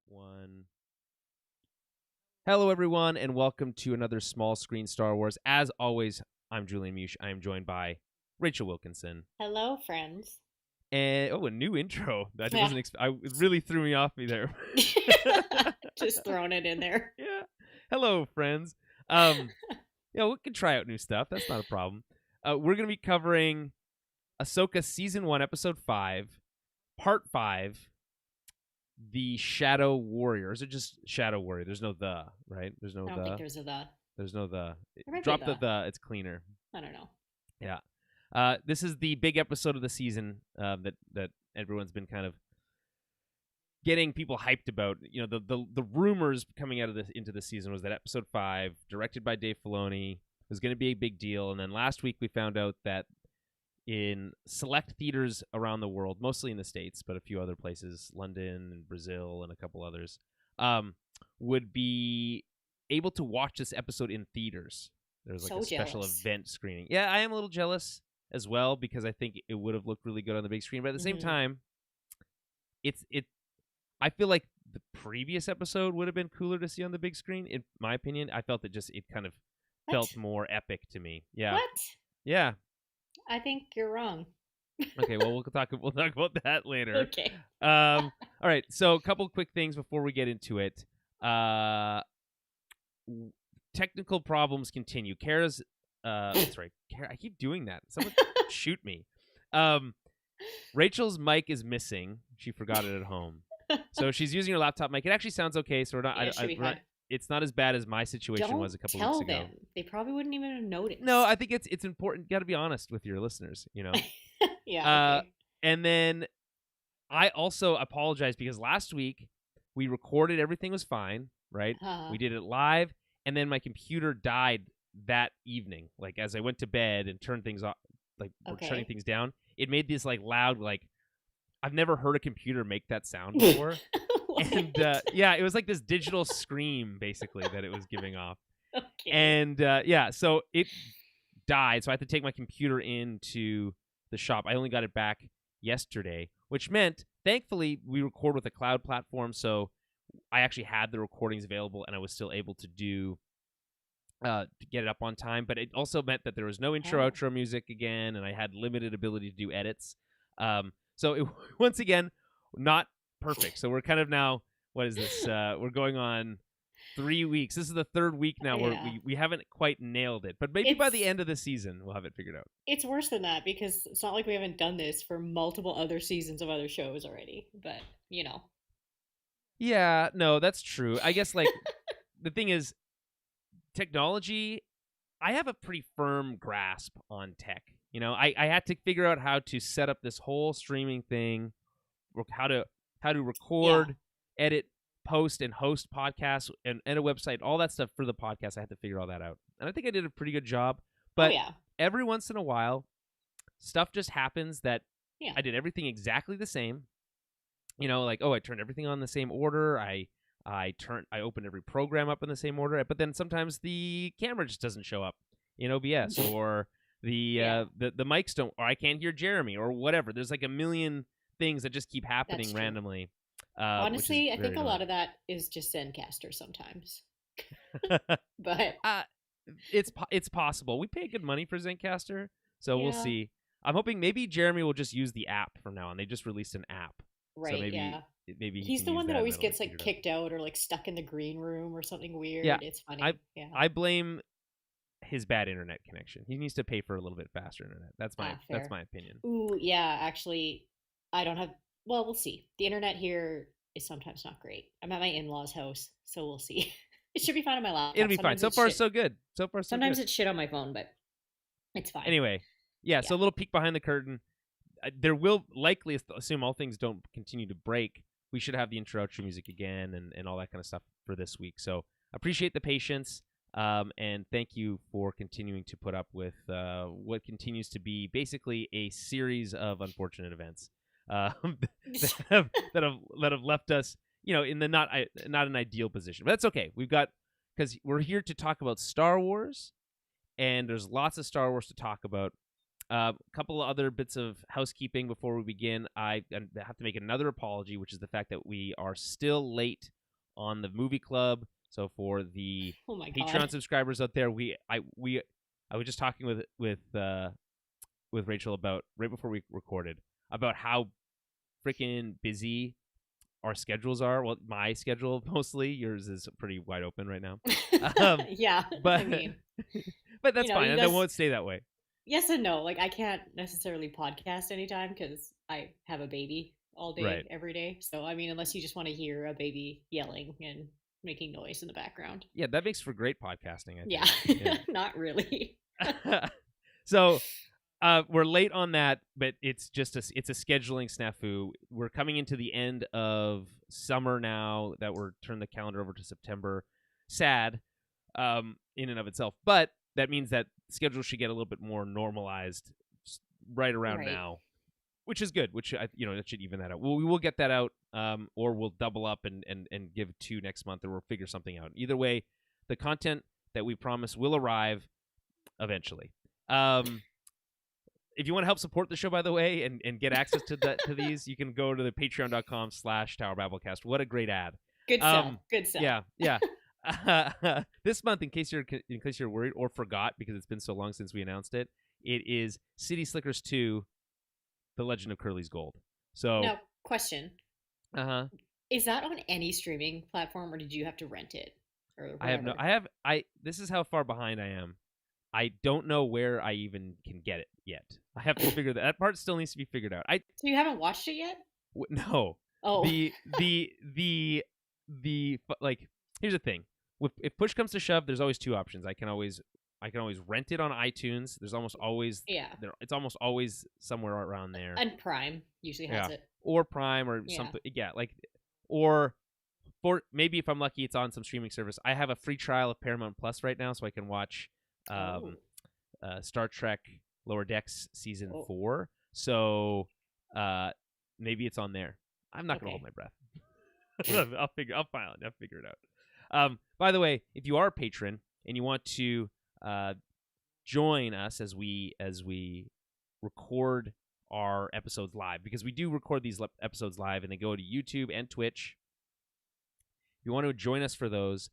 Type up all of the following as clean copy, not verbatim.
One. Hello, everyone, and welcome to another small screen Star Wars. As always, I'm Julian Mush. I am joined by Rachel Wilkinson. Hello, friends. And a new intro. That Yeah. wasn't. It really threw me off there. Just throwing it in there. Yeah. Hello, friends. We can try out new stuff. That's not a problem. We're gonna be covering Ahsoka Season 1, Episode 5, Part 5. The Shadow Warrior. Is it just Shadow Warrior? There's no the, right? There's no I don't think there's a the. There's no the. There might Drop be a the. It's cleaner. I don't know. Yeah. This is the big episode of the season that everyone's been kind of getting people hyped about. You know, the rumors coming out of into the season was that Episode 5, directed by Dave Filoni, was going to be a big deal. And then last week we found out that in select theaters around the world, mostly in the States, but a few other places, London and Brazil and a couple others, would be able to watch this episode in theaters. There's like So a special jealous. event screening. Yeah, I am a little jealous as well because I think it would have looked really good on the big screen. But at the same time, I feel like the previous episode would have been cooler to see on the big screen. In my opinion, I felt it kind of felt more epic to me. Yeah. What? Yeah. I think you're wrong. Okay, well we'll talk about that later. Okay. All right, so a couple quick things before we get into it. Technical problems continue. Kara's sorry, Kara, I keep doing that. Someone shoot me. Rachel's mic is missing. She forgot it at home. So she's using her laptop mic. It actually sounds okay, so we're not, Yeah, it should be fine. it's not as bad as my situation Don't was a couple tell weeks ago. them. They probably wouldn't even have noticed. No, I think it's important. You got to be honest with your listeners, you know. Yeah. Okay. And then I also apologize because last week we recorded, everything was fine, right? We did it live, and then my computer died that evening. Like as I went to bed and turned things off, like shutting things down, it made this like loud, like I've never heard a computer make that sound before. And yeah, it was like this digital scream basically that it was giving off. Okay. And yeah, so it died. So I had to take my computer into the shop. I only got it back yesterday, which meant, thankfully, we record with a cloud platform. So I actually had the recordings available, and I was still able to to get it up on time. But it also meant that there was no intro, outro music again, and I had limited ability to do edits. So it, once again, not perfect. So we're kind of now, what is this? We're going on 3 weeks. This is the third week now where we haven't quite nailed it. But maybe by the end of the season, we'll have it figured out. It's worse than that because it's not like we haven't done this for multiple other seasons of other shows already. But, you know. Yeah, no, that's true. I guess, like, the thing is, technology, I have a pretty firm grasp on tech. You know, I had to figure out how to set up this whole streaming thing, how to record, edit, post, and host podcasts and a website, all that stuff for the podcast. I had to figure all that out. And I think I did a pretty good job. But every once in a while, stuff just happens that I did everything exactly the same. You know, like, I turned everything on the same order. I opened every program up in the same order. But then sometimes the camera just doesn't show up in OBS or the mics don't, or I can't hear Jeremy or whatever. There's like a million things that just keep happening randomly. Honestly, I think a lot of that is just Zencaster sometimes. But it's possible. We pay good money for Zencaster, so we'll see. I'm hoping maybe Jeremy will just use the app from now on. They just released an app. Right, so maybe he's the one that always gets like kicked out or like stuck in the green room or something weird. Yeah, it's funny. I blame his bad internet connection. He needs to pay for a little bit faster internet. That's my opinion. Ooh, yeah, actually, I don't have. Well, we'll see. The internet here is sometimes not great. I'm at my in-laws' house, so we'll see. It should be fine on my laptop. It'll be fine. So far, so good. Sometimes it's shit on my phone, but it's fine. Anyway, yeah. So a little peek behind the curtain. There will likely, assume all things don't continue to break, we should have the intro outro music again and all that kind of stuff for this week. So appreciate the patience, and thank you for continuing to put up with what continues to be basically a series of unfortunate events that have left us, you know, in the not an ideal position. But that's okay. Because we're here to talk about Star Wars, and there's lots of Star Wars to talk about. A couple of other bits of housekeeping before we begin. I have to make another apology, which is the fact that we are still late on the movie club. So for the Oh my god. Patreon subscribers out there, I was just talking with Rachel about right before we recorded about how freaking busy our schedules are. Well, my schedule mostly. Yours is pretty wide open right now. Um, Yeah, I but mean, but that's fine, you and that guys. won't stay that way. Yes and no. Like I can't necessarily podcast anytime because I have a baby all day Right. every day. So I mean, unless you just want to hear a baby yelling and making noise in the background. Yeah, that makes for great podcasting, I Yeah, think. Yeah. not really. So we're late on that, but it's it's a scheduling snafu. We're coming into the end of summer now that we're turning the calendar over to September. Sad, in and of itself, but that means that schedule should get a little bit more normalized right around Right. now, which is good. Which that should even that out. We will get that out, or we'll double up and give 2 next month, or we'll figure something out. Either way, the content that we promise will arrive eventually. If you want to help support the show, by the way, and get access to these, you can go to the patreon.com/Tower Babblecast. What a great ad. Good sell. Good sell. Yeah. This month, in case you're worried or forgot because it's been so long since we announced it, it is City Slickers 2: The Legend of Curly's Gold. So, Now, question: uh-huh. Is that on any streaming platform, or did you have to rent it, or whatever? This is how far behind I am. I don't know where I even can get it yet. I have to figure that part still needs to be figured out. So you haven't watched it yet? No. Oh, The like here's the thing. If push comes to shove, there's always 2 options. I can always rent it on iTunes. There's almost always yeah. it's almost always somewhere around there. And Prime usually has it. Or Prime or something. Yeah, like or for maybe if I'm lucky it's on some streaming service. I have a free trial of Paramount Plus right now so I can watch Star Trek Lower Decks season 4. So maybe it's on there. I'm not gonna hold my breath. I'll figure it out. By the way, if you are a patron and you want to join us as we record our episodes live, because we do record these episodes live and they go to YouTube and Twitch. If you want to join us for those,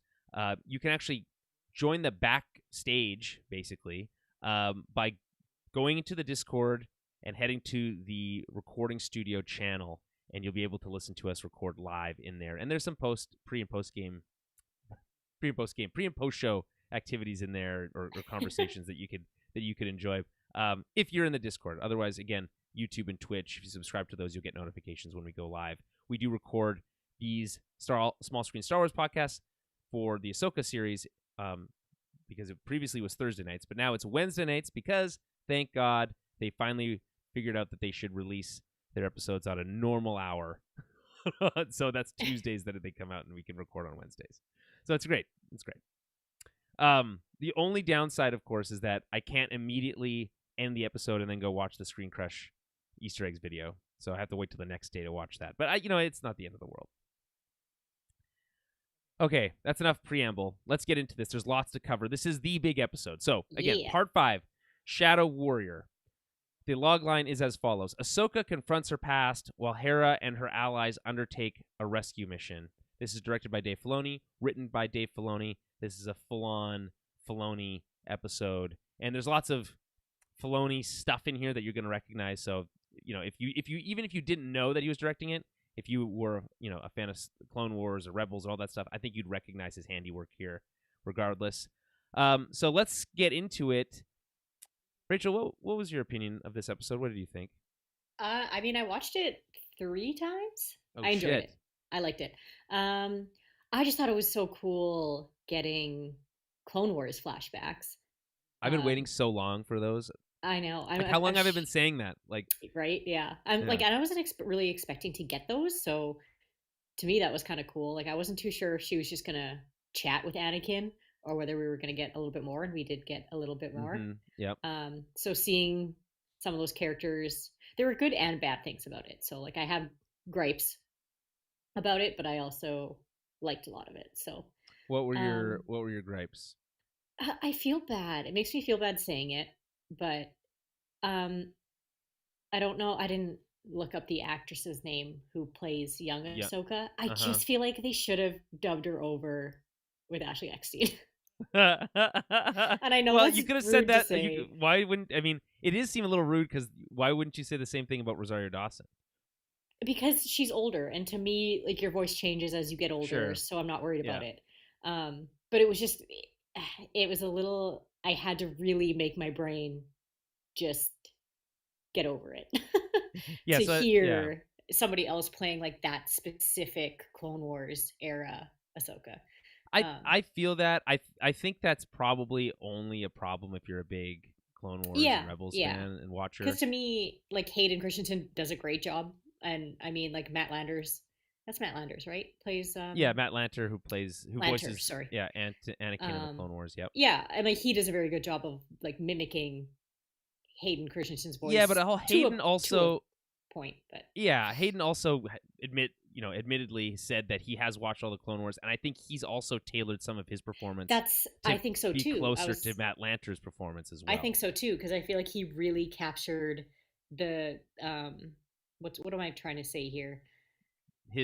you can actually join the backstage, basically, by going into the Discord and heading to the recording studio channel, and you'll be able to listen to us record live in there. And there's some pre and post show activities in there, or conversations that you could enjoy if you're in the Discord. Otherwise, again, YouTube and Twitch, if you subscribe to those, you'll get notifications when we go live. We do record these small screen Star Wars podcasts for the Ahsoka series, because it previously was Thursday nights, but now it's Wednesday nights because, thank God, they finally figured out that they should release their episodes on a normal hour. So that's Tuesdays that they come out and we can record on Wednesdays. So it's great. It's great. The only downside, of course, is that I can't immediately end the episode and then go watch the Screen Crush Easter eggs video. So I have to wait till the next day to watch that. But it's not the end of the world. Okay, that's enough preamble. Let's get into this. There's lots to cover. This is the big episode. So, again, Part 5, Shadow Warrior. The logline is as follows. Ahsoka confronts her past while Hera and her allies undertake a rescue mission. This is directed by Dave Filoni, written by Dave Filoni. This is a full-on Filoni episode. And there's lots of Filoni stuff in here that you're going to recognize. So, if you didn't know that he was directing it, if you were, a fan of Clone Wars or Rebels and all that stuff, I think you'd recognize his handiwork here regardless. So let's get into it. Rachel, what was your opinion of this episode? What did you think? I mean, I watched it 3 times. Oh, I enjoyed it. I liked it. I just thought it was so cool getting Clone Wars flashbacks. I've been waiting so long for those. I know. How long have I been saying that? Right? Yeah. And I wasn't really expecting to get those, so to me that was kind of cool. I wasn't too sure if she was just gonna chat with Anakin or whether we were gonna get a little bit more, and we did get a little bit more. Mm-hmm. Yep. So seeing some of those characters, there were good and bad things about it. So I have gripes about it, but I also liked a lot of it. So what were your gripes? I feel bad. It makes me feel bad saying it, but I don't know. I didn't look up the actress's name who plays young Yeah. Ahsoka. I Uh-huh. just feel like they should have dubbed her over with Ashley Eckstein. And I know Well, that's you could have said rude to that. say Why wouldn't? I mean, it is seem a little rude because why wouldn't you say the same thing about Rosario Dawson? because she's older, and to me, like your voice changes as you get older, Sure. so I'm not worried about Yeah. it. But it was just, it was a little. I had to really make my brain just get over it Yeah. to So yeah. hear somebody else playing like that specific Clone Wars era Ahsoka. I feel that I think that's probably only a problem if you're a big Clone Wars and Yeah, Rebels yeah. fan and watcher. Because to me, like Hayden Christensen does a great job, and I mean, like Matt Landers, that's Matt Landers, right? Plays Yeah, Matt Lanter who Lanter, voices sorry. Anakin in the Um, Clone Wars. Yep. yeah, and like he does a very good job of like mimicking Hayden Christensen's Yeah, but voice Hayden to a also point, but yeah Hayden also admittedly said that he has watched all the Clone Wars, and I think he's also tailored some of his performance that's I to think so be too. closer to Matt Lanter's performance as I think well. so too because I feel like he really captured the what am I trying to say here?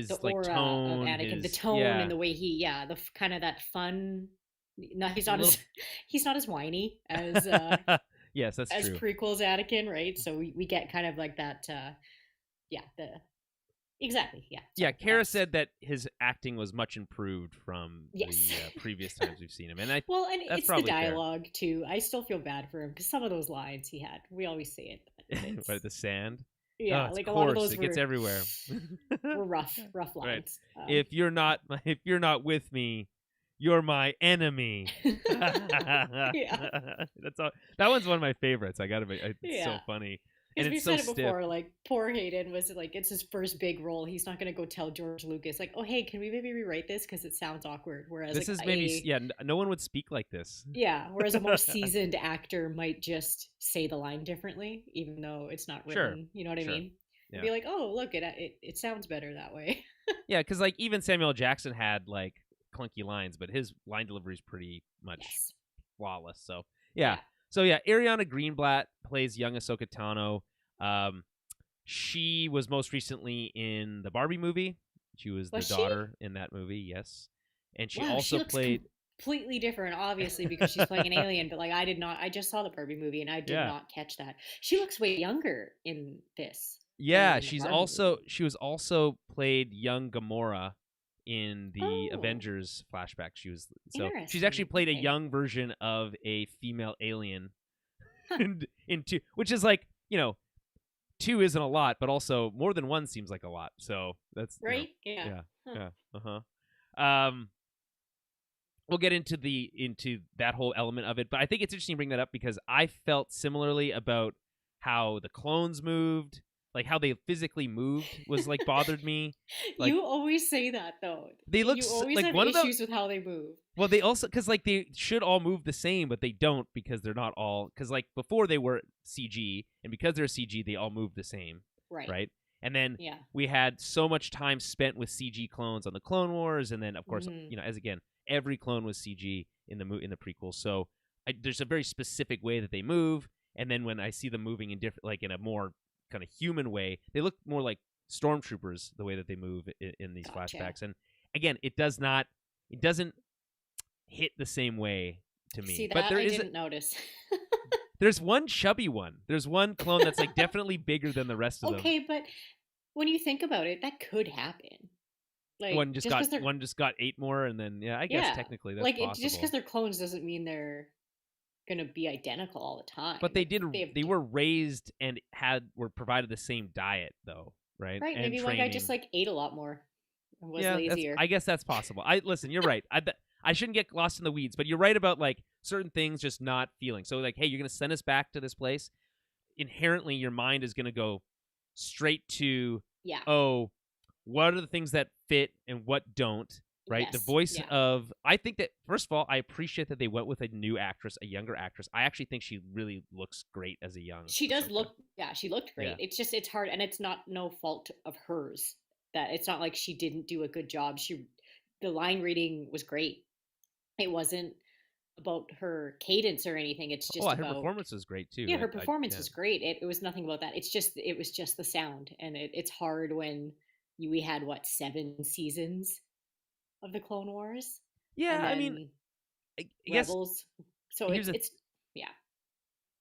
The His like aura of tone, Anakin, the his tone and yeah, the way he, yeah, the kind of that fun. No, he's a not little. as he's not as whiny Yes, that's as true. prequels Anakin, right? So we get kind of like that. Yeah, the exactly. Yeah, Yeah, sorry. Kara That's said that his acting was much improved from yes. the previous times we've seen him, and Well, and that's it's the probably fair. dialogue too. I still feel bad for him because some of those lines he had, we always say it, but it's But the sand, oh, yeah, it's like a lot of coarse. those It gets everywhere. were rough Right. lines. If you're not with me, you're my enemy. Yeah, That's all. That one's one of my favorites. I gotta be. It's yeah. so funny, and Because it's we've so said it stiff. before, like poor Hayden was like it's his first big role. He's not gonna go tell George Lucas like, oh hey, can we maybe rewrite this because it sounds awkward. Whereas This like is maybe a yeah. No one would speak like this. yeah, whereas a more seasoned actor might just say the line differently, even though it's not Sure, written. You know what I sure. mean? And Yeah. be like, oh look, it sounds better that way. Yeah, because like even Samuel L. Jackson had like clunky lines, but his line delivery is pretty much Yes. flawless. Yeah, Yeah. so yeah, Ariana Greenblatt plays young Ahsoka Tano. Um, she was most recently in the Barbie movie. She was the Was she? daughter in that movie, yes, and she Wow, she also looks played. completely different, obviously, because she's playing an alien. But like, I did not. I just saw the Barbie movie, and I did Yeah, not catch that. She looks way younger in this than yeah, in the Barbie movie. she was also played young Gamora in the Oh, Avengers flashback. She's actually interesting. played a Okay. young version of a female alien Huh. in two, which is like two isn't a lot, but also more than one seems like a lot. So that's Right? Yeah. yeah, Huh. yeah, um, we'll get into that whole element of it, but I think it's interesting to bring that up because I felt similarly about how the clones moved, like how they physically moved was like bothered me, like You always say that though. they look You always like have one of the issues with how they move. well, they also because like they should all move the same, but they don't because they're not all because like before they were CG, and because they're CG, they all move the same, Right. right? And then Yeah. we had so much time spent with CG clones on the Clone Wars, and then of course Hmm. as again every clone was CG in the prequel. So there's a very specific way that they move, and then when I see them moving in different like in a more kind of human way, they look more like stormtroopers the way that they move in these Gotcha. flashbacks. And again, it doesn't hit the same way to See me. But that I didn't notice. there's one chubby one. There's one clone that's like definitely bigger than the rest of them. Okay, but when you think about it, that could happen. Like just because they're One just got eight more, and then yeah, I guess yeah, technically that's like it just because possible. they're clones doesn't mean they're gonna be identical all the time. But Like they have they were raised and were provided the same diet though, right? right. And Maybe one guy just training. like ate a lot more and was Yeah, lazier. I guess that's possible. I listen, you're right. I shouldn't get lost in the weeds, but you're right about like certain things just not feeling. So like, hey, you're gonna send us back to this place. Inherently, your mind is gonna go straight to, Yeah. oh, what are the things that fit and what don't, right? The Yes. voice Yeah. of, I think that, first of all, I appreciate that they went with a new actress, a younger actress. I actually think she really looks great as a young She does Ahsoka. look. Yeah, she looked Yeah. great. It's just it's hard, and it's not no fault of hers. That it's not like she didn't do a good job. The line reading was great. It wasn't. about her cadence or anything. It's Oh, just her about, performance was great too. yeah, her I performance yeah. was great. It was nothing about that. It was just the sound, and it's hard when we had what, 7 seasons of the Clone Wars, and Yeah, I mean, then I guess Rebels. So here's a it's yeah,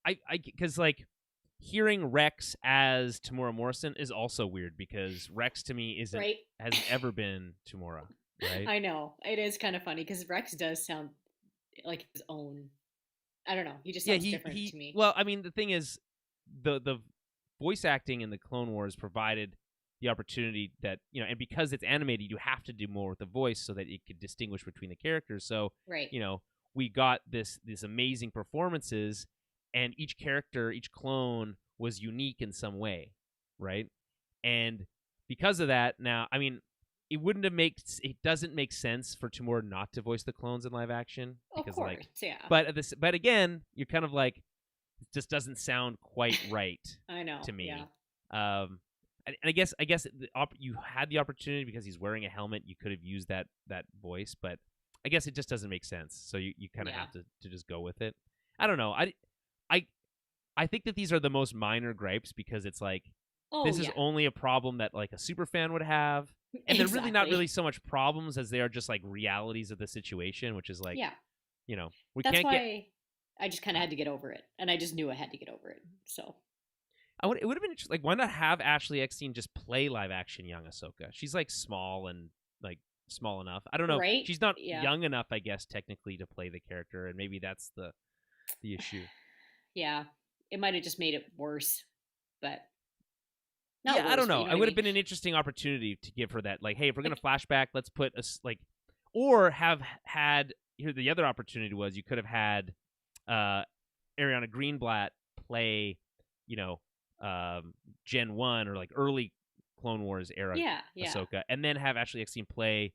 I because like hearing Rex as Tamora Morrison is also weird because Rex to me isn't right. hasn't ever been Tamora, right? I know it is kind of funny because Rex does sound like his own. I don't know. He just Yeah, sounds he different he. to me. Well, I mean, the thing is, the voice acting in the Clone Wars provided the opportunity that and because it's animated, you have to do more with the voice so that it could distinguish between the characters. So Right. you know, we got this amazing performances, and each character, each clone was unique in some way, right? And because of that, now I mean, it doesn't make sense for Timur not to voice the clones in live action Of because course. Yeah. but again, you're kind of like it just doesn't sound quite right I know. to Yeah. me. And I guess you had the opportunity because he's wearing a helmet. You could have used that voice, but I guess it just doesn't make sense. So you kind of Yeah. have to just go with it. I don't know. I I think that these are the most minor gripes because it's like Oh this is yeah. only a problem that like a super fan would have, and they're really not Exactly. really so much problems as they are just like realities of the situation, which is like Yeah. we That's can't get. why I just kind of had to get over it, and I just knew I had to get over it. So It would have been interesting. Like, why not have Ashley Eckstein just play live action young Ahsoka? She's like small and like small enough. I don't know. right. She's not Yeah. young enough, I guess, technically to play the character, and maybe that's the issue. Yeah. It might have just made it worse, but not Yeah, I worse. don't But know. you know It what I would have mean. been an interesting opportunity to give her that. Like, hey, if we're gonna Like, flashback, let's put like, or have had here. The other opportunity was you could have had uh Ariana Greenblatt play, you know, Gen 1 or like early Clone Wars era yeah. Yeah. Ahsoka, and then have Ashley Eckstein play,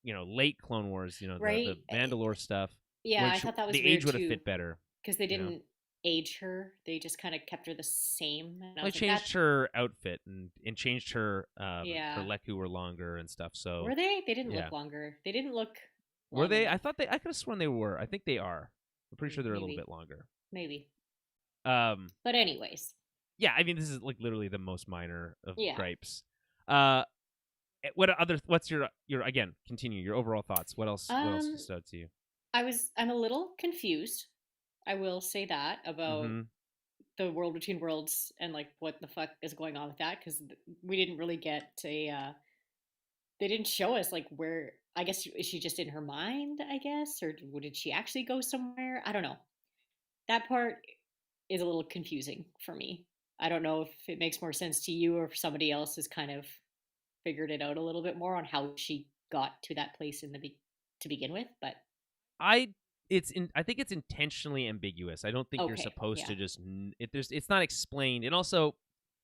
late Clone Wars, the Right. Mandalore stuff, Yeah. I which thought that was the age weird would have too fit better, because they you know. didn't age her. They just kind of kept her the same, and I Well, they was like, changed that's her outfit and changed her yeah. Leku were longer and stuff. Were So they? They didn't yeah, look longer. They didn't look were long they? I enough. thought I could have sworn they were. I think they are. I'm pretty sure they're a little Maybe. bit longer. Maybe. Um, But anyways, yeah, I mean, this is like literally the most minor of yeah. gripes. What's your again? Continue your overall thoughts. What else Um, stood out to you? I'm a little confused. I will say that about Mm-hmm. the world between worlds and like what the fuck is going on with that because we didn't really get a. They didn't show us like where. I guess is she just in her mind? I guess, or did she actually go somewhere? I don't know. That part is a little confusing for me. I don't know if it makes more sense to you or if somebody else has kind of figured it out a little bit more on how she got to that place in to begin with. But I I think it's intentionally ambiguous. I don't think you're okay, supposed yeah, to just it's not explained, and also,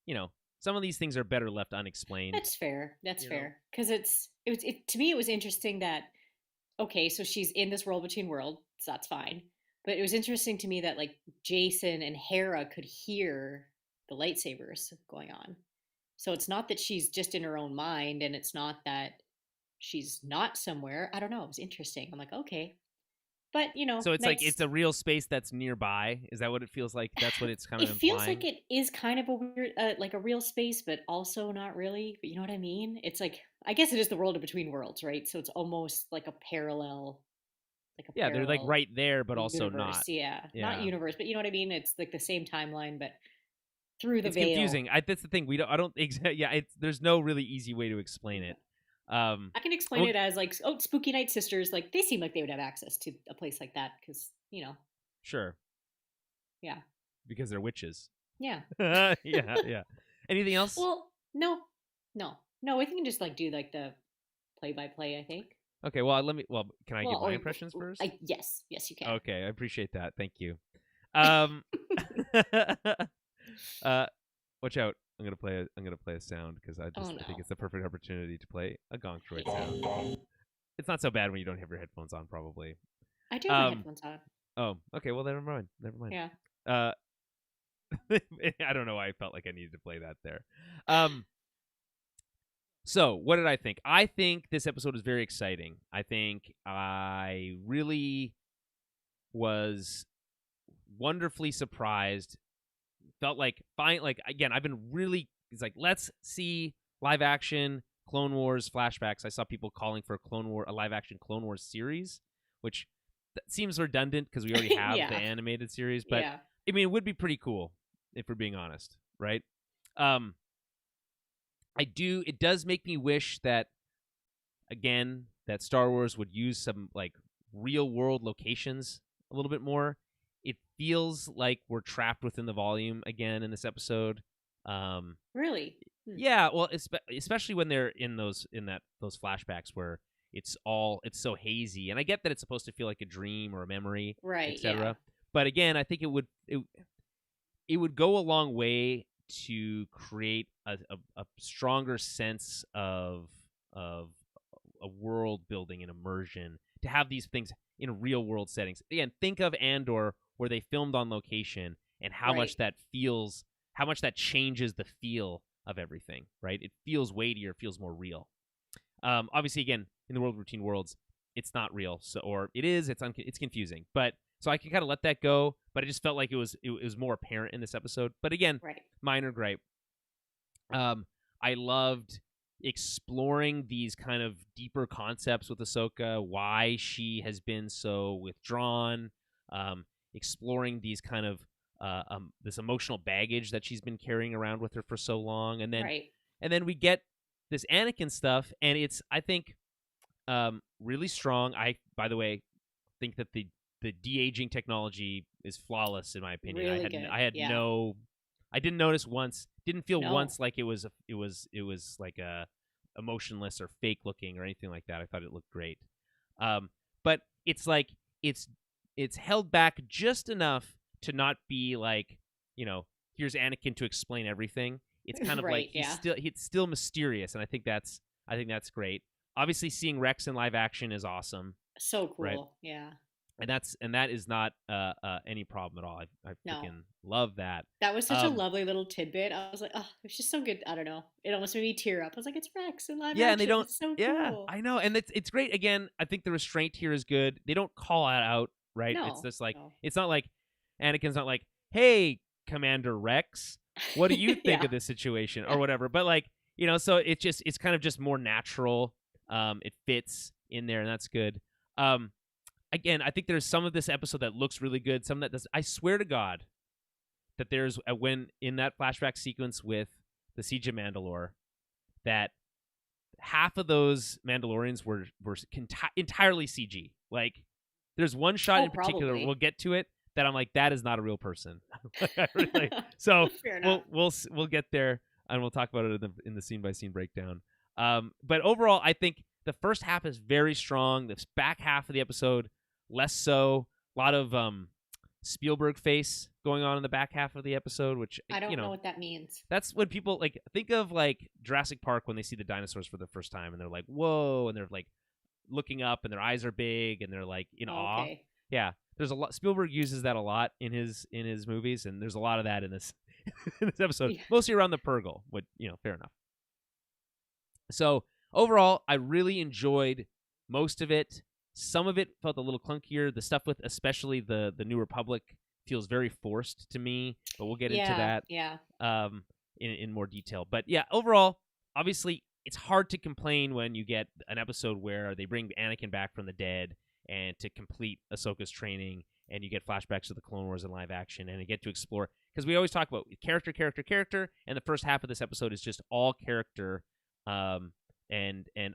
you know, some of these things are better left unexplained. that's fair. That's You know, fair because to me it was interesting that okay, so she's in this world between worlds, so that's fine. But it was interesting to me that like Jason and Hera could hear the lightsabers going on. So it's not that she's just in her own mind and it's not that she's not somewhere. I don't know. It was interesting. I'm like, okay. But, so it's like it's next a real space that's nearby. Is that what it feels like? That's what it's kind it of feels like implying. it is kind of a weird like a real space but also not really. But you know what I mean? It's like I guess it is the world of between worlds, right? So it's almost like a Yeah, they're like parallel right there, but also universe. not. Yeah. Not Yeah, universe, but you know what I mean? It's like the same timeline but through the it's veil. confusing. That's the thing. We don't. I don't. Yeah, there's no really easy way to explain Yeah. it. Um, I can explain well, it as like, oh, Spooky Night Sisters. Like they seem like they would have access to a place like that because sure, yeah, because they're witches. yeah. Yeah, yeah. Anything else? Well, no, no, no. We can just like do like the play by play. I think. Okay, well, let me. Well, can I Well, give my impressions first? yes, yes, you can. Okay, I appreciate that. Thank you. Um, uh, watch out. I'm gonna play a sound because Oh I think no, it's the perfect opportunity to play a gong droid sound. It's not so bad when you don't have your headphones on, probably. I do have my Um. headphones on. Oh. Okay. Well, never mind. Never mind. Yeah. Uh. I don't know why I felt like I needed to play that there. Um. So, what did I think? I think this episode is very exciting. I think I really was wonderfully surprised. Felt like fine. Like again, I've been really. It's like let's see live action Clone Wars flashbacks. I saw people calling for a live action Clone Wars series, which seems redundant because we already have the Yeah. animated series. But Yeah. I mean, it would be pretty cool if we're being honest, right? Um, It does make me wish that again that Star Wars would use some like real world locations a little bit more. It feels like we're trapped within the volume again in this episode. Really? Yeah, well, especially when they're in those flashbacks where it's so hazy, and I get that it's supposed to feel like a dream or a memory, Right. Yeah. etc. But again, I think it would go a long way to create a stronger sense of a world building and immersion to have these things in real world settings. Again, think of Andor where they filmed on location and how much that feels, how much that changes the feel of everything, right? It feels weightier, feels more real. Obviously, again, in the world between worlds, it's not real, so or it is. It's confusing, but so I can kind of let that go. But I just felt like it was more apparent in this episode. But again, minor gripe. I loved exploring these kind of deeper concepts with Ahsoka, why she has been so withdrawn, exploring these kind of this emotional baggage that she's been carrying around with her for so long, and then we get this Anakin stuff, and it's I think really strong. I by the way think that the de-aging technology is flawless in my opinion. Really I didn't notice once. Didn't feel once like it was like a emotionless or fake looking or anything like that. I thought it looked great. But it's like it's held back just enough to not be like, here's Anakin to explain everything. It's kind of like he's still mysterious, and I think that's great. Obviously, seeing Rex in live action is awesome. So cool, right? Yeah. And that is not any problem at all. I freaking love that. That was such a lovely little tidbit. I was like, oh, it's just so good. I don't know. It almost made me tear up. I was like, it's Rex in live action. And they don't. It's so yeah, cool. I know, and it's great. Again, I think the restraint here is good. They don't call it out, right? No, it's just like it's not like Anakin's not like, hey, Commander Rex, what do you think of this situation or whatever. But like, so it's kind of just more natural. It fits in there, and that's good. Again, I think there's some of this episode that looks really good. Some that does. I swear to God that there's when in that flashback sequence with the Siege of Mandalore, that half of those Mandalorians were entirely CG. Like, there's one shot in particular. We'll get to it. That I'm like, that is not a real person. So we'll get there and we'll talk about it in the scene by scene breakdown. But overall, I think the first half is very strong. This back half of the episode, less so. A lot of Spielberg face going on in the back half of the episode, which I don't know what that means. That's when people like think of like Jurassic Park when they see the dinosaurs for the first time, and they're like, "Whoa!" and they're like looking up, and their eyes are big, and they're like in awe. Yeah, there's a lot. Spielberg uses that a lot in his movies, and there's a lot of that in this in this episode, mostly around the Purrgil. But fair enough. So overall, I really enjoyed most of it. Some of it felt a little clunkier. The stuff with especially the New Republic feels very forced to me, but we'll get into that in more detail. But yeah, overall, obviously, it's hard to complain when you get an episode where they bring Anakin back from the dead and to complete Ahsoka's training, and you get flashbacks of the Clone Wars in live action, and you get to explore, because we always talk about character, and the first half of this episode is just all character, and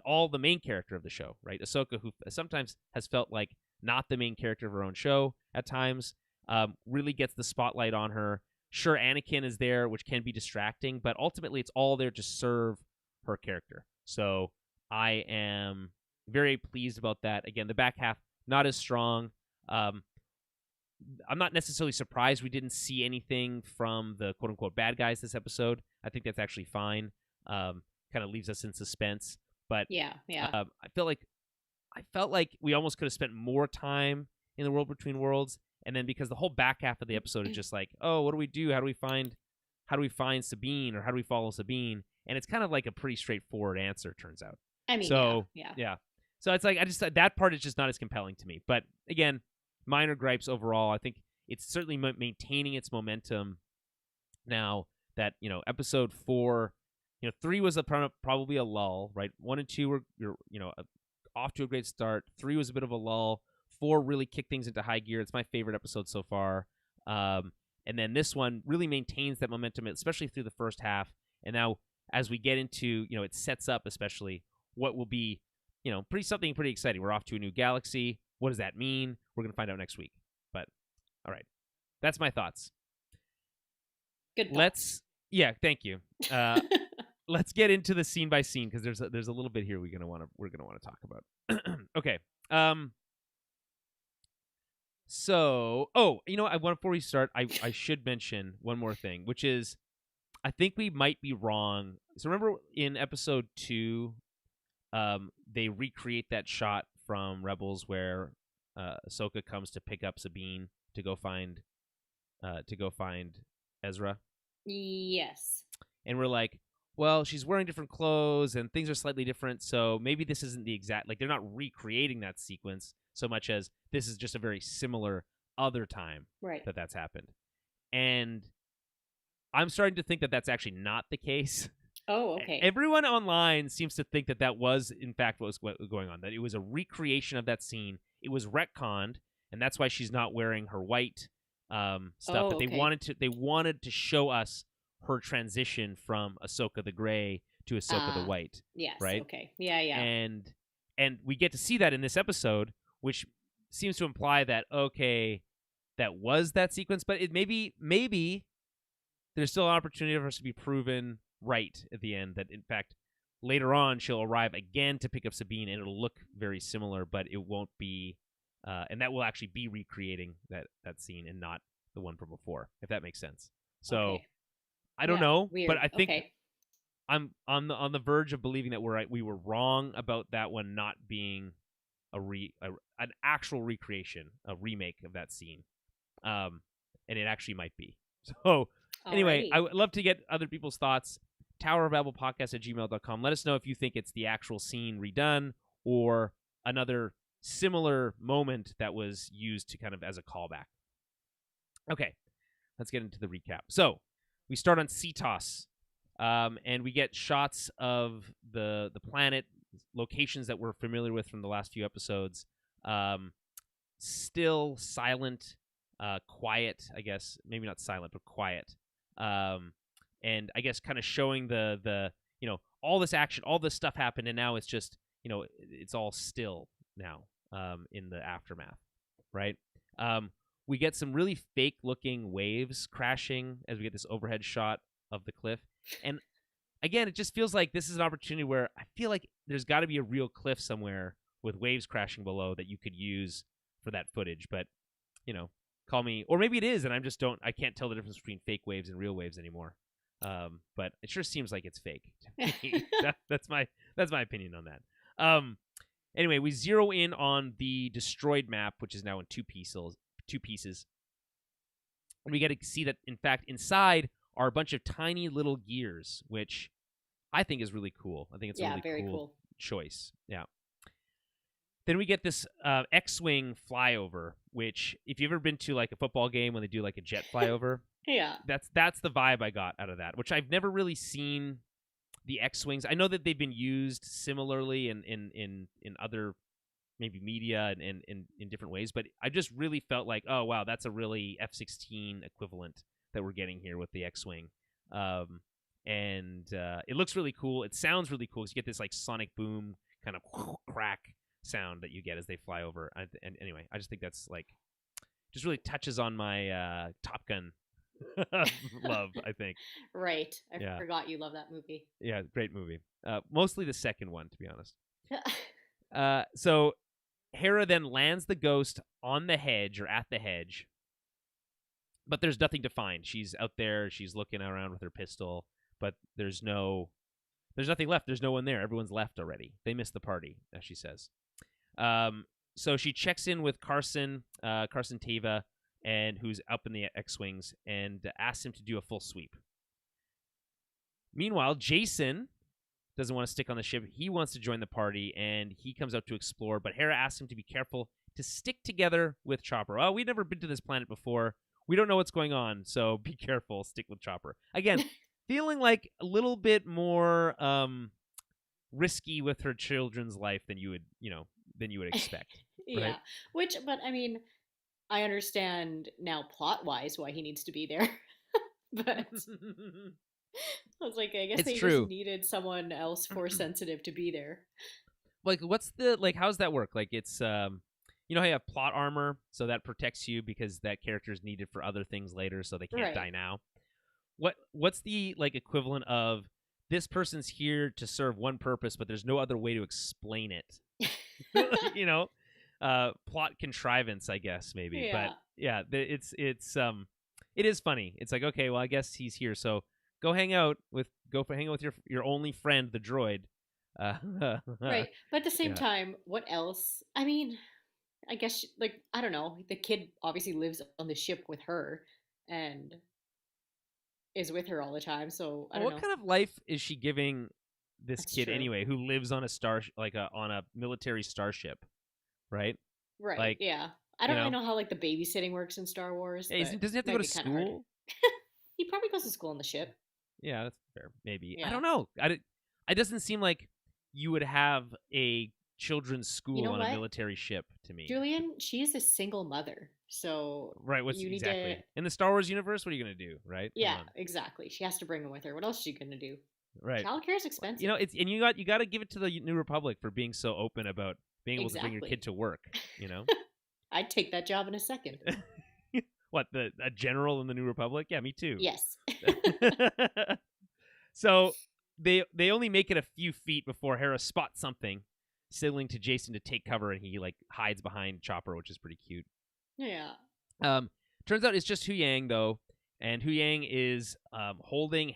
all the main character of the show, right? Ahsoka, who sometimes has felt like not the main character of her own show at times, really gets the spotlight on her. Sure, Anakin is there, which can be distracting, but ultimately it's all there to serve her character. So I am very pleased about that. Again, the back half, not as strong. I'm not necessarily surprised we didn't see anything from the quote-unquote bad guys this episode. I think that's actually fine. Kind of leaves us in suspense. But I felt like we almost could have spent more time in the world between worlds, and then because the whole back half of the episode is just like, oh, what do we do? How do we find Sabine, or how do we follow Sabine? And it's kind of like a pretty straightforward answer, turns out. I mean, so So it's like that part is just not as compelling to me. But again, minor gripes overall. I think it's certainly maintaining its momentum now that, episode 4, 3 was probably a lull, right? 1 and 2 were, off to a great start. 3 was a bit of a lull. 4 really kicked things into high gear. It's my favorite episode so far. And then this one really maintains that momentum, especially through the first half. And now as we get into, it sets up especially what will be, something pretty exciting. We're off to a new galaxy. What does that mean? We're going to find out next week. But, all right. That's my thoughts. Good thoughts. Thank you. Let's get into the scene by scene because there's a little bit here we're gonna want to talk about. Okay. So, before we start, I should mention one more thing, which is I think we might be wrong. So remember in episode 2, they recreate that shot from Rebels where Ahsoka comes to pick up Sabine to go find Ezra. Yes. And we're like, well, she's wearing different clothes and things are slightly different, so maybe this isn't the exact, they're not recreating that sequence so much as this is just a very similar other time that's happened. And I'm starting to think that that's actually not the case. Oh, okay. Everyone online seems to think that was, in fact, what was going on, that it was a recreation of that scene. It was retconned, and that's why she's not wearing her white stuff. But they wanted to show us her transition from Ahsoka the Gray to Ahsoka the White. Yes. Right. Okay. Yeah. And we get to see that in this episode, which seems to imply that that was that sequence. But it maybe there's still an opportunity for us to be proven right at the end. That in fact later on she'll arrive again to pick up Sabine, and it'll look very similar, but it won't be. And that will actually be recreating that scene and not the one from before, if that makes sense. So. Okay. I don't know, weird. But I think I'm on the verge of believing that we were wrong about that one not being an actual recreation, a remake of that scene, and it actually might be. So anyway, I would love to get other people's thoughts. towerofbabelpodcast@gmail.com. Let us know if you think it's the actual scene redone or another similar moment that was used to kind of as a callback. Okay, let's get into the recap. So. We start on Cetos, and we get shots of the planet, locations that we're familiar with from the last few episodes. Still silent, quiet, I guess. Maybe not silent, but quiet. And I guess kind of showing the all this action, all this stuff happened, and now it's just, it's all still now in the aftermath, right? We get some really fake-looking waves crashing as we get this overhead shot of the cliff. And again, it just feels like this is an opportunity where I feel like there's got to be a real cliff somewhere with waves crashing below that you could use for that footage. But, call me... Or maybe it is, and I can't tell the difference between fake waves and real waves anymore. But it sure seems like it's fake to me. That's my opinion on that. Anyway, we zero in on the destroyed map, which is now in two pieces. And we get to see that, in fact, inside are a bunch of tiny little gears, which I think is really cool. I think it's a really very cool choice. Yeah. Then we get this X-Wing flyover, which, if you've ever been to like a football game when they do like a jet flyover, that's the vibe I got out of that, which I've never really seen the X-Wings. I know that they've been used similarly in other maybe media and in different ways, but I just really felt like, oh wow, that's a really F-16 equivalent that we're getting here with the X-Wing, and it looks really cool. It sounds really cool because you get this like sonic boom kind of crack sound that you get as they fly over. And anyway, I just think that's like just really touches on my Top Gun love, I think. Right. I forgot you love that movie. Yeah, great movie. Mostly the second one, to be honest. So Hera then lands the ghost on the hedge or at the hedge, but there's nothing to find. She's out there. She's looking around with her pistol, but there's nothing left. There's no one there. Everyone's left already. They missed the party, as she says. So she checks in with Carson Teva, and who's up in the X-Wings, and asks him to do a full sweep. Meanwhile, Jason doesn't want to stick on the ship. He wants to join the party, and he comes out to explore, but Hera asks him to be careful to stick together with Chopper. Oh, we've never been to this planet before. We don't know what's going on, so be careful. Stick with Chopper. Again, feeling like a little bit more risky with her children's life than you would expect, right? Yeah. But I mean, I understand now plot wise why he needs to be there. But I was like, I guess It's they just true. needed someone else force sensitive to be there. Like, what's the how's that work? Like, it's how you have plot armor, so that protects you because that character is needed for other things later, so they can't die Right. now. What's the equivalent of this person's here to serve one purpose, but there's no other way to explain it? you know, plot contrivance, I guess maybe. But Yeah. yeah, it is funny. It's like, okay, well, I guess he's here, so hang out with your only friend, the droid. Right. But at the same Yeah. time, what else? I mean, I guess like I don't know. The kid obviously lives on the ship with her and is with her all the time. So I Well, don't what know. kind of life is she giving this That's kid true. anyway, who lives on a on a military starship, right? Right. Like, Yeah. I you don't really know, know how like the babysitting works in Star Wars, but doesn't he have to go might to be kind of hard. school? He probably goes to school on the ship. Yeah, that's fair. Maybe. I Yeah. don't know. It doesn't seem like you would have a children's You school know on a what, military ship to me. Julian? She is a single mother, so Right, what's you need to. exactly. In the Star Wars universe, what are you going to do, right? Come Yeah, on. exactly. She has to bring him with her. What else is she gonna do? Right. Childcare is expensive. It's and you got to give it to the New Republic for being so open about being able to bring your kid Exactly. to work, you know? I'd take that job in a second. What, a general in the New Republic? Yeah, me too. Yes. So they only make it a few feet before Hera spots something, signaling to Jason to take cover, and he like hides behind Chopper, which is pretty cute. Yeah. Um, turns out it's just Hu Yang though, and Hu Yang is holding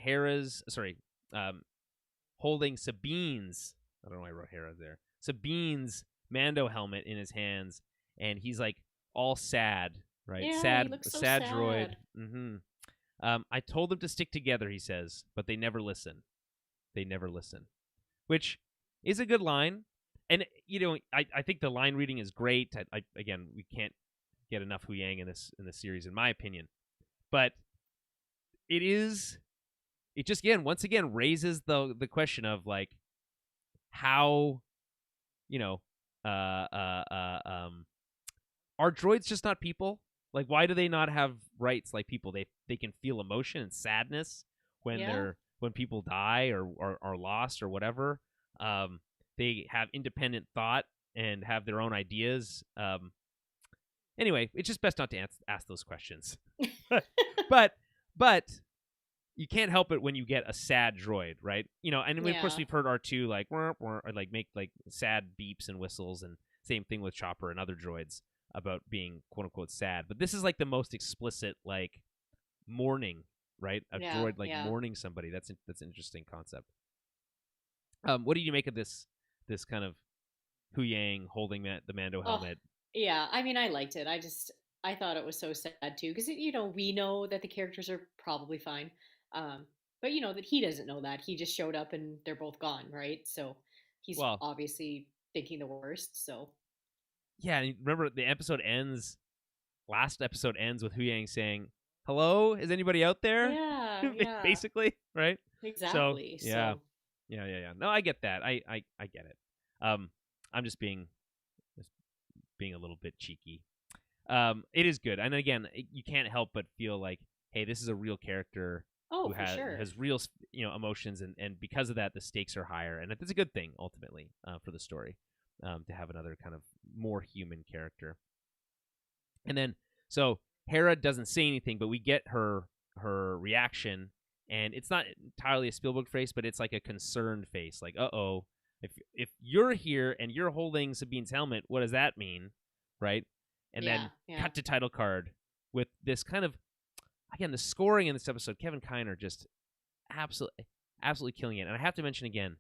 Sabine's. I don't know why I wrote Hera there. Sabine's Mando helmet in his hands, and he's like all sad, right? Yeah, he looks so Sad droid. sad. Mm-hmm. I told them to stick together, he says, but they never listen. They never listen, which is a good line. And I think the line reading is great. Again, we can't get enough Hu Yang in this series, in my opinion. But it just once again raises the question of like how you know uh uh uh um are droids just not people? Like, why do they not have rights like people? They can feel emotion and sadness Yeah. when people die or are lost or whatever. Um, they have independent thought and have their own ideas. Anyway, it's just best not to ask those questions. but but you can't help it when you get a sad droid, right? And of course Yeah. we've heard R2 like or like make like sad beeps and whistles, and same thing with Chopper and other droids about being quote unquote sad. But this is like the most explicit like mourning, right? A Yeah. droid like Yeah. mourning somebody. That's an interesting concept. What did you make of this kind of Hu Yang holding the Mando Oh, helmet? yeah. I mean, I liked it. I thought it was so sad too because we know that the characters are probably fine, um, but that he doesn't know that. He just showed up and they're both gone, right? So he's Well, obviously thinking the worst. So yeah, and remember the episode ends. Last episode ends with Hu Yang saying, "Hello, is anybody out there?" yeah, yeah, Basically, right? So exactly. yeah, So yeah. No, I get that. I get it. Um, I'm just being a little bit cheeky. It is good, and again, you can't help but feel like, hey, this is a real character oh, who for sure. has real emotions, and because of that, the stakes are higher, and it's a good thing ultimately for the story to have another kind of more human character. And then so Hera doesn't say anything, but we get her reaction, and it's not entirely a Spielberg face, but it's like a concerned face, like, oh, if you're here and you're holding Sabine's helmet, what does that mean, right? And Yeah, then yeah. cut to title card with this kind of, again, the scoring in this episode. Kevin Kiner just absolutely killing it. And I have to mention again,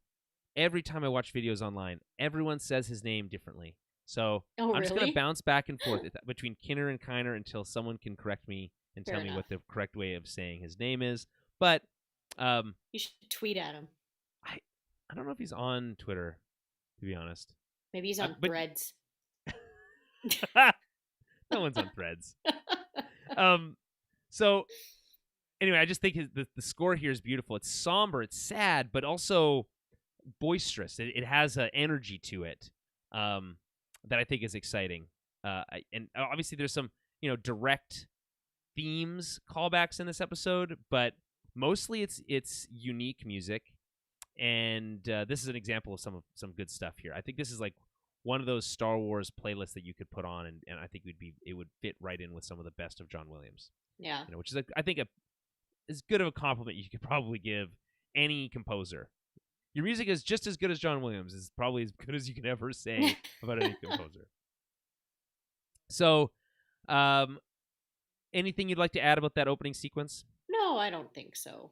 every time I watch videos online, everyone says his name differently. So Oh, I'm just going to really? bounce back and forth between Kinner and Kiner until someone can correct me and Fair tell me enough. what the correct way of saying his name is. But You should tweet at him. I don't know if he's on Twitter, to be honest. Maybe he's on But Threads. No one's on Threads. So anyway, I just think the score here is beautiful. It's somber, it's sad, but also boisterous. It has an energy to it that I think is exciting. And obviously, there's some direct themes callbacks in this episode, but mostly it's unique music. And this is an example of some good stuff here. I think this is like one of those Star Wars playlists that you could put on, and I think it would fit right in with some of the best of John Williams. Yeah, Which is I think as good of a compliment you could probably give any composer. Your music is just as good as John Williams. Is probably as good as you can ever say about any composer. So, anything you'd like to add about that opening sequence? No, I don't think so.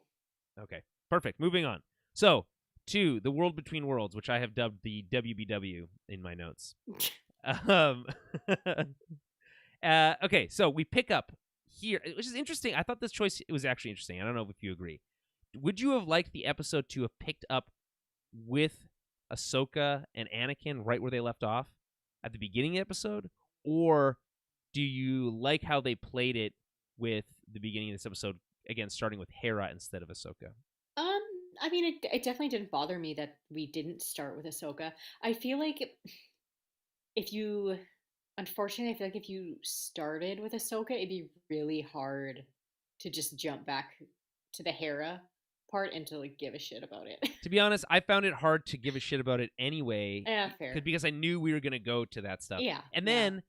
Okay, perfect. Moving on. So, to The World Between Worlds, which I have dubbed the WBW in my notes. Okay, so we pick up here, which is interesting. I thought this choice was actually interesting. I don't know if you agree. Would you have liked the episode to have picked up with Ahsoka and Anakin right where they left off at the beginning of the episode? Or do you like how they played it with the beginning of this episode, again, starting with Hera instead of Ahsoka? I mean, it definitely didn't bother me that we didn't start with Ahsoka. I feel like if you, unfortunately, I feel like if you started with Ahsoka, it'd be really hard to just jump back to the Hera part and to like give a shit about it. To be honest, I found it hard to give a shit about it anyway. Yeah, fair. Because I knew we were gonna go to that stuff. Yeah. And then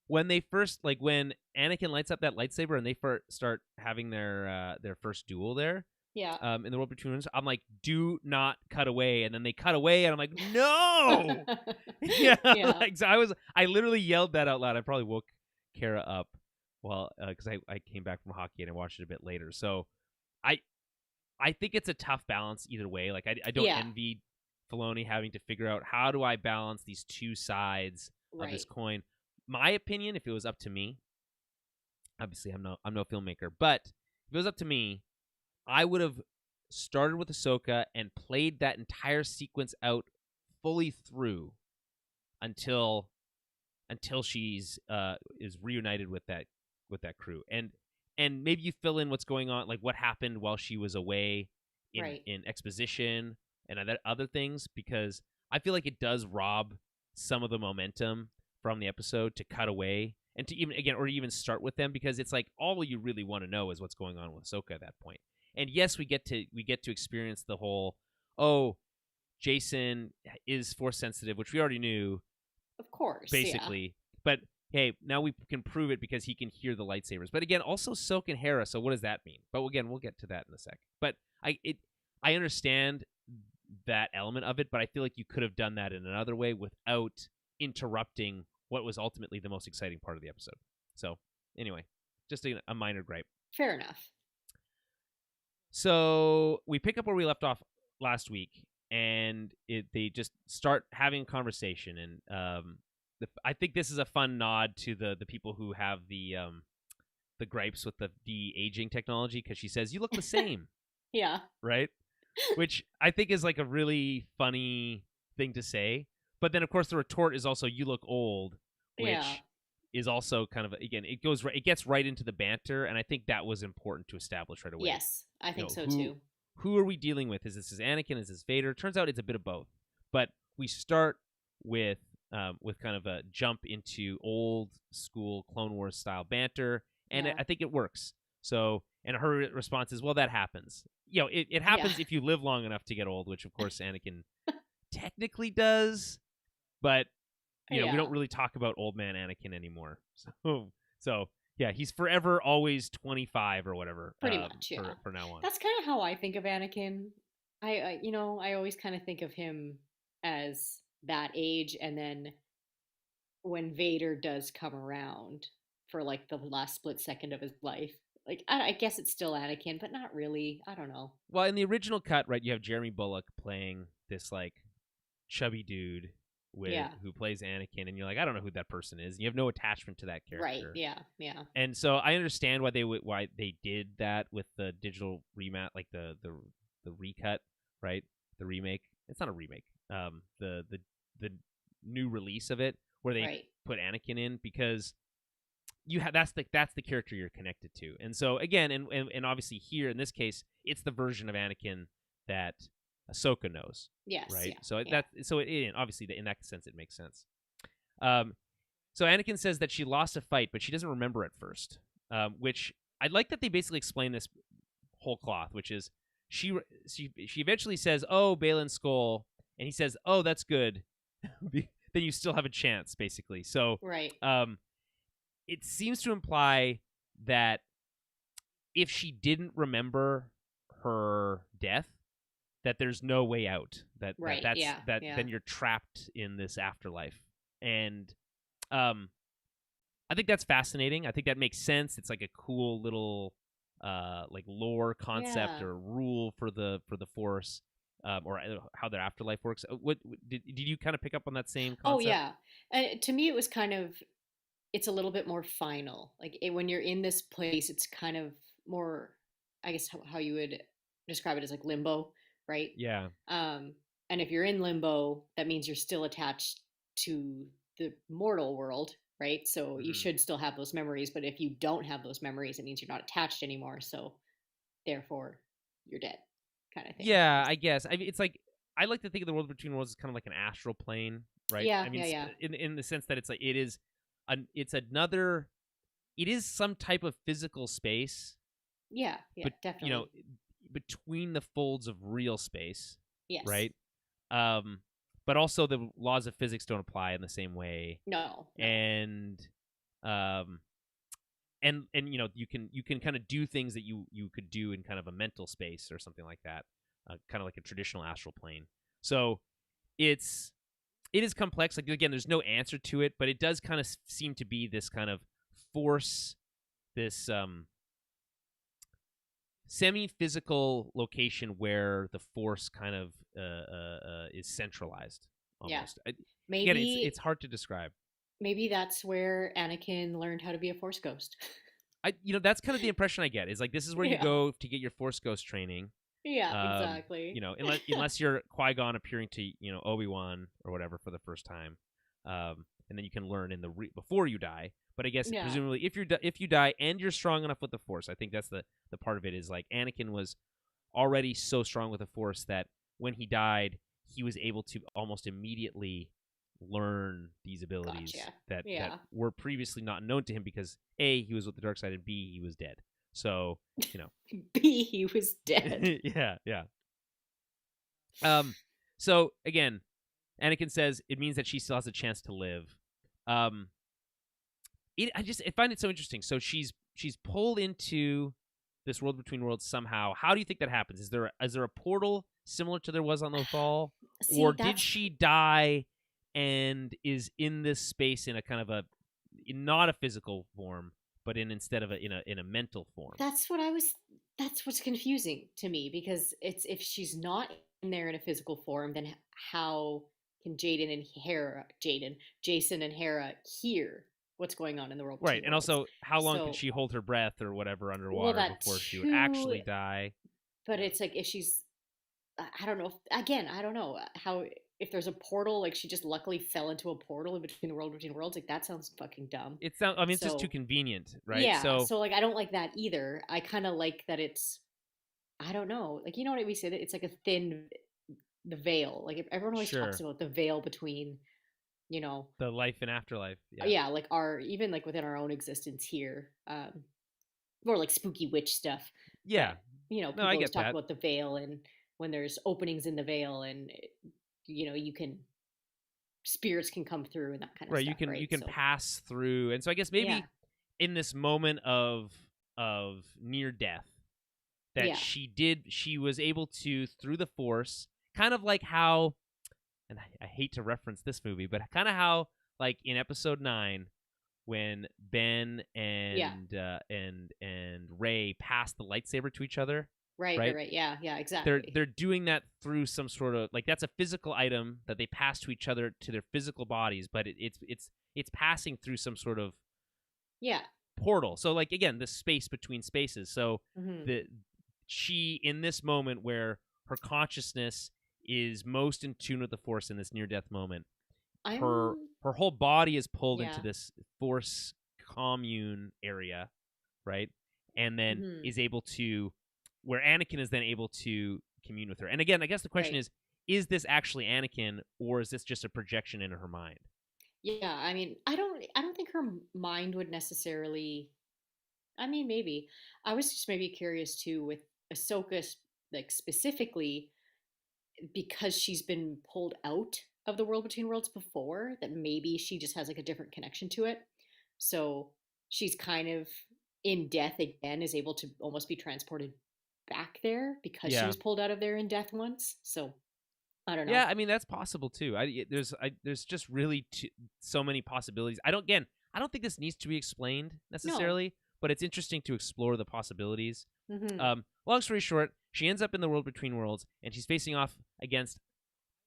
when they first, like when Anakin lights up that lightsaber and they start having their first duel there, in the World Between Worlds, I'm like, do not cut away. And then they cut away, and I'm like, no. Yeah. Like, so I literally yelled that out loud. I probably woke Kara up because I came back from hockey and I watched it a bit later. So I think it's a tough balance either way. Like I don't envy Filoni having to figure out how do I balance these two sides of this coin. My opinion, if it was up to me, obviously I'm no filmmaker, but if it was up to me, I would have started with Ahsoka and played that entire sequence out fully through until she's is reunited with that crew. And maybe you fill in what's going on, like what happened while she was away in exposition and other things, because I feel like it does rob some of the momentum from the episode to cut away and to even start with them, because it's like all you really want to know is what's going on with Ahsoka at that point. And yes, we get to experience the whole, Jason is Force sensitive, which we already knew, of course, basically. But hey, now we can prove it because he can hear the lightsabers. But again, also Ahsoka and Hera. So what does that mean? But again, we'll get to that in a sec. But I understand that element of it, but I feel like you could have done that in another way without interrupting what was ultimately the most exciting part of the episode. So anyway, just a minor gripe. Fair enough. So we pick up where we left off last week, and they just start having a conversation, and I think this is a fun nod to the people who have the gripes with the de-aging technology, because she says, "You look the same." Yeah. Right? Which I think is like a really funny thing to say. But then, of course, the retort is also, "You look old," which is also kind of, again, it gets right into the banter, and I think that was important to establish right away. Yes, I think so too. Who are we dealing with? Is this Anakin? Is this Vader? Turns out it's a bit of both. But we start with kind of a jump into old school Clone Wars style banter, and I think it works. So, and her response is, "Well, that happens. It happens if you live long enough to get old," which of course Anakin technically does, but we don't really talk about old man Anakin anymore. So yeah, he's forever always 25 or whatever. Pretty much, for now on. That's kind of how I think of Anakin. I always kind of think of him as that age, and then when Vader does come around for like the last split second of his life, like I guess it's still Anakin, but not really. I don't know. Well, in the original cut, right, you have Jeremy Bulloch playing this like chubby dude who plays Anakin, and you're like, I don't know who that person is. You have no attachment to that character, right? Yeah. And so I understand why they did that with the digital remat, like the recut, right? The remake. It's not a remake. The new release of it, where they put Anakin in, because you have that's the character you're connected to. And so again, and obviously here in this case, it's the version of Anakin that Ahsoka knows, Yes. right? Yeah. So Yeah. obviously in that sense it makes sense. So Anakin says that she lost a fight, but she doesn't remember at first, which I like that they basically explain this whole cloth, which is she eventually says, "Oh, Baylan Skoll," and he says, "Oh, that's good." Then you still have a chance, basically. So, Right. It seems to imply that if she didn't remember her death, that there's no way out. Right. Yeah. Yeah. Then you're trapped in this afterlife, and I think that's fascinating. I think that makes sense. It's like a cool little like lore concept Yeah. or rule for the Force, or how their afterlife works. What did you kind of pick up on that same Oh concept? yeah. And to me, it was kind of, it's a little bit more final. Like when you're in this place, it's kind of more, I guess how you would describe it as like limbo, right? Yeah. Um, and if you're in limbo, that means you're still attached to the mortal world, right? So you Hmm. should still have those memories. But if you don't have those memories, it means you're not attached anymore. So therefore, you're dead, kind of thing. Yeah, I guess. I mean, it's like I like to think of the world between worlds as kind of like an astral plane, right? Yeah, I mean, yeah, yeah, in the sense that it's like it's another, it is some type of physical space, yeah, yeah, but definitely. between the folds of real space, Yes. right? Um, but also the laws of physics don't apply in the same way, No, no. and um, and you can kind of do things that you could do in kind of a mental space or something like that, kind of like a traditional astral plane. So it's it is complex. Like again, there's no answer to it, but it does kind of seem to be this kind of force, this semi-physical location where the force kind of is centralized Yeah. almost. Again, Maybe it's hard to describe. maybe that's where Anakin learned how to be a Force ghost. That's kind of the impression I get, is like this is where you Yeah. go to get your force ghost training. Yeah, exactly. Unless you're Qui-Gon appearing to Obi-Wan or whatever for the first time, and then you can learn in the before you die. But I guess Yeah. presumably if you die and you're strong enough with the Force, I think that's the part of it, is like Anakin was already so strong with the Force that when he died, he was able to almost immediately learn these abilities Gotcha. that Yeah. were previously not known to him, because A, he was with the dark side, and B, he was dead. So, you know, B, he was dead. yeah, yeah. Um, so again, Anakin says it means that she still has a chance to live. Um, I find it so interesting. So she's pulled into this world between worlds somehow. How do you think that happens? Is there a portal similar to there was on Lothal, or See, did that's she die and is in this space in a kind of not a physical form, but instead of in a mental form? that's what I was that's what's confusing to me, because it's, if she's not in there in a physical form, then how can Jason and Hera hear what's going on in the world Right, between and worlds? also how long could So, she hold her breath or whatever well, underwater that before she would too, actually die? but Yeah. it's like if she's, I don't know. Again, I don't know how, if there's a portal, like she just luckily fell into a portal in between the world between worlds. Like that sounds fucking dumb. It sounds. I mean, it's just too So convenient, right? yeah, So so like I don't like that either. I kind of like that it's, I don't know, like, you know what we say, that it's like a thin, the veil. Like if everyone always talks sure, about the veil between, you know, the life and afterlife. Yeah. yeah, like our, even like within our own existence here, more like spooky witch stuff. Yeah. But you know, No, I people always get talk that. about the veil, and when there's openings in the veil, and you know, you can, spirits can come through and that kind of Right. You stuff, can right? So pass through, and so I guess yeah, maybe in this moment of near death, that yeah, she was able to, through the Force, kind of like how, and I hate to reference this movie, but kind of how, like in Episode 9, when Ben yeah, and Ray pass the lightsaber to each other, right, right, right? right, yeah, yeah, they're exactly, they're doing that through some sort of, like, that's a physical item that they pass to each other, to their physical bodies, but it's passing through some sort of yeah, portal. So like again, the space between spaces. So hmm, the she, in this moment where her consciousness is most in tune with the Force, in this near death moment, her I'm her whole body is pulled into yeah. this Force commune area, right? And then Hmm. is able to, where Anakin is then able to commune with her. And again, I guess the question Right. is this actually Anakin, or is this just a projection in her mind? Yeah, I mean, I don't think her mind would necessarily. I mean, maybe. I was just maybe curious too with Ahsoka, like specifically because she's been pulled out of the world between worlds before, that maybe she just has like a different connection to it. So she's kind of in death again, is able to almost be transported back there because she Yeah. was pulled out of there in death once. So I don't know. Yeah, I mean that's possible too. There's just really so many possibilities. I don't think this needs to be explained No. necessarily, but it's interesting to explore the possibilities. Hmm. Long story short, she ends up in the world between worlds, and she's facing off against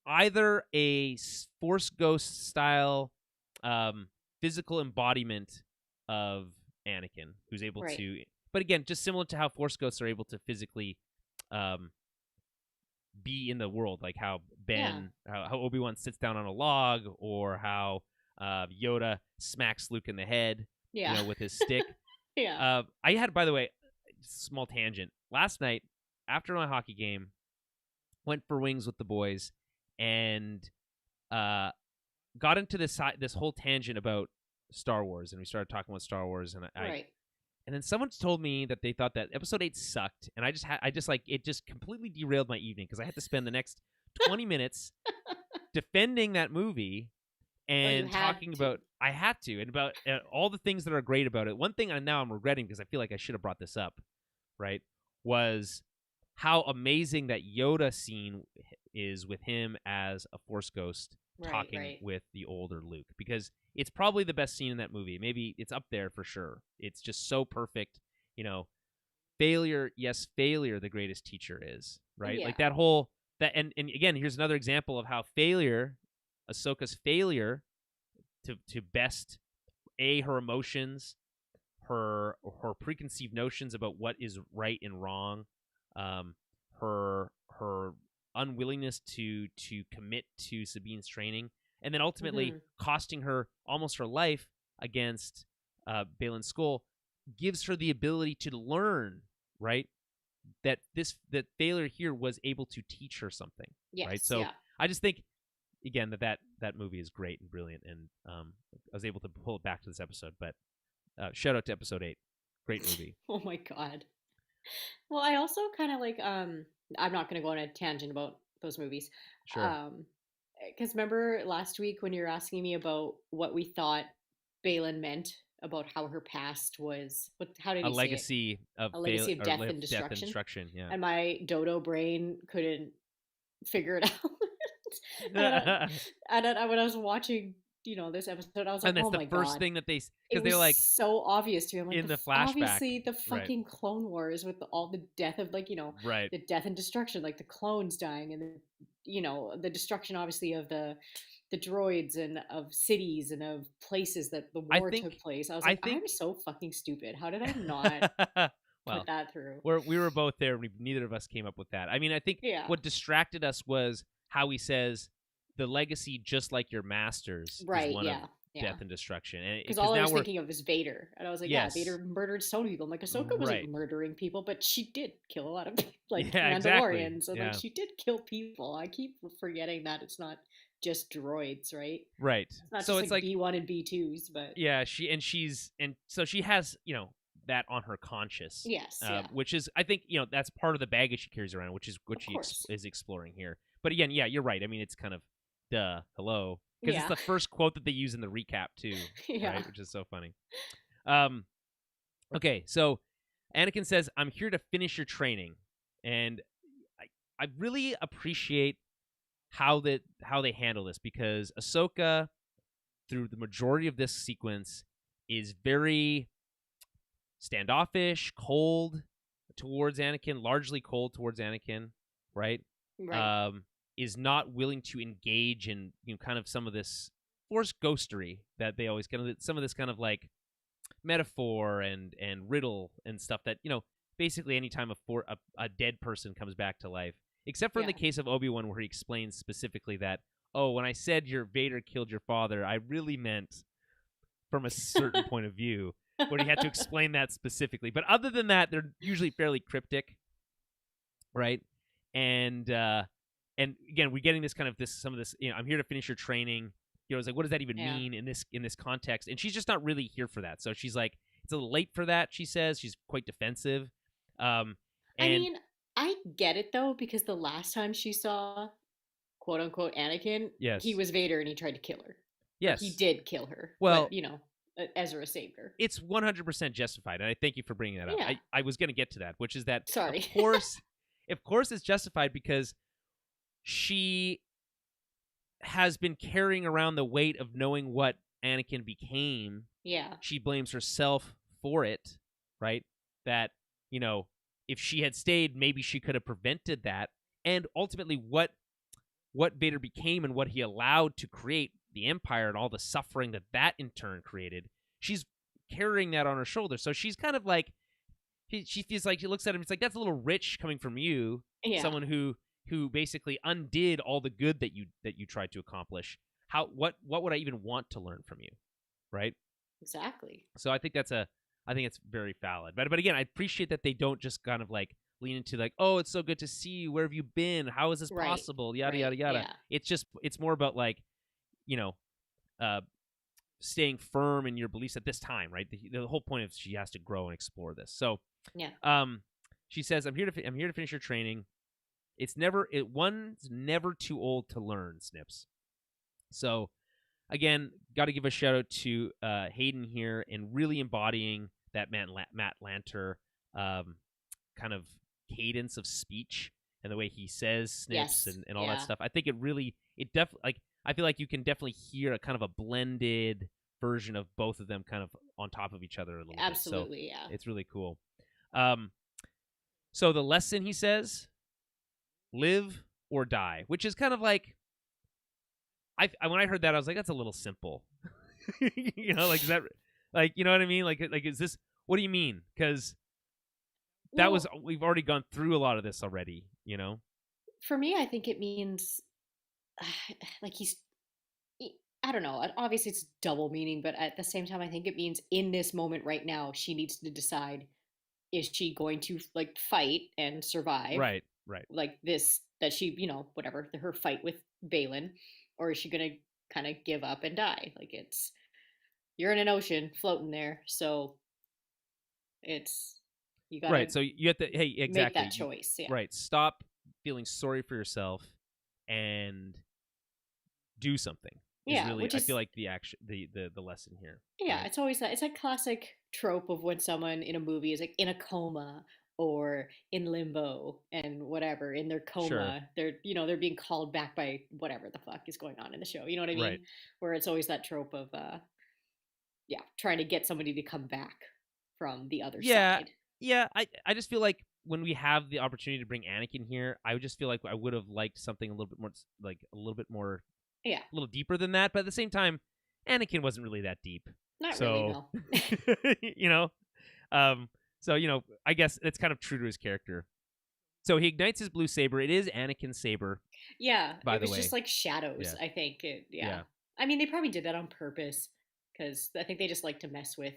either a Force Ghost style um, physical embodiment of Anakin, who's able Right. to, but again, just similar to how Force Ghosts are able to physically um, be in the world, like how Yeah. how Obi-Wan sits down on a log, or how Yoda smacks Luke in the head, Yeah. with his stick. Yeah. I had, by the way, small tangent. Last night after my hockey game, went for wings with the boys, and uh, got into this whole tangent about Star Wars, and we started talking about Star Wars, and Right. and then someone told me that they thought that Episode 8 sucked, and I just like it just completely derailed my evening because I had to spend the next 20 minutes defending that movie Oh, you and had talking to. about I had to, and about all the things that are great about it. One thing I'm regretting, because I feel like I should have brought this up, right, was how amazing that Yoda scene is with him as a Force ghost Right. talking Right. with the older Luke, because it's probably the best scene in that movie. Maybe it's up there for sure. It's just so perfect. You know, failure, yes, failure, the greatest teacher is, right? Yeah. Like that whole that and again, here's another example of how failure, Ahsoka's failure to best her emotions, her preconceived notions about what is right and wrong, um, her unwillingness to commit to Sabine's training, and then ultimately Hmm. costing her almost her life against Baylan Skoll, gives her the ability to learn, right? That failure here was able to teach her something, right? Yes. So Yeah. I just think again that movie is great and brilliant, and I was able to pull it back to this episode. But shout out to Episode 8, great movie. Oh my god. Well, I also kind of like I'm not going to go on a tangent about those movies. Sure. Um cuz remember last week when you were asking me about what we thought Balin meant about how her past was, how did A he say it? legacy of A legacy fail of or death and death and destruction. destruction. Yeah. And my dodo brain couldn't figure it out. and then, and then when I was watching, this episode, I was like, And that's "Oh the my first god." thing that It because they're was like so obvious to me. I'm like, in the flashback, obviously the right? fucking Clone Wars with all the death of Right. the death and destruction, like the clones dying, and the destruction obviously of the droids and of cities and of places that the I war took think place. I was I like, think I'm so fucking stupid. How did I not put well, that through? we were both there. Neither of us came up with that. I mean, I think Yeah. what distracted us was how he says the legacy, just like your masters, is Right. one of Yeah. Yeah. death and destruction. And Because because all I now was we're thinking of is Vader, and I was like, yeah, yes, Vader murdered so many people. I'm like, Ahsoka wasn't right, murdering people, but she did kill a lot of like yeah, exactly, Mandalorians, and like yeah, she did kill people. I keep forgetting that it's not just droids, right? right. It's not So just it's like like B1 and B2s, but yeah, and so she has that on her conscious, yes, yeah, which is I think that's part of the baggage she carries around, which is what of she course, is exploring here. But again, yeah, you're right. I mean, it's kind of hello, because it's yeah, the first quote that they use in the recap too, yeah, right? Which is so funny. Um, okay, so Anakin says, "I'm here to finish your training," and I really appreciate how they handle this, because Ahsoka, through the majority of this sequence, is very standoffish, cold towards Anakin, largely cold towards Anakin, right? right, Um, is not willing to engage in kind of some of this forced ghostery that they always kind of some of this kind of like metaphor and riddle and stuff that basically anytime a dead person comes back to life, except for in the yeah, case of Obi-Wan, where he explains specifically that oh, when I said your Vader killed your father, I really meant from a certain point of view, where he had to explain that specifically. But other than that, they're usually fairly cryptic, right? And again, we're getting this kind of some of this. I'm here to finish your training. It's like, what does that even mean in this context? And she's just not really here for that. So she's like, it's a little late for that. She says she's quite defensive. I mean, I get it though, because the last time she saw quote unquote Anakin, he was Vader and he tried to kill her. Yes, he did kill her. Well, but Ezra saved her. It's 100% justified, and I thank you for bringing that up. Yeah. I was going to get to that, which is that, sorry, of course, it's justified because she has been carrying around the weight of knowing what Anakin became. Yeah. She blames herself for it, right? That, if she had stayed, maybe she could have prevented that. And ultimately, what Vader became and what he allowed to create the Empire and all the suffering that in turn created, she's carrying that on her shoulders. So she's kind of like, she feels like, she looks at him, it's like, that's a little rich coming from you, someone who basically undid all the good that you tried to accomplish. What would I even want to learn from you, right? Exactly. So I think it's very valid. But again, I appreciate that they don't just kind of like lean into like, oh, it's so good to see you. Where have you been? How is this possible? Yada yada yada. Yeah. It's more about like, staying firm in your beliefs at this time, right? The whole point is she has to grow and explore this. So she says, I'm here to finish your training. One's never too old to learn, Snips. So again, got to give a shout out to Hayden here and really embodying that Matt Lanter kind of cadence of speech and the way he says Snips and all that stuff. I think it definitely I feel like you can definitely hear a kind of a blended version of both of them kind of on top of each other a little bit. Absolutely, so it's really cool. So the lesson, he says, live or die, which is kind of like, when I heard that, I was like, that's a little simple. Like, is that, like, you know what I mean? Like, is this, what do you mean? Because we've already gone through a lot of this already, For me, I think it means, like, I don't know. Obviously, it's double meaning, but at the same time, I think it means in this moment right now, she needs to decide, is she going to like fight and survive? Right. Like this, that she, whatever, her fight with Balin, or is she going to kind of give up and die? Like, you're in an ocean floating there. So you got right. So you have to, exactly. Make that choice. Yeah. Right. Stop feeling sorry for yourself and do something. Really, I feel like the lesson here. Yeah, right? It's always that. It's a classic trope of when someone in a movie is like in a coma or in limbo and whatever. In their coma, they're being called back by whatever the fuck is going on in the show. You know what I mean? Right. Where it's always that trope of trying to get somebody to come back from the other side. Yeah, I just feel like when we have the opportunity to bring Anakin here, I would just feel like I would have liked something a little bit more a little deeper than that, but at the same time, Anakin wasn't really that deep. Not really, no. So I guess it's kind of true to his character. So he ignites his blue saber. It is Anakin's saber. Yeah, by the way, it was just like shadows. Yeah. I think. I mean, they probably did that on purpose because I think they just like to mess with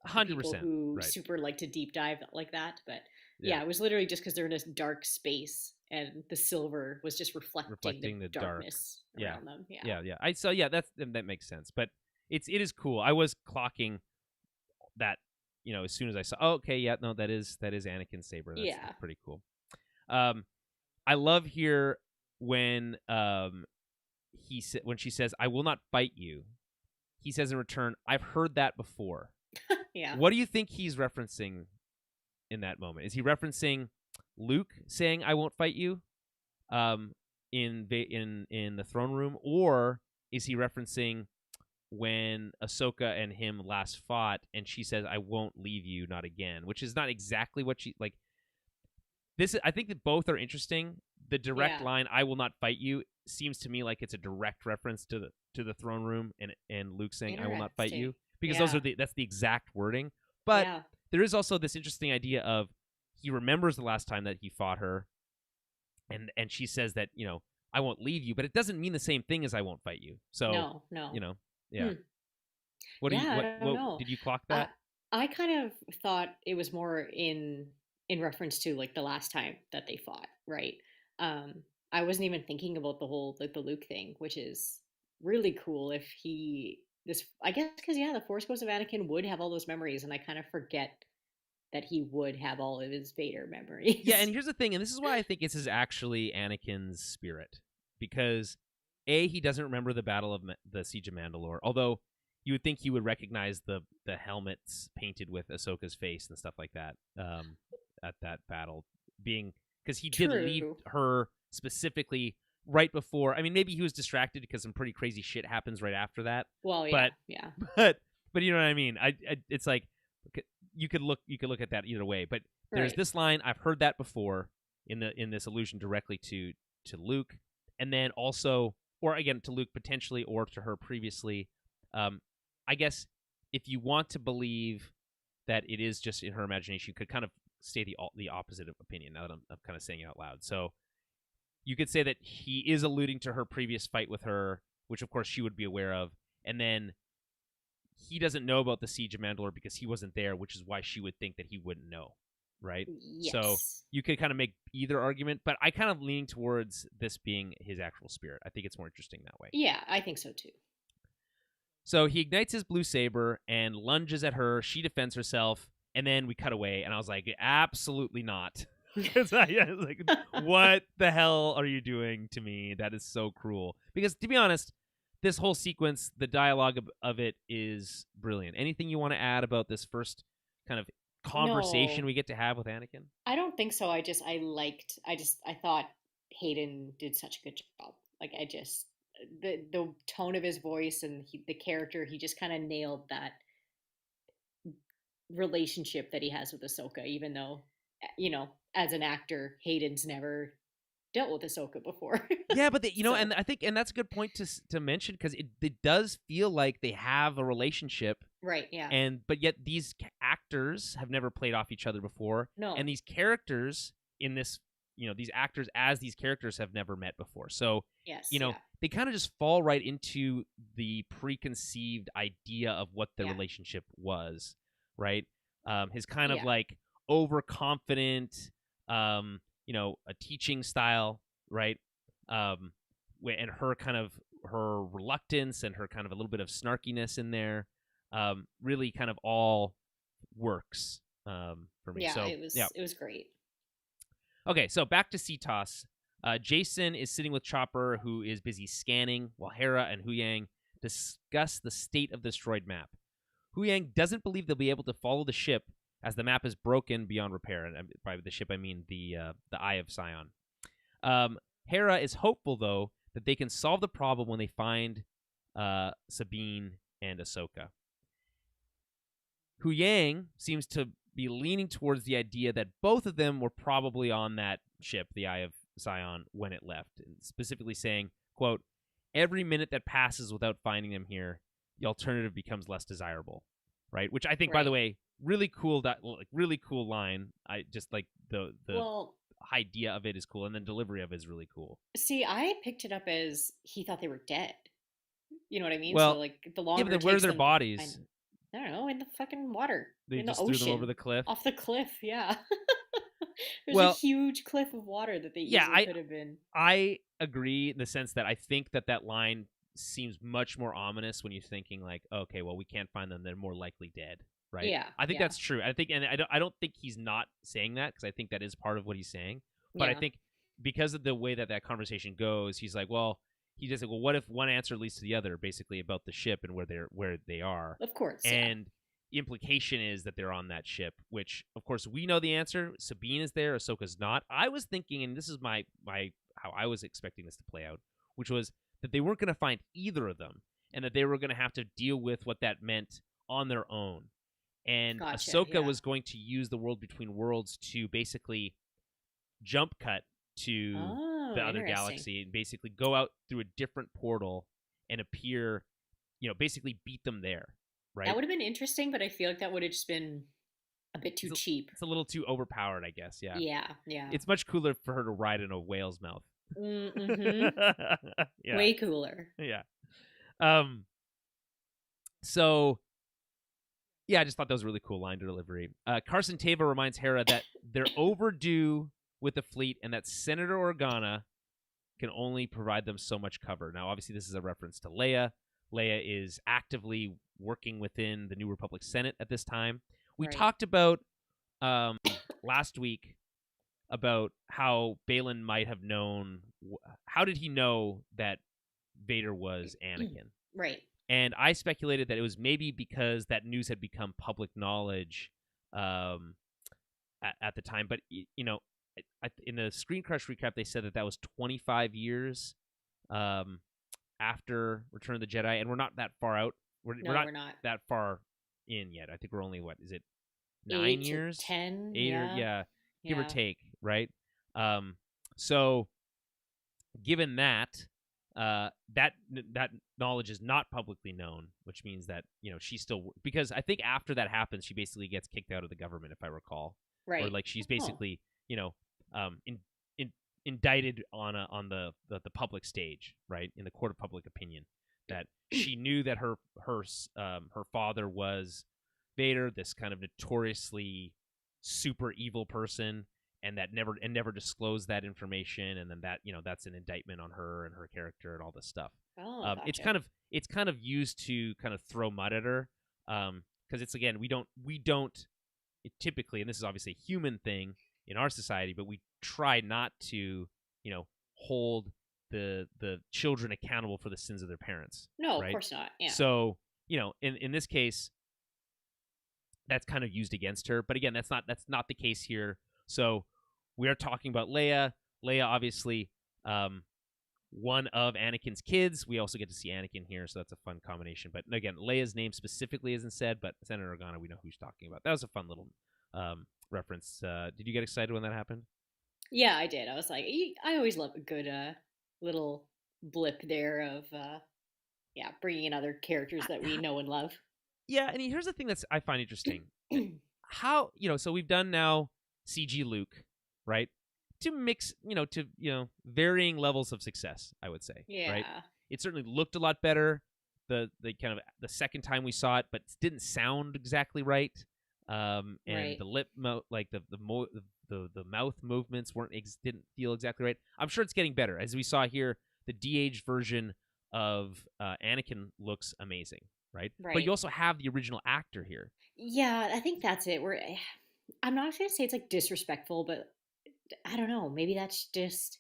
100% people who super like to deep dive like that. But yeah, it was literally just because they're in this dark space. And the silver was just reflecting the darkness around them. Yeah. That makes sense. But it is cool. I was clocking that, as soon as I saw. Oh, okay, yeah, no, that is Anakin's saber. That's pretty cool. I love here when when she says, "I will not fight you." He says in return, "I've heard that before." Yeah. What do you think he's referencing in that moment? Is he referencing Luke saying, "I won't fight you," in the throne room, or is he referencing when Ahsoka and him last fought, and she says, "I won't leave you, not again," which is not exactly what she like. I think that both are interesting. The direct line, "I will not fight you," seems to me like it's a direct reference to the throne room and Luke saying, "I will not fight you," because that's the exact wording. But there is also this interesting idea of, he remembers the last time that he fought her, and she says that, I won't leave you, but it doesn't mean the same thing as I won't fight you. So, No, no. yeah. Hmm. What do you Yeah, I don't what know. did you clock I that? I kind of thought it was more in reference to like the last time that they fought, right? Um, I wasn't even thinking about the whole like the Luke thing, which is really cool. If he this, I guess, because yeah, the Force Ghost of Anakin would have all those memories, and I kind of forget that he would have all of his Vader Yeah, and memories. here's the thing, and this is why I think this is actually Anakin's spirit, because he doesn't remember the battle of the Siege of Mandalore, although you would think he would recognize the helmets painted with Ahsoka's face and stuff like that at that battle, being because he did leave True. her specifically right before. I mean, maybe he was distracted because some pretty crazy shit happens right after that, Well, yeah, but yeah. but but you know what I mean. It's like you could look at that either way, but there's Right. this line I've heard that before in this allusion directly to Luke, and then also, or again to Luke potentially, or to her previously. I guess if you want to believe that it is just in her imagination, you could kind of say the opposite of opinion. Now that I'm kind of saying it out loud, so you could say that he is alluding to her previous fight with her, which of course she would be aware of, and then he doesn't know about the Siege of Mandalore because he wasn't there, which is why she would think that he wouldn't know, right? So Yes. you could kind of make either argument, but I kind of lean towards this being his actual spirit. I think it's more interesting that way. Yeah, I think so too. So he ignites his blue saber and lunges at her. She defends herself, and then we cut away, and I was like, absolutely not. Because I was like, what the hell are you doing to me? That is so cruel. Because to be honest, this whole sequence, the dialogue of it is brilliant. Anything you want to add about this first kind of conversation No, we get to have with Anakin? I don't think so. I thought Hayden did such a good job. Like I just the tone of his voice and the character, he just kind of nailed that relationship that he has with Ahsoka. Even though, as an actor, Hayden's never dealt with Ahsoka before. Yeah, but So and I think, and that's a good point to mention because it does feel like they have a relationship, right, yeah, and but yet these actors have never played off each other before, and no, these characters in this, these actors as these characters have never met before. So, yes, yeah, they kind of just fall right into the preconceived idea of what the yeah, relationship was, right? His kind of yeah, like overconfident, a teaching style, right? Um, and her kind of her reluctance and her kind of a little bit of snarkiness in there, really kind of all works for me. yeah. So yeah. It was great. Okay, so back to CTOS. Jason is sitting with Chopper, who is busy scanning, while Hera and Huyang discuss the state of the destroyed map. Huyang doesn't believe they'll be able to follow the ship as the map is broken beyond repair. And by the ship, I mean the Eye of Sion. Hera is hopeful, though, that they can solve the problem when they find Sabine and Ahsoka. Huyang seems to be leaning towards the idea that both of them were probably on that ship, the Eye of Sion, when it left, specifically saying, quote, every minute that passes without finding them here, the alternative becomes less desirable, right? Which I think, by the Right. way, really cool. Really cool line. I just like the Well, idea of it is cool, and then delivery of it is really cool. see, I picked it up as he thought they were dead. You know what I mean? So Well, like the yeah, but longer then it where are takes their them to find bodies? them, I don't know, in the fucking water, They in the just threw them over ocean, the cliff. off the cliff. Yeah. There's a Well, huge cliff of water that they yeah, easily could have been. I agree in the sense that I think that line seems much more ominous when you're thinking like, okay, well, we can't find them; they're more likely dead, right? Yeah, I think yeah, that's true. I think, and I don't think he's not saying that because I think that is part of what he's saying. But I yeah. think because of the way that conversation goes, he's like, well, he just like, well, what if one answer leads to the other, basically about the ship and where they are, Of course, yeah. and the implication is that they're on that ship, which of course we know the answer. Sabine is there, Ahsoka's not. I was thinking, and this is my how I was expecting this to play out, which was that they weren't going to find either of them, and that they were going to have to deal with what that meant on their own. And Gotcha. Ahsoka Yeah. was going to use the world between worlds to basically jump cut to Oh, the other interesting. galaxy and basically go out through a different portal and appear, basically beat them there, That right? would have been interesting, but I feel like that would have just been a bit too It's a, cheap. it's a little too overpowered, I guess. Yeah, Yeah, yeah. it's much cooler for her to ride in a whale's mouth. Mm-hmm. Yeah, Way cooler. yeah. Um. So yeah, I just thought that was a really cool line delivery. Carson Teva reminds Hera that they're overdue with the fleet, and that Senator Organa can only provide them so much cover. Now, obviously, this is a reference to Leia. Leia is actively working within the New Republic Senate at this time. We Right. talked about um, last week about how Balin might have known. How did he know that Vader was Anakin? Right. And I speculated that it was maybe because that news had become public knowledge um, at the time. But in the Screen Crush recap, they said that that was 25 years um, after Return of the Jedi, and we're not that far out. We're No, not we're not. that far in yet. I think we're only what is it 9 8 to years, 10. 8 or Yeah. yeah, give or Yeah. take, right? So given that. That knowledge is not publicly known, which means that she's still because I think after that happens, she basically gets kicked out of the government, if I recall, or Right. like she's Oh. basically in indicted on the public stage, right, in the court of public opinion, that she knew that her father was Vader, this kind of notoriously super evil person, and that never disclosed that information, and then that's an indictment on her and her character and all this stuff. Oh, It's gotcha. kind of used to kind of throw mud at her, because it's again we don't typically, and this is obviously a human thing in our society, but we try not to hold the children accountable for the sins of their parents, No, of right? course not. Yeah. So in this case, that's kind of used against her. But again, that's not the case here. So we are talking about Leia. Leia, obviously, one of Anakin's kids. We also get to see Anakin here, so that's a fun combination. But again, Leia's name specifically isn't said, but Senator Organa, we know who she's talking about. That was a fun little reference. Did you get excited when that happened? Yeah, I did. I was like, I always love a good little blip there of yeah, bringing in other characters that we know and love. Yeah, and here's the thing that's I find interesting. How so we've done now CG Luke, right? To mix, to varying levels of success, I would say, right? Yeah. It certainly looked a lot better the kind of the second time we saw it, but it didn't sound exactly right. And Right. the like the mouth movements didn't feel exactly right. I'm sure it's getting better, as we saw here. The de-aged version of Anakin looks amazing, right? But you Right. also have the original actor here. Yeah, I think that's it. I'm not going to say it's like disrespectful, but I don't know. Maybe that's just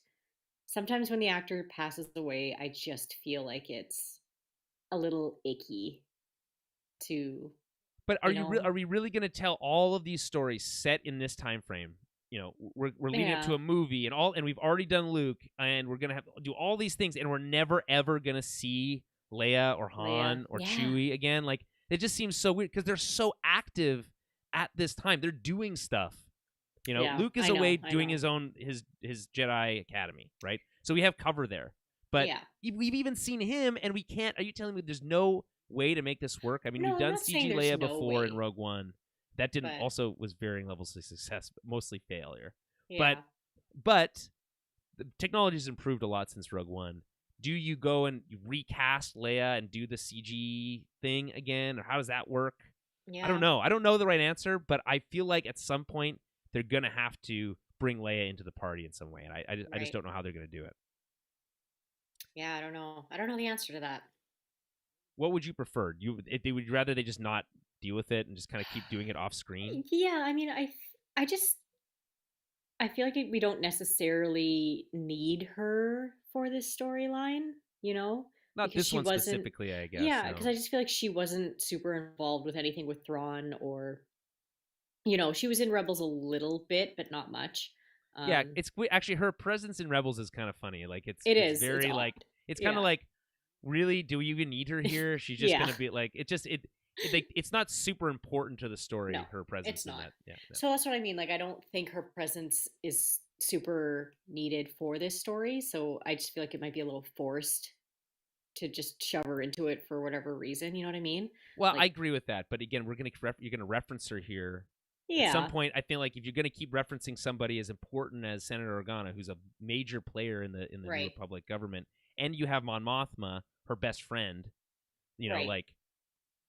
sometimes when the actor passes away, I just feel like it's a little icky to, But you know, are we really going to tell all of these stories set in this time frame? We're leading up to yeah, a movie and we've already done Luke, and we're gonna have do all these things, and we're never ever gonna see Leia or Leia. Han or Yeah. Chewie again. Like, it just seems so weird because they're so active at this time. They're doing stuff. Yeah, Luke is I know. away I doing know. his Jedi Academy, right? So we have cover there. But Yeah. we've even seen him, and we can't. Are you telling me there's no way to make this work? I mean, we've No, I'm done not saying CG there's Leia no before in way, Rogue One. That didn't but also was varying levels of success, but mostly failure. But yeah. but the technology's improved a lot since Rogue One. Do you go and recast Leia and do the CG thing again, or how does that work? I don't Yeah. know. I don't know the right answer, but I feel like at some point they're gonna have to bring Leia into the party in some way, and I just Right. don't know how they're gonna do it. Yeah, I don't know. I don't know the answer to that. What would you prefer? Would you rather they just not deal with it and just kind of keep doing it off screen? Yeah, I mean, I just I feel like we don't necessarily need her for this storyline, you know, Not because this she one wasn't. specifically, I guess. Yeah, because No. I just feel like she wasn't super involved with anything with Thrawn, or she was in Rebels a little bit, but not much. Yeah, Um, actually her presence in Rebels is kind of funny. Like it it's is. It's very like odd. it's kind of Yeah. like, really, do we even need her here? She's just Yeah. gonna be like it's not super important to the No, story, her it's presence in not. that. Yeah, no. So that's what I mean. Like, I don't think her presence is super needed for this story. So I just feel like it might be a little forced to just shove her into it for whatever reason. You know what I mean? Well, I Like, agree with that, but again, you're gonna reference her here. At some Yeah. point, I feel like if you're going to keep referencing somebody as important as Senator Organa, who's a major player in the New Right. Republic government, and you have Mon Mothma, her best friend, Right. like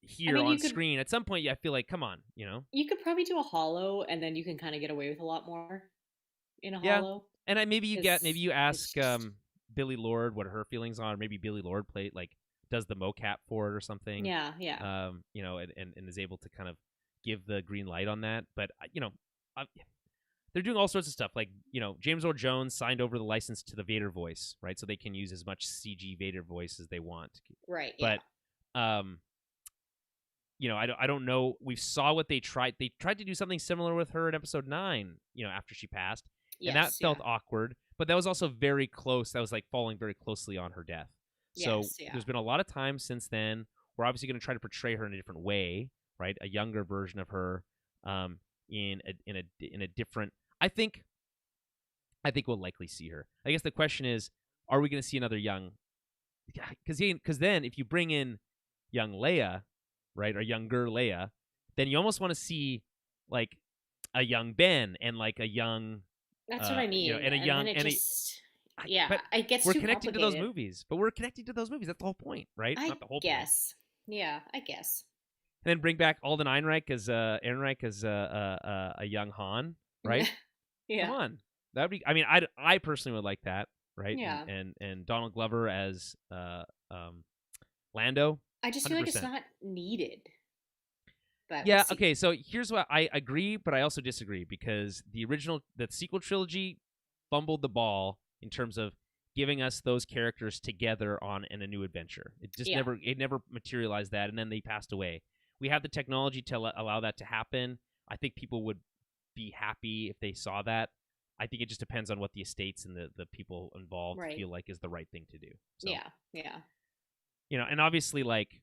I here mean, on screen, at some point, I feel like, come on, you could probably do a hollow, and then you can kind of get away with a lot more in a Yeah, hollow and maybe because you ask it's just Billy Lord what her feelings are. Maybe Billy Lord does the mocap for it or something. yeah, yeah. And is able to kind of give the green light on that. But uh, they're doing all sorts of stuff. Like James Earl Jones signed over the license to the Vader voice, right? So they can use as much CG Vader voice as they want. Right, yeah. But I don't know. We saw what they tried. They tried to do something similar with her in episode 9. After she passed, and that Yes, felt yeah. awkward. But that was also very close. That was like falling very closely on her death. So Yes, yeah. there's been a lot of time since then. We're obviously going to try to portray her in a different way, right? A younger version of her, in a different. I think we'll likely see her. I guess the question is, are we going to see another young? Because then if you bring in young Leia, right, or younger Leia, then you almost want to see like a young Ben and like a young, That's what I mean. and a And then young it and a. just yeah, But it gets we're too connecting to those complicated. movies. But we're connecting to those movies. That's the whole point, right? I Not the whole point. guess. Yeah, I guess. And then bring back Alden Ehrenreich as a young Han, right? Come Yeah. on, that would be. I mean, I personally would like that, right? And Yeah. and and Donald Glover as Lando, I just feel like it's 100%. not needed. But we'll Yeah, see. okay, so here's what I agree, but I also disagree because the sequel trilogy fumbled the ball in terms of giving us those characters together in a new adventure. Yeah. It never materialized that, and then they passed away. We have the technology to allow that to happen. I think people would be happy if they saw that. I think it just depends on what the estates and the people involved Right. feel like is the right thing to do. So, Yeah. Yeah. and obviously, like,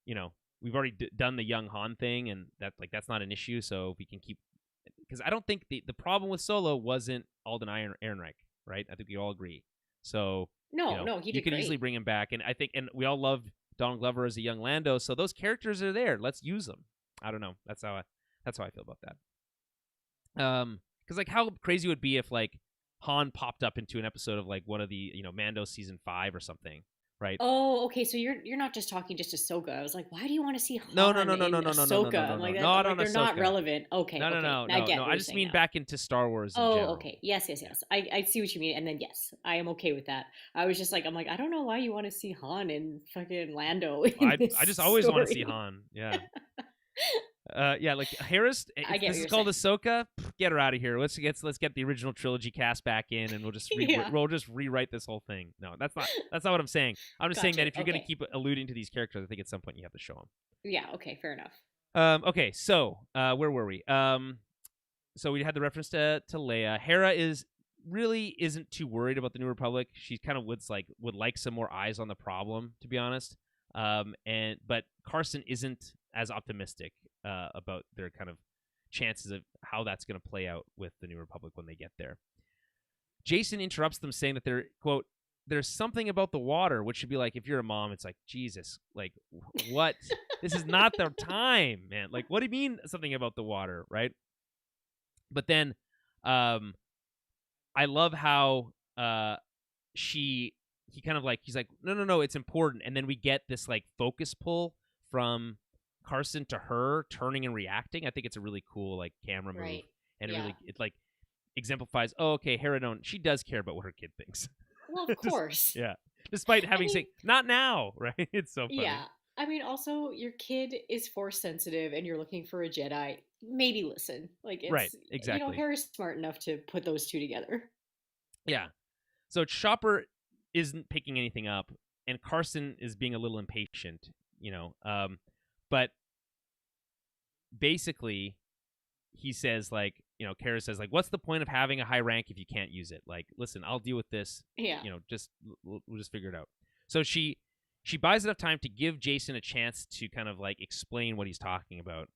we've already done the young Han thing, and that's not an issue. So if we can keep, because I don't think the problem with Solo wasn't Alden Ehrenreich, right? I think we all agree. So No, no, he you did could easily great. bring him back, and I think, and we all loved Donald Glover as a young Lando. So those characters are there. Let's use them. I don't know. That's how I feel about that. Because like how crazy it would be if like Han popped up into an episode of like one of the Mando season 5 or something, right? Oh, okay. So you're not just talking just Ahsoka. I was like, why do you want to see No, no, Han no, no, no, in no, no, no, no, no, Ahsoka? no, I'm no, like that. I'm not on like they're not Ahsoka. relevant. Okay, No, no, okay. no, I no, get no. what I you're just saying mean now. back into Star Wars in Oh, general. okay. Yes, yes, yes. I see what you mean. And then yes, I am okay with that. I was just like, I'm like, I don't know why you want to see Han and fucking Lando in I this just always want to see story. Han. Yeah. Yeah, like Harris. I get This what is you're called saying. Ahsoka. Get her out of here. Let's get the original trilogy cast back in, and Yeah, we'll just rewrite this whole thing. No, that's not what I'm saying. I'm just saying got that you. if you're gonna Okay. keep alluding to these characters, I think at some point you have to show them. Yeah. Okay. Fair enough. Okay, so where were we? So we had the reference to Leia. Hera isn't too worried about the New Republic. She kind of would like some more eyes on the problem, to be honest. But Carson isn't as optimistic about their kind of chances of how that's going to play out with the New Republic when they get there. Jason interrupts them, saying that they're, quote, there's something about the water, which should be like, if you're a mom, it's like, Jesus, like, what? This is not the time, man. Like, what do you mean something about the water, right? But then, I love how he kind of like, he's like, no, it's important, and then we get this like focus pull from Carson to her turning and reacting. I think it's a really cool like camera move, Right. and Yeah. it like exemplifies. Oh, okay, Hera she does care about what her kid thinks. Well, of Just, course. yeah, despite I having mean, said not now, right? It's so funny. yeah. I mean, also, your kid is force sensitive and you're looking for a Jedi. Maybe listen. Like, Right, it's, exactly. Harry's smart enough to put those two together. Yeah. So Chopper isn't picking anything up, and Carson is being a little impatient, but basically he says like, Kara says like, what's the point of having a high rank if you can't use it? Like, listen, I'll deal with this. Yeah. Just we'll just figure it out. So she buys enough time to give Jason a chance to kind of like explain what he's talking about.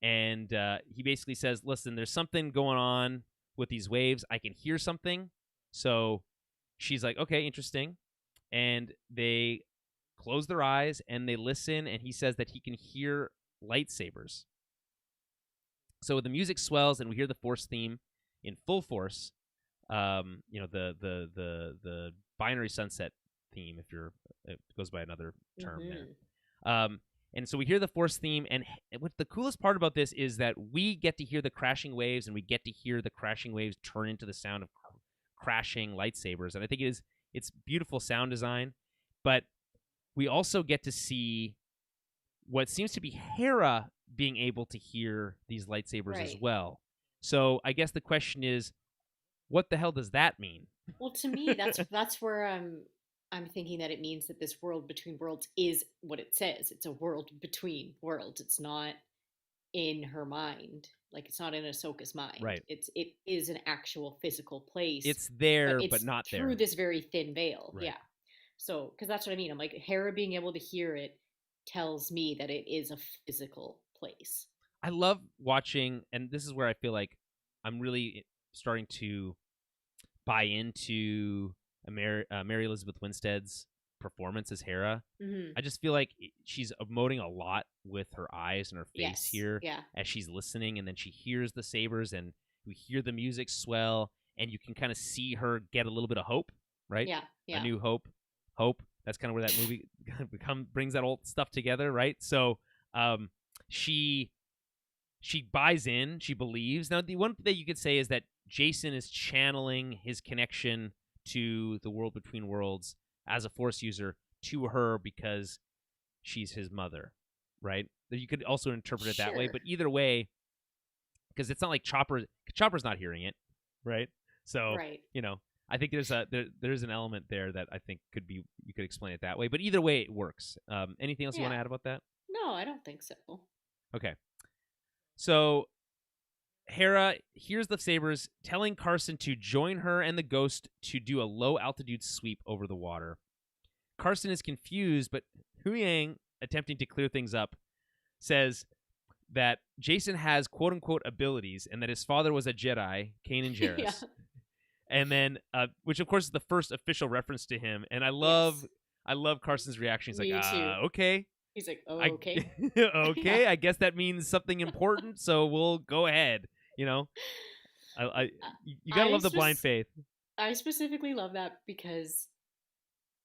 And he basically says, listen, there's something going on with these waves. I can hear something. So she's like, okay, interesting. And they close their eyes and they listen. And he says that he can hear lightsabers. So the music swells, and we hear the Force theme in full force. The binary sunset theme, if you're it goes by another term there. And so we hear the Force theme, and what the coolest part about this is that we get to hear the crashing waves, and we get to hear the crashing waves turn into the sound of crashing lightsabers. And I think it's beautiful sound design, but we also get to see what seems to be Hera being able to hear these lightsabers as well. So I guess the question is, what the hell does that mean? Well, to me, that's where I'm thinking that it means that this world between worlds is what it says. It's a world between worlds. It's not in her mind. Like, it's not in Ahsoka's mind. Right. It is an actual physical place. It's there, but not through there. this very thin veil. Right. Yeah. So, because that's what I mean. I'm like, Hera being able to hear it tells me that it is a physical place. I love watching, and this is where I feel like I'm really starting to buy into Mary Elizabeth Winstead's performance as Hera. I just feel like she's emoting a lot with her eyes and her face here as she's listening, and then she hears the sabers, and we hear the music swell, and you can kind of see her get a little bit of hope, right? Yeah. A new hope. That's kind of where that movie brings that old stuff together, right? So she buys in, she believes. Now, the one thing you could say is that Jason is channeling his connection to the world between worlds as a Force user to her because she's his mother, right? You could also interpret it that way, but either way, because it's not like Chopper's not hearing it, right? So, I think there's an element there that I think you could explain it that way, but either way, it works. Anything else you want to add about that? No, I don't think so. Okay. So Hera hears the sabers, telling Carson to join her and the Ghost to do a low-altitude sweep over the water. Carson is confused, but Huyang, attempting to clear things up, says that Jason has quote-unquote abilities and that his father was a Jedi, Kanan Jarrus. And then, which of course is the first official reference to him. And I love Carson's reaction. He's like, okay. He's like, oh, okay. Okay, I guess that means something important, so we'll go ahead. You gotta love the blind faith. I specifically love that because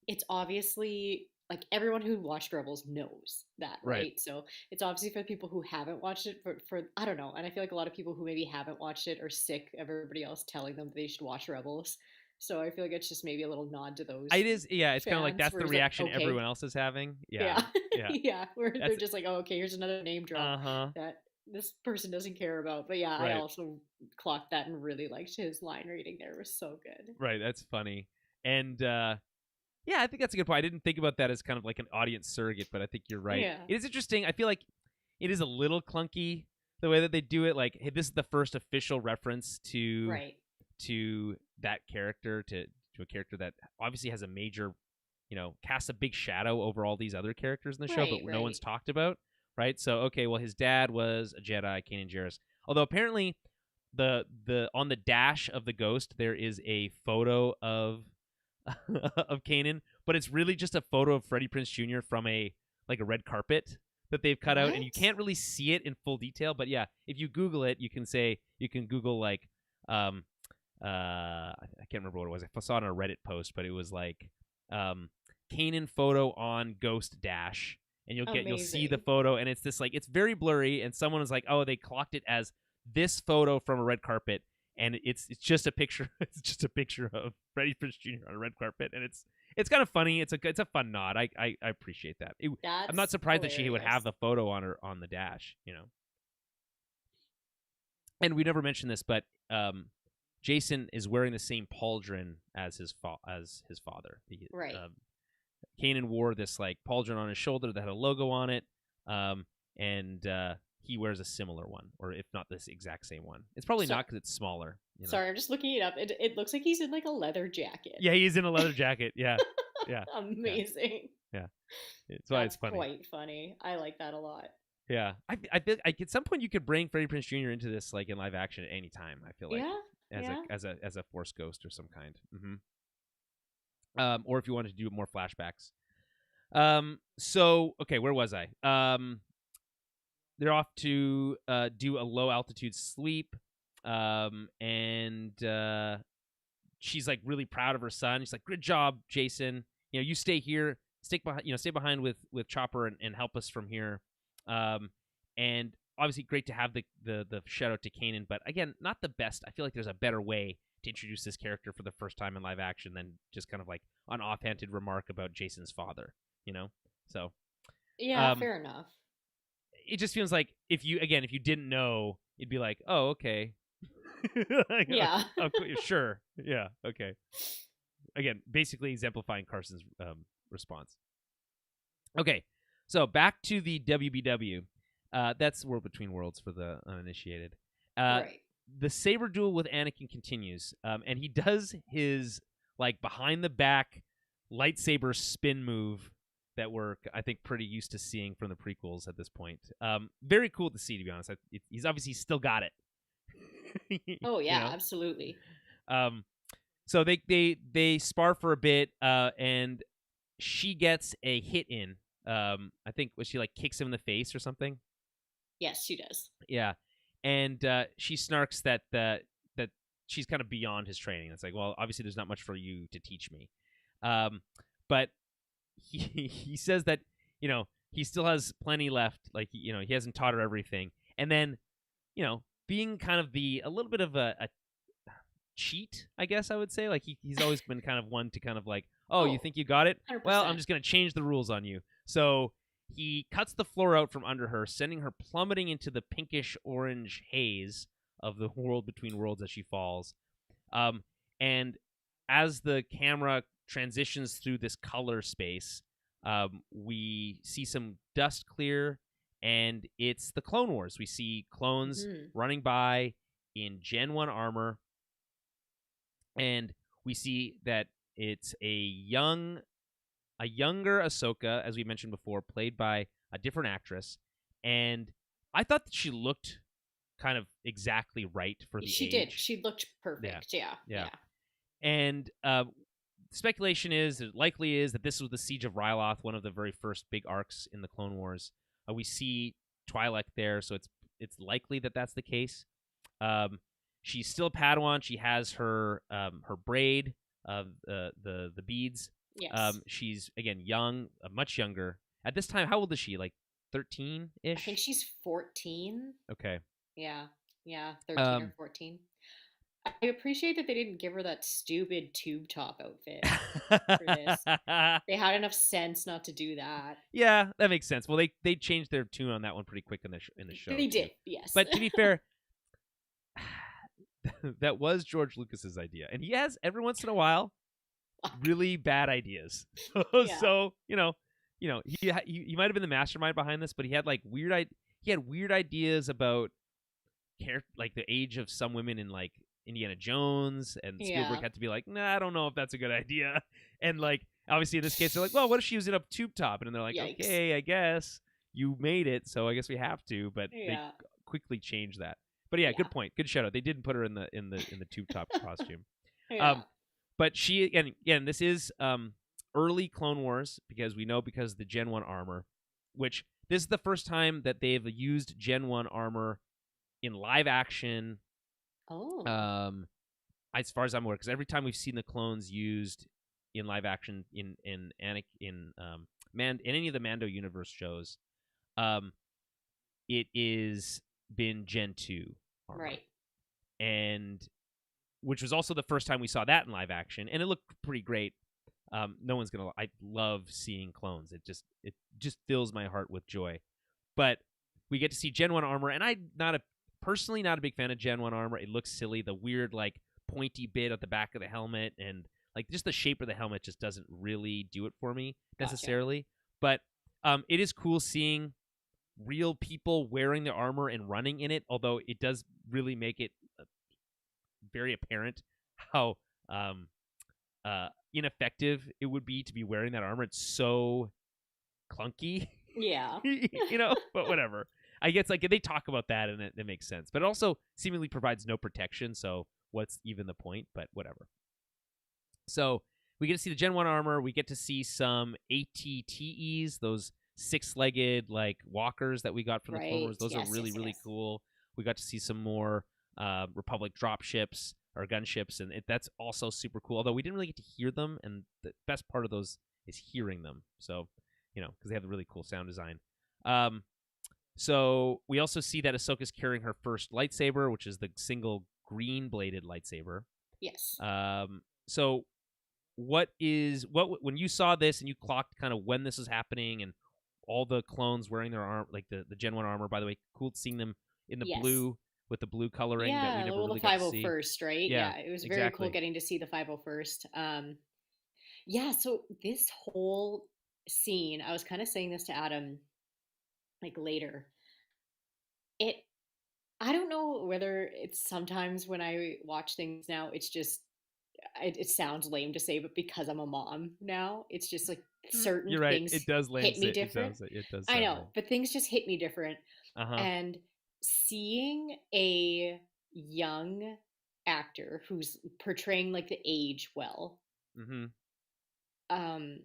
it's obviously, like, everyone who watched Rebels knows that, right? So it's obviously for people who haven't watched it, for I don't know, and I feel like a lot of people who maybe haven't watched it are sick of everybody else telling them they should watch Rebels. So I feel like it's just maybe a little nod to those. It is, yeah. It's kind of like that's the reaction everyone else is having. Yeah. Where they're just like, oh, okay, here's another name drop that this person doesn't care about. But yeah, I also clocked that and really liked his line reading there. It was so good. Right, that's funny. And I think that's a good point. I didn't think about that as kind of like an audience surrogate, but I think you're right. Yeah. It is interesting. I feel like it is a little clunky the way that they do it. Like, hey, this is the first official reference to that character, to a character that obviously has a major, casts a big shadow over all these other characters in the show, but no one's talked about, right? So, okay, well, his dad was a Jedi, Kanan Jarrus. Although apparently the on the dash of the Ghost there is a photo of of Kanan, but it's really just a photo of Freddie Prinze Jr. from a red carpet that they've cut out, and you can't really see it in full detail. But yeah, if you Google it, you can Google I can't remember what it was. I saw it on a Reddit post, but it was like Kanan photo on Ghost dash, and you'll see the photo, and it's this it's very blurry, and someone was like, oh, they clocked it as this photo from a red carpet, and it's just a picture. It's just a picture of Freddie Prinze Jr. on a red carpet, and it's kind of funny. It's a fun nod. I appreciate that. I'm not surprised that she would have the photo on the dash, And we never mentioned this, but Jason is wearing the same pauldron as his father. Right. Kanan wore this pauldron on his shoulder that had a logo on it, and he wears a similar one, or if not this exact same one. It's probably not because it's smaller. Sorry, I'm just looking it up. It looks like he's in a leather jacket. Yeah, he's in a leather jacket. Yeah, yeah. Amazing. Yeah, that's why it's funny. Quite funny. I like that a lot. Yeah, I feel like at some point you could bring Freddie Prinze Jr. into this in live action at any time. I feel like as a Force ghost or some kind. Or if you wanted to do more flashbacks. So okay, where was I? they're off to do a low altitude sleep, and she's like really proud of her son. She's like, "Good job, Jason. You stay here, stick behind. Stay behind with Chopper and help us from here." And obviously, great to have the shout out to Kanan, but again, not the best. I feel like there's a better way to introduce this character for the first time in live action than just kind of like an offhanded remark about Jason's father. So Yeah, fair enough. it just feels like if you didn't know, you'd be like, "Oh, okay." Like, yeah. Sure. Yeah. Okay. Again, basically exemplifying Carson's response. Okay. So back to the WBW. That's World Between Worlds for the uninitiated. Right. The saber duel with Anakin continues, and he does his like behind the back lightsaber spin move that we're, I think, pretty used to seeing from the prequels at this point. Very cool to see, to be honest. He's obviously still got it. Oh yeah, absolutely. So they spar for a bit, and she gets a hit in. I think she like kicks him in the face or something. Yes, she does. Yeah, and she snarks that she's kind of beyond his training. It's like, well, obviously there's not much for you to teach me. But he says that he still has plenty left. Like he hasn't taught her everything, and then being kind of a little bit of a cheat, I guess I would say. Like he's always been kind of one to kind of like, oh, you think you got it? 100%. Well, I'm just going to change the rules on you. So he cuts the floor out from under her, sending her plummeting into the pinkish orange haze of the World Between Worlds as she falls. And as the camera transitions through this color space, we see some dust clear, and it's the Clone Wars. We see clones running by in Gen 1 armor, and we see that it's a younger Ahsoka, as we mentioned before, played by a different actress, and I thought that she looked kind of exactly right for the age. She did. She looked perfect. Yeah. And speculation is, it likely is, that this was the Siege of Ryloth, one of the very first big arcs in the Clone Wars. We see Twi'lek there, so it's likely that that's the case. She's still a Padawan. She has her braid of the beads. Yes. She's again young, much younger at this time. How old is she? Like 13-ish? I think she's 14. Okay. Yeah, 13 or 14. I appreciate that they didn't give her that stupid tube top outfit for this. They had enough sense not to do that. Yeah, that makes sense. Well, they changed their tune on that one pretty quick in the show. They did, yes. But to be fair, that was George Lucas's idea, and he has every once in a while really bad ideas. So he might have been the mastermind behind this, but he had like weird ideas about like the age of some women in like Indiana Jones, and Spielberg had to be like, nah, I don't know if that's a good idea. And like obviously in this case they're like, well, what if she was in a tube top? And they're like, yikes. Okay, I guess you made it, so I guess we have to. But they quickly changed that. But yeah, good point. Good shout out. They didn't put her in the tube top costume. But she again, this is early Clone Wars, because the Gen 1 armor, which this is the first time that they've used Gen 1 armor in live action. Oh. As far as I'm aware, because every time we've seen the clones used in live action in any of the Mando universe shows, it is been Gen 2 armor. Right. And which was also the first time we saw that in live action, and it looked pretty great. No one's gonna. I love seeing clones. It just fills my heart with joy. But we get to see Gen 1 armor, and I'm personally not a big fan of Gen 1 armor. It looks silly. The weird like pointy bit at the back of the helmet, and like just the shape of the helmet just doesn't really do it for me necessarily. Gotcha. But it is cool seeing real people wearing the armor and running in it, although it does really make it very apparent how ineffective it would be to be wearing that armor. It's so clunky. Yeah. But whatever. I guess like they talk about that and it makes sense. But it also seemingly provides no protection, so what's even the point? But whatever. So we get to see the Gen 1 armor. We get to see some ATTEs, those six-legged like walkers that we got from the Clone Wars. Right. Those are Yes, really yes, really yes. cool. We got to see some more Republic drop ships or gunships, and that's also super cool. Although we didn't really get to hear them, and the best part of those is hearing them. So, because they have the really cool sound design. So we also see that Ahsoka's carrying her first lightsaber, which is the single green-bladed lightsaber. Yes. So what when you saw this and you clocked kind of when this was happening and all the clones wearing their arm, like the Gen 1 armor, by the way, cool seeing them in the Yes. blue with the blue coloring that we Yeah, never well, the really got to see. 501st, right? Yeah, Yeah, it was very cool exactly. getting to see the 501st. Yeah, so this whole scene, I was kind of saying this to Adam like later. It I don't know whether it's sometimes when I watch things now, it's just it sounds lame to say, but because I'm a mom now, it's just like certain You're right. things It does hit me It different. does. It does I sound know, lame. but things just hit me different. Uh-huh. And seeing a young actor who's portraying like the age well, Mm-hmm. um,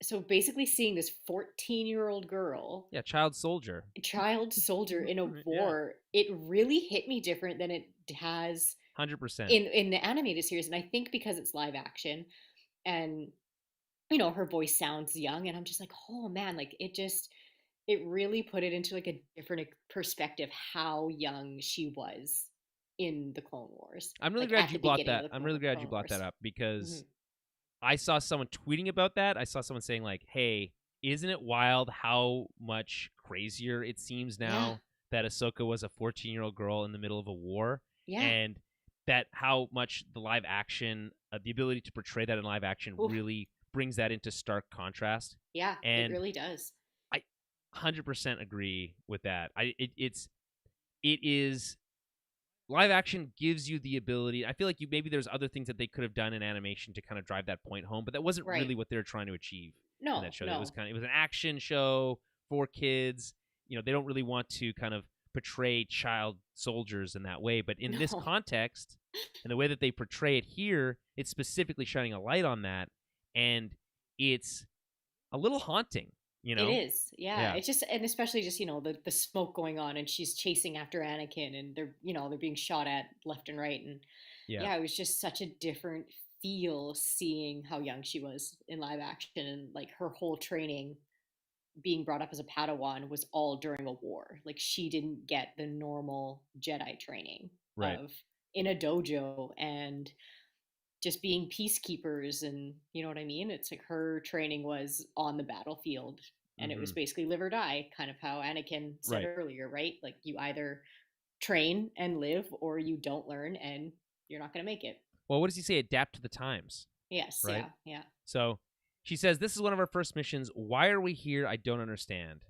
so basically seeing this 14-year-old girl, Yeah, child soldier. child soldier in a Yeah. war, it really hit me different than it has 100%. in the animated series. And I think because it's live action and her voice sounds young, and I'm just like, oh man, like it really put it into like a different perspective how young she was in the Clone Wars, I'm really like glad at you the brought beginning of that. the I'm really glad you Clone brought that Wars. up Hmm. because I saw someone tweeting about that. I saw someone saying like, "Hey, isn't it wild how much crazier it seems Yeah, now that Ahsoka was a 14-year-old girl in the middle of a war, yeah. and that how much the live action, the ability to portray that in live action, Oof. really brings that into stark contrast." Yeah, it And really does. I 100% agree with that. It is live action gives you the ability. I feel like maybe there's other things that they could have done in animation to kind of drive that point home, but that wasn't Right. really what they were trying to achieve in that No, show. no. It was an action show for kids. They don't really want to kind of portray child soldiers in that way, but in this No. context and the way that they portray it here, it's specifically shining a light on that, and it's a little haunting. It is. Yeah. Yeah, It's just, and especially just, the smoke going on and she's chasing after Anakin and they're being shot at left and right. And yeah, yeah, it was just such a different feel seeing how young she was in live action, and like her whole training being brought up as a Padawan was all during a war. Like she didn't get the normal Jedi training right. of in a dojo and just being peacekeepers, and you know what I mean? It's like her training was on the battlefield, and it was Mm-hmm. basically live or die, kind of how Anakin said Right. earlier, right? Like you either train and live or you don't learn and you're not going to make it. Well, what does he say? Adapt to the times, Yes, right? yeah, yeah. So she says, "This is one of our first missions. Why are we here? I don't understand."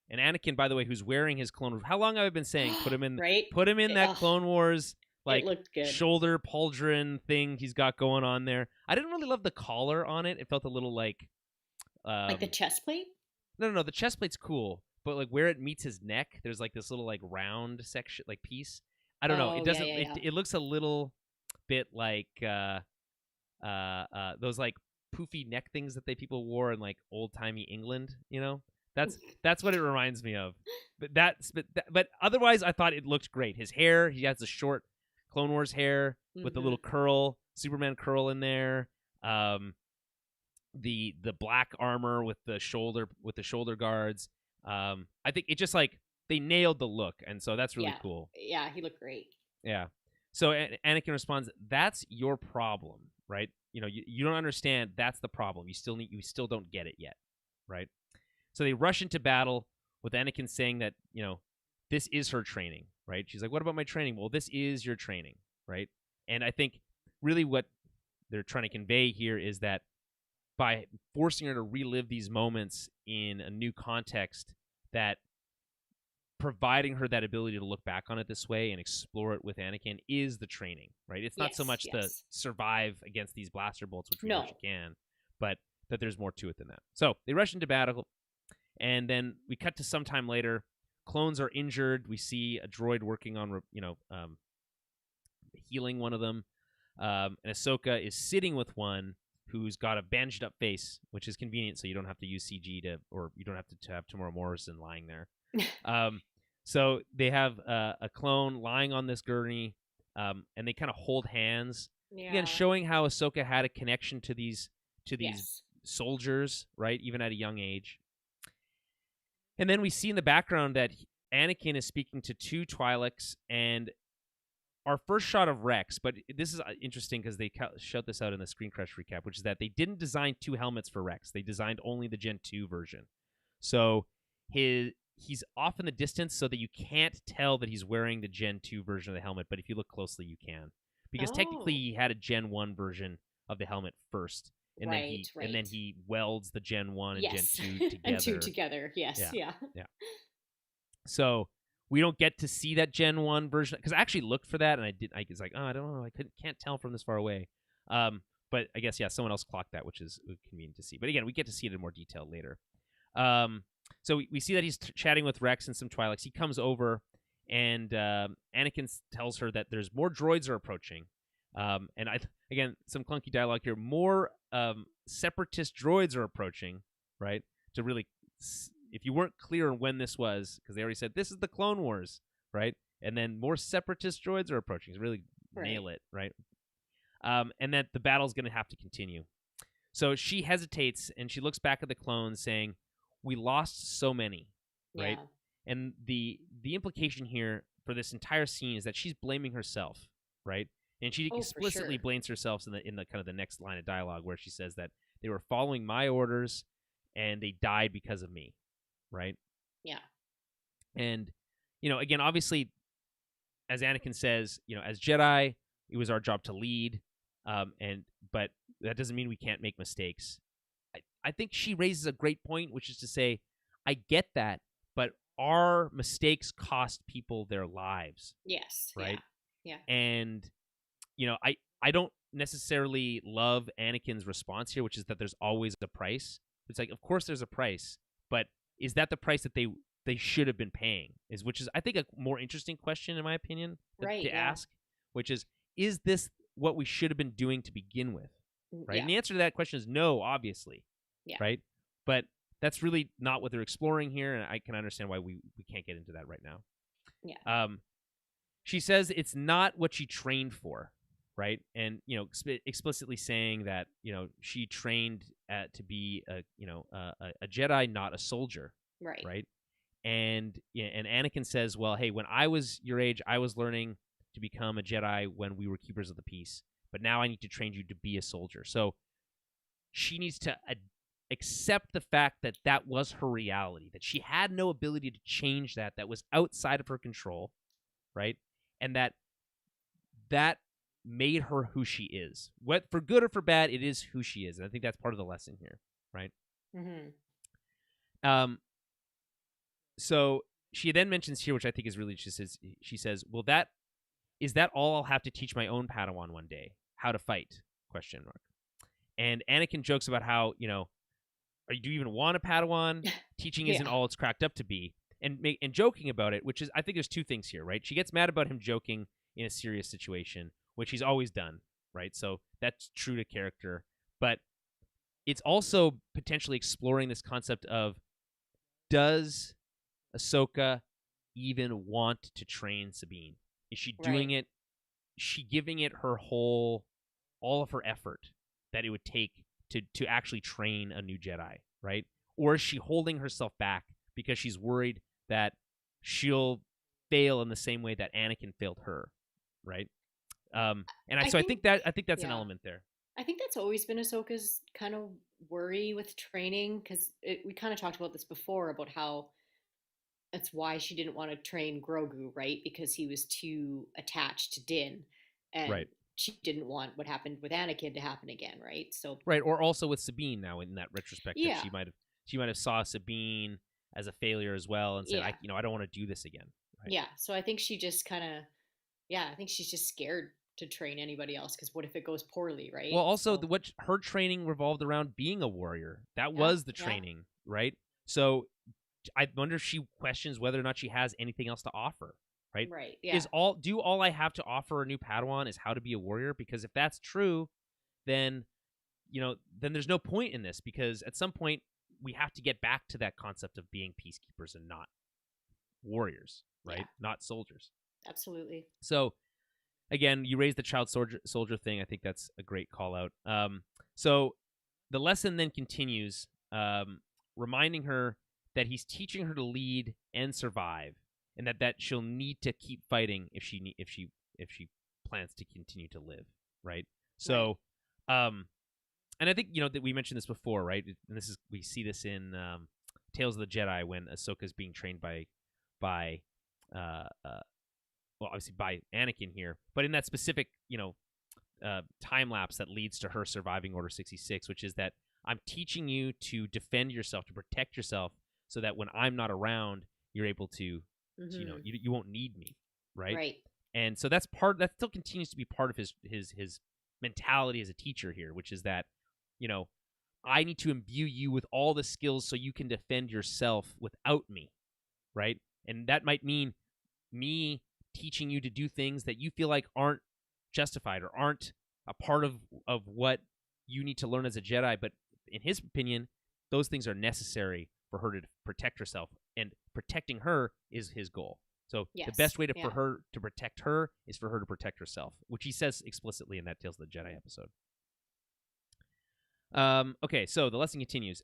And Anakin, by the way, who's wearing his Clone Wars, how long have I been saying Right? put him in that Ugh, Clone Wars it like looked good. shoulder pauldron thing he's got going on there. I didn't really love the collar on it. It felt a little like Like the chest plate? no, the chest plate's cool, but like where it meets his neck, there's like this little like round section like piece. I don't know. It Oh, yeah, doesn't yeah, yeah. it looks a little bit like those like poofy neck things that people wore in like old timey England. That's what it reminds me of. But otherwise, I thought it looked great. His hair, he has the short Clone Wars hair with the Mm-hmm. little curl, Superman curl in there. The black armor with the shoulder guards. I think it just like they nailed the look, and so that's really Yeah. cool. Yeah, he looked great. Yeah. So Anakin responds, "That's your problem, right? You don't understand. That's the problem. You still don't get it yet, right?" So they rush into battle with Anakin saying that this is her training, right? She's like, "What about my training?" Well, this is your training, right? And I think really what they're trying to convey here is that by forcing her to relive these moments in a new context, that providing her that ability to look back on it this way and explore it with Anakin is the training, right? It's not so Yes, much the yes. survive against these blaster bolts, which we know she No. can, but that there's more to it than that. So they rush into battle, and then we cut to some time later. Clones are injured. We see a droid working on, healing one of them, and Ahsoka is sitting with one who's got a bandaged up face, which is convenient, so you don't have to use CG or you don't have to have Tamora Morrison lying there. So they have a clone lying on this gurney, and they kind of hold hands. Yeah. Again, showing how Ahsoka had a connection to these Yes. soldiers, right? Even at a young age. And then we see in the background that Anakin is speaking to two Twi'leks, and our first shot of Rex, but this is interesting because they showed this out in the Screen Crush recap, which is that they didn't design two helmets for Rex. They designed only the Gen 2 version. So he's off in the distance so that you can't tell that he's wearing the Gen 2 version of the helmet, but if you look closely, you can. Because technically he had a Gen 1 version of the helmet first. And then he welds the Gen 1 and Gen 2 together. And 2 together, yes, yeah. So we don't get to see that Gen 1 version, because I actually looked for that, and I was like, oh, I don't know, I can't tell from this far away. But I guess, someone else clocked that, which is convenient to see. But again, we get to see it in more detail later. So we see that he's chatting with Rex and some Twi'leks. He comes over, and Anakin tells her that there's more droids are approaching. And again, some clunky dialogue here. More separatist droids are approaching, right? To really, if you weren't clear on when this was, because they already said this is the Clone Wars, right? And then more separatist droids are approaching. To really nail it, right? And that the battle's going to have to continue. So she hesitates, and she looks back at the clones, saying, "We lost so many," right? Yeah. And the implication here for this entire scene is that she's blaming herself, right? And she explicitly blames herself in the kind of the next line of dialogue, where she says that they were following my orders and they died because of me, right? Yeah. And again, obviously, as Anakin says, as Jedi, it was our job to lead, but that doesn't mean we can't make mistakes. I think she raises a great point, which is to say, I get that, but our mistakes cost people their lives. Yes. Right? Yeah. And I don't necessarily love Anakin's response here, which is that there's always a price. It's like, of course there's a price, but is that the price that they should have been paying? Which is I think a more interesting question, in my opinion, to ask, which is this what we should have been doing to begin with? Right? Yeah. And the answer to that question is no, obviously. Yeah. Right? But that's really not what they're exploring here, and I can understand why we can't get into that right now. Yeah. She says it's not what she trained for, right? And explicitly saying that she trained to be a Jedi, not a soldier, right? Right? And Anakin says, well, hey, when I was your age, I was learning to become a Jedi when we were keepers of the peace, but now I need to train you to be a soldier. So she needs to accept the fact that that was her reality, that she had no ability to change that was outside of her control, right? And that made her who she is. What, for good or for bad, it is who she is. And I think that's part of the lesson here, right? Mm-hmm. So she then mentions here, which I think is really, she says, well, is that all I'll have to teach my own Padawan one day? How to fight? ? And Anakin jokes about how, do you even want a Padawan? Teaching isn't all it's cracked up to be. And joking about it, which is, I think there's two things here, right? She gets mad about him joking in a serious situation, which he's always done, right? So that's true to character. But it's also potentially exploring this concept of, does Ahsoka even want to train Sabine? Is she doing it? Is she giving it all of her effort that it would take to actually train a new Jedi, right? Or is she holding herself back because she's worried that she'll fail in the same way that Anakin failed her, right? I think that's an element there. I think that's always been Ahsoka's kind of worry with training, because we kind of talked about this before, about how that's why she didn't want to train Grogu, right? Because he was too attached to Din, and she didn't want what happened with Anakin to happen again, right? So or also with Sabine now in that retrospect, that she might have saw Sabine as a failure as well, and said, I don't want to do this again. Right? Yeah, so I think she just kind of, I think she's just scared to train anybody else, because what if it goes poorly, right? Well, also what her training revolved around being a warrior. That was the training, right? So I wonder if she questions whether or not she has anything else to offer, right? Right. Yeah. Do all I have to offer a new Padawan is how to be a warrior? Because if that's true, then then there's no point in this, because at some point we have to get back to that concept of being peacekeepers and not warriors, right? Yeah. Not soldiers. Absolutely. So again, you raised the child soldier thing. I think that's a great call out. So the lesson then continues, reminding her that he's teaching her to lead and survive, and that she'll need to keep fighting if she plans to continue to live, right? So, and I think that we mentioned this before, right? And we see this in Tales of the Jedi when Ahsoka's being trained by well, obviously by Anakin here, but in that specific, time lapse that leads to her surviving Order 66, which is that I'm teaching you to defend yourself, to protect yourself, so that when I'm not around, you're able to, you won't need me, right? Right. And so that still continues to be part of his mentality as a teacher here, which is that, I need to imbue you with all the skills so you can defend yourself without me, right? And that might mean me teaching you to do things that you feel like aren't justified or aren't a part of what you need to learn as a Jedi. But in his opinion, those things are necessary for her to protect herself, and protecting her is his goal. So the best way for her to protect her is for her to protect herself, which he says explicitly in that Tales of the Jedi episode. Okay, so the lesson continues.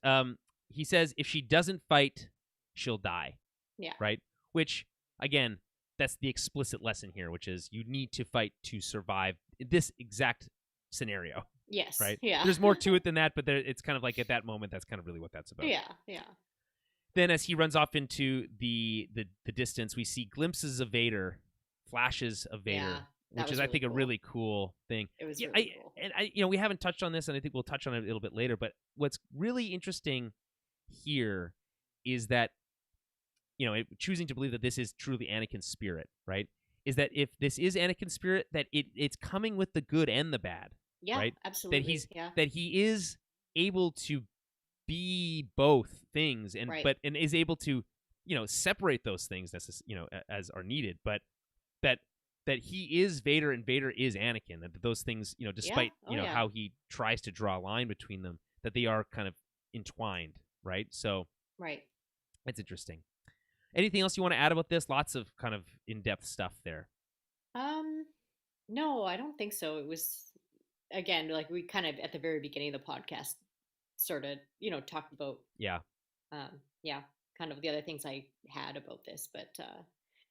He says if she doesn't fight, she'll die. Yeah. Right? Which, again, that's the explicit lesson here, which is you need to fight to survive this exact scenario. Yes. Right? Yeah. There's more to it than that, but it's kind of like at that moment, that's kind of really what that's about. Yeah. Yeah. Then as he runs off into the distance, we see glimpses of Vader, flashes of Vader, which is, really I think, cool. A really cool thing. It was really cool. And we haven't touched on this, and I think we'll touch on it a little bit later, but what's really interesting here is that, choosing to believe that this is truly Anakin's spirit, right, is that if this is Anakin's spirit, that it's coming with the good and the bad. Yeah, right? absolutely. That he is able to be both things, and and is able to separate those things as are needed, but that he is Vader and Vader is Anakin, that those things despite how he tries to draw a line between them, that they are kind of entwined, right? So it's interesting. Anything else you want to add about this? Lots of kind of in-depth stuff there. No, I don't think so. It was, again, like we kind of at the very beginning of the podcast sort of, talked about kind of the other things I had about this, but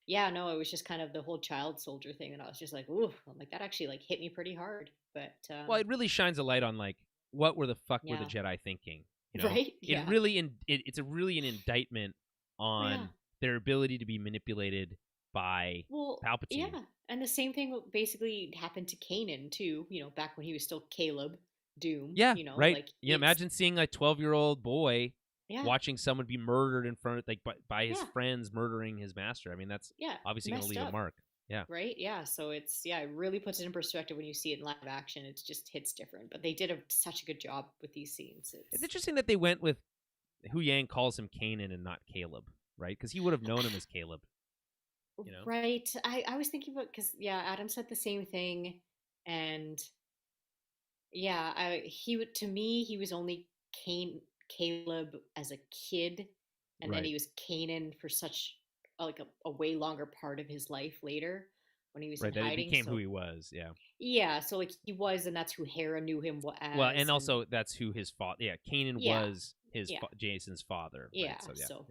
no, it was just kind of the whole child soldier thing, and I was just like, ooh, I'm like, that actually like hit me pretty hard. But well, it really shines a light on like what were the fuck were the Jedi thinking, right? It really it's a really an indictment on their ability to be manipulated by Palpatine. Yeah, and the same thing basically happened to Kanan too. Back when he was still Caleb Doom. Yeah, right. Like, imagine seeing a 12-year-old boy watching someone be murdered in front of by his friends murdering his master. I mean, that's obviously going to leave a mark. Yeah. Right. Yeah. So it really puts it in perspective when you see it in live action. It just hits different. But they did such a good job with these scenes. It's interesting that they went with Hu Yang calls him Kanan and not Caleb, right? Because he would have known him as Caleb. Right. I was thinking about, because Adam said the same thing, and to me he was only Caleb as a kid, and then he was Kanan for such a way longer part of his life later when he was in hiding. He became who he was. Yeah, so like he was, and that's who Hera knew him as. Well, and also that's who his father. Yeah, Kanan was his Jason's father. Yeah, right? So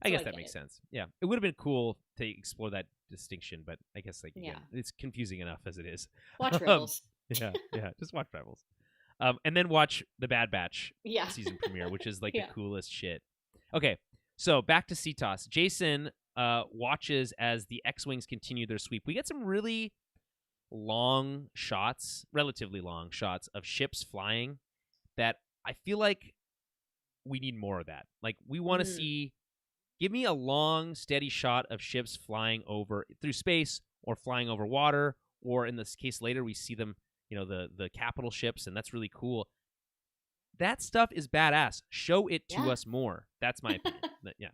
I guess that makes sense. Yeah, it would have been cool to explore that distinction, but I guess again, it's confusing enough as it is. Watch Rebels. Just watch Rebels. And then watch the Bad Batch yeah. season premiere, which is like the coolest shit. Okay, so back to CTOS. Jason watches as the X-Wings continue their sweep. We get some really long shots, relatively long shots of ships flying that I feel like we need more of that. Like, we want to see, give me a long, steady shot of ships flying over through space or flying over water, or in this case later we see them, the capital ships, and that's really cool. That stuff is badass. Show it to us more. That's my opinion. Yeah.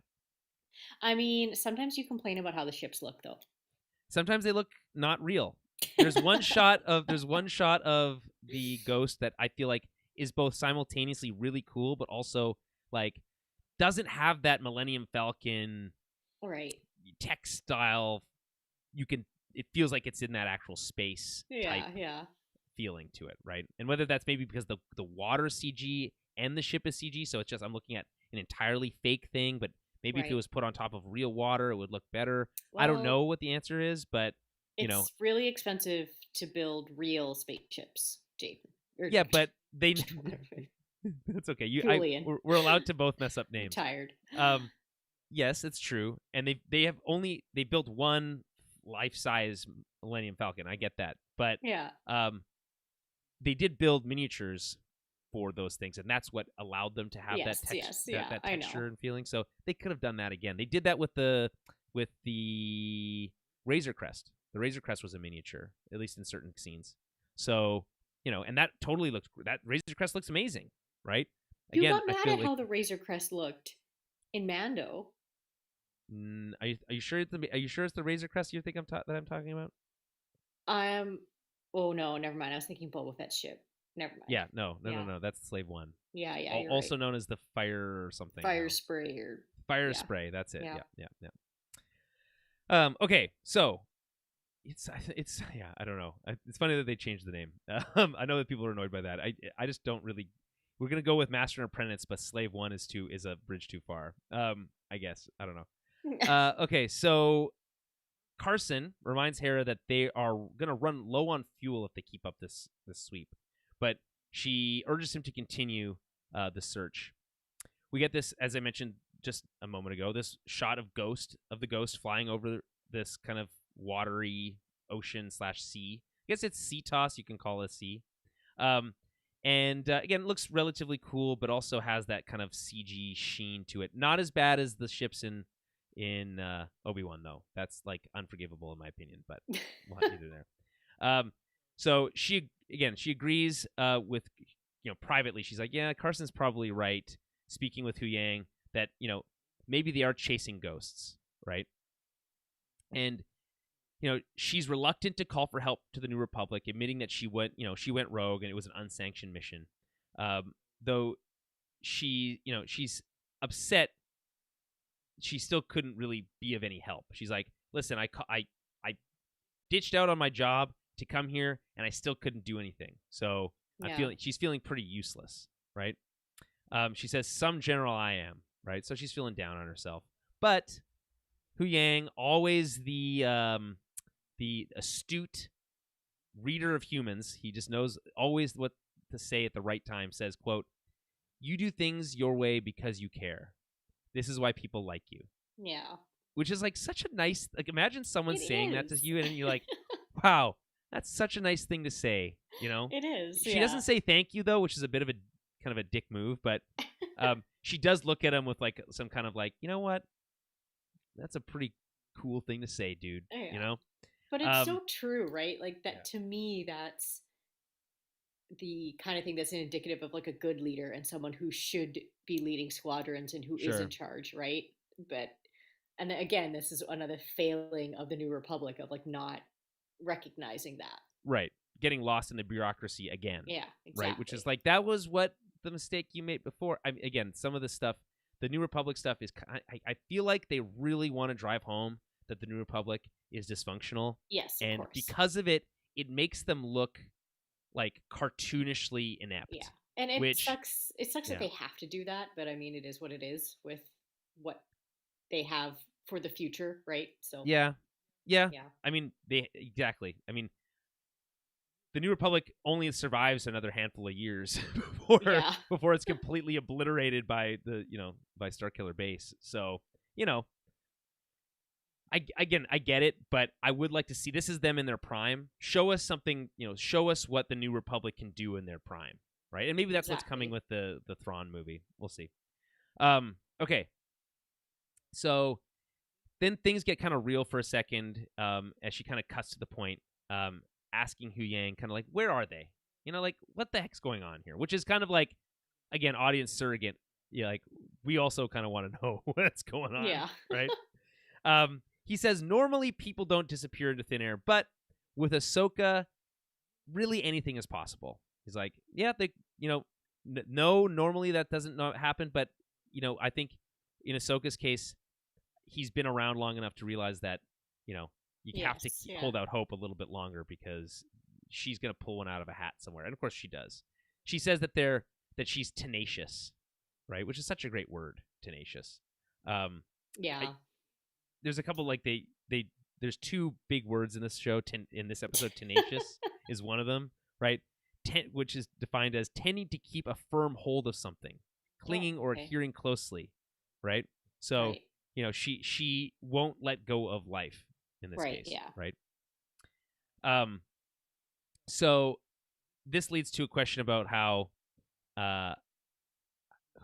I mean, sometimes you complain about how the ships look, though. Sometimes they look not real. There's one shot of the Ghost that I feel like is both simultaneously really cool, but also like doesn't have that Millennium Falcon Right. tech style. It feels like it's in that actual space type feeling to it, right? And whether that's maybe because the water CG and the ship is CG, so it's just I'm looking at an entirely fake thing, but maybe if it was put on top of real water, it would look better. Well, I don't know what the answer is, but it's really expensive to build real spaceships, Jason. Yeah, but they. That's okay. We're allowed to both mess up names. I'm tired. Yes, it's true, and they built one life-size Millennium Falcon. I get that, but they did build miniatures for those things, and that's what allowed them to have that texture and feeling. So they could have done that again. They did that with the Razor Crest. The Razor Crest was a miniature, at least in certain scenes. So and that totally looks. That Razor Crest looks amazing, right? You got mad at how the Razor Crest looked in Mando. Are you sure it's the Razor Crest you think that I'm talking about? Oh no, never mind. I was thinking Boba Fett's ship. Never mind. Yeah, no. That's Slave One. Yeah. Also known as the Fire or something. Fire Spray or Fire Spray. That's it. Yeah. Okay, so it's I don't know. It's funny that they changed the name. I know that people are annoyed by that. I just don't really. We're gonna go with Master and Apprentice, but Slave One is a bridge too far. I guess I don't know. Okay, so Carson reminds Hera that they are gonna run low on fuel if they keep up this sweep, but she urges him to continue the search. We get this, as I mentioned just a moment ago, this shot of the ghost flying over this kind of watery ocean/sea. I guess it's sea toss. You can call it sea. And again, it looks relatively cool, but also has that kind of CG sheen to it. Not as bad as the ships in Obi-Wan, though. That's like unforgivable in my opinion, but we'll have to do there. So she agrees with privately. She's like, yeah, Carson's probably right. Speaking with Hu Yang, that maybe they are chasing ghosts, right? And she's reluctant to call for help to the New Republic, admitting that she went rogue and it was an unsanctioned mission. Though she's upset, she still couldn't really be of any help. She's like, listen, I ditched out on my job to come here, and I still couldn't do anything. So she's feeling pretty useless, right? She says, some general I am, right? So she's feeling down on herself. But Hu Yang, always the astute reader of humans, he just knows always what to say at the right time, says, quote, you do things your way because you care. This is why people like you. Yeah. Which is like such a nice, like imagine someone saying that to you and you're like, wow, that's such a nice thing to say, It is. She doesn't say thank you though, which is a bit of a kind of a dick move, but she does look at him with like some kind of like, you know what? That's a pretty cool thing to say, dude. Yeah. But it's so true, right? Like that to me, that's the kind of thing that's indicative of like a good leader and someone who should be leading squadrons and who is in charge, right? And again, this is another failing of the New Republic of like not recognizing that. Right. Getting lost in the bureaucracy again. Yeah, exactly. Right. Which is like, that was what the mistake you made before. Again, some of the stuff, the New Republic stuff is, I feel like they really want to drive home that the New Republic is dysfunctional. Yes, and course. Because of it, it makes them look like cartoonishly inept. Yeah, and it sucks. It sucks that they have to do that, but I mean, it is what it is with what they have for the future, right? So yeah. I mean, exactly. I mean, the New Republic only survives another handful of years before it's completely obliterated by by Starkiller Base. So I get it, but I would like to see, this is them in their prime. Show us something, show us what the New Republic can do in their prime, right? And maybe that's what's coming with the Thrawn movie. We'll see. Okay. So then things get kind of real for a second, as she kind of cuts to the point, asking Hu Yang kind of like, where are they? Like, what the heck's going on here? Which is kind of like, again, audience surrogate. Yeah, like, we also kind of want to know what's going on. Yeah. Right? He says, normally people don't disappear into thin air, but with Ahsoka, really anything is possible. He's like, yeah, No, normally that doesn't not happen, but I think in Ahsoka's case, he's been around long enough to realize that you know you have to Yes, yeah. hold out hope a little bit longer because she's gonna pull one out of a hat somewhere, and of course she does. She says that she's tenacious, right? Which is such a great word, tenacious. Um, I Yeah. there's a couple like they there's two big words in this show. In this episode, tenacious is one of them, right? Which is defined as tending to keep a firm hold of something, Oh, clinging or okay. adhering closely, right? So Right. she won't let go of life in this Right, case, yeah. right? Um, so this leads to a question about how uh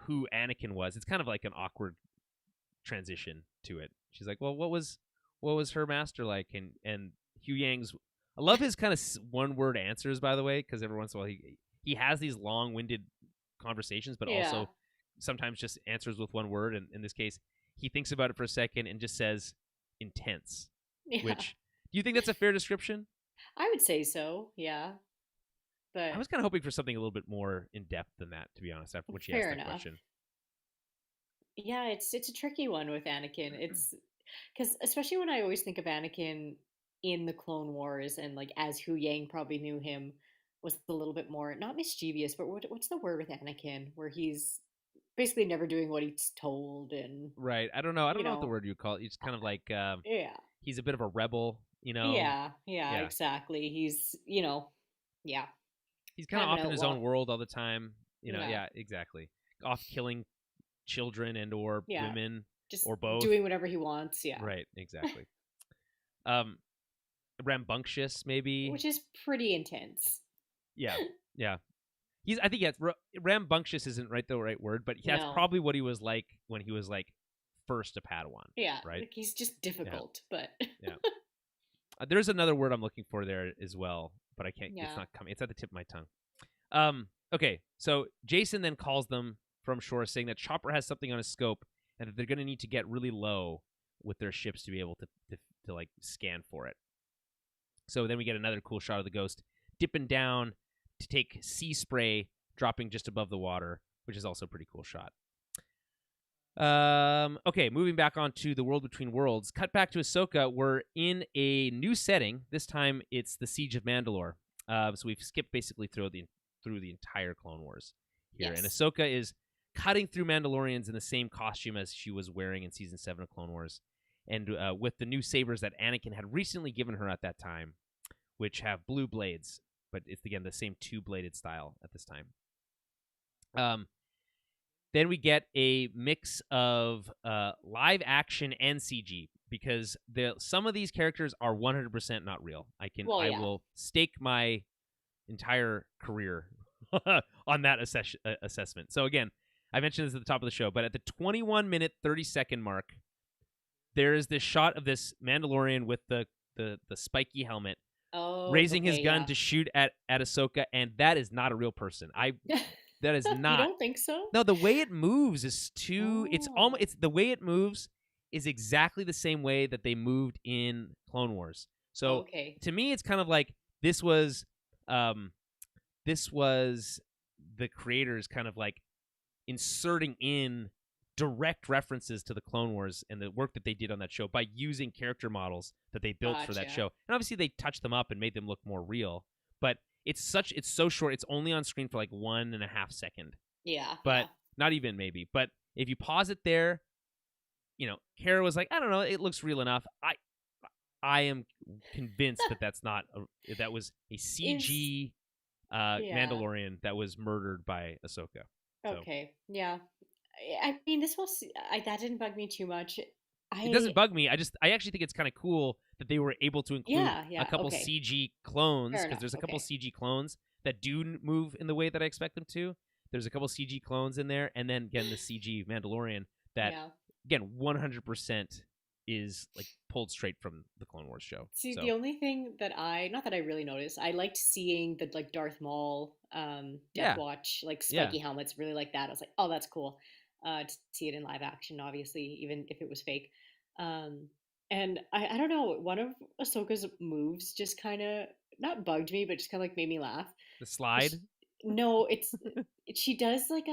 who Anakin was. It's kind of like an awkward transition to it. She's like, "Well, what was her master like?" And Hugh Yang's. I love his kind of one word answers, by the way, because every once in a while he has these long winded conversations, but Yeah. also sometimes just answers with one word. And in this case, he thinks about it for a second and just says intense. Yeah. Which do you think that's a fair description? I would say so, yeah. I But was kind of hoping for something a little bit more in depth than that, to be honest. After when she asked fair that enough. question, Yeah, it's a tricky one with Anakin. It's because especially when I always think of Anakin in the Clone Wars and like as Hu Yang probably knew him was a little bit more not mischievous, but what's the word with Anakin where he's basically never doing what he's told and right? I don't know. I don't you know what the know, word you call it. It's kind of like yeah, he's a bit of a rebel, yeah, yeah, Yeah, exactly. Yeah, he's kind kind of of an off in his own outlaw. world all the time. Yeah, Yeah, exactly. Off killing children and or yeah, women just or both. doing whatever he wants. Yeah, Right, exactly. Um, rambunctious, maybe. which is pretty intense. Yeah, yeah. I think yes. Rambunctious isn't the right word, but that's No, probably what he was like when he was like first a Padawan. yeah, Right. like he's just Yeah, difficult, but yeah. There's another word I'm looking for there as well, but I can't. It's yeah. not coming. It's at the tip of my tongue. Okay, so Jason then calls them from shore, saying that Chopper has something on his scope, and that they're going to need to get really low with their ships to be able to like scan for it. So then we get another cool shot of the Ghost dipping down to take sea spray, dropping just above the water, which is also a pretty cool shot. Okay, moving back onto the World Between Worlds. Cut back to Ahsoka. We're in a new setting. This time it's the Siege of Mandalore. So we've skipped basically through the entire Clone Wars here, and Yes. Ahsoka is cutting through Mandalorians in the same costume as she was wearing in Season 7 of Clone Wars, and with the new sabers that Anakin had recently given her at that time, which have blue blades, but it's again the same two-bladed style at this time. Then we get a mix of live action and CG because some of these characters are 100% not real. Well, I yeah. will stake my entire career on that assessment. So again, I mentioned this at the top of the show, but at the 21-minute 30-second mark, there is this shot of this Mandalorian with the spiky helmet Oh, raising his okay, gun yeah. to shoot at Ahsoka, and that is not a real person. That is You not. don't think so? No, the way it moves is too. It's almost. Oh, It's the way it moves is exactly the same way that they moved in Clone Wars. So okay. to me, it's kind of like this was, um, this was the creators kind of like inserting in direct references to the Clone Wars and the work that they did on that show by using character models that they built for that Gotcha. show. And obviously they touched them up and made them look more real. But it's so short. It's only on screen for like 1.5 seconds. Yeah, But yeah. not even maybe. But if you pause it there, Kara was like, I don't know, it looks real enough. I am convinced that that was a Is CG yeah. Mandalorian that was murdered by Ahsoka. So Okay. Yeah. I mean, this was that didn't bug me too much. it doesn't I bug me. I actually think it's kind of cool that they were able to include yeah, a yeah. couple Okay. CG clones Fair because enough. there's a couple Okay. CG clones that do move in the way that I expect them to. There's a couple CG clones in there, and then again the CG Mandalorian that Yeah. again 100% is like pulled straight from the Clone Wars show. See, the So only thing that not that I really noticed, I liked seeing the like Darth Maul, Death yeah, Watch, like yeah, spiky helmets, really like that. I was like, oh, that's cool. To see it in live action, obviously, even if it was fake. Um, and I don't know, one of Ahsoka's moves just kind of not bugged me, but just kind of like made me laugh. the Sh- slide. No, it's she does like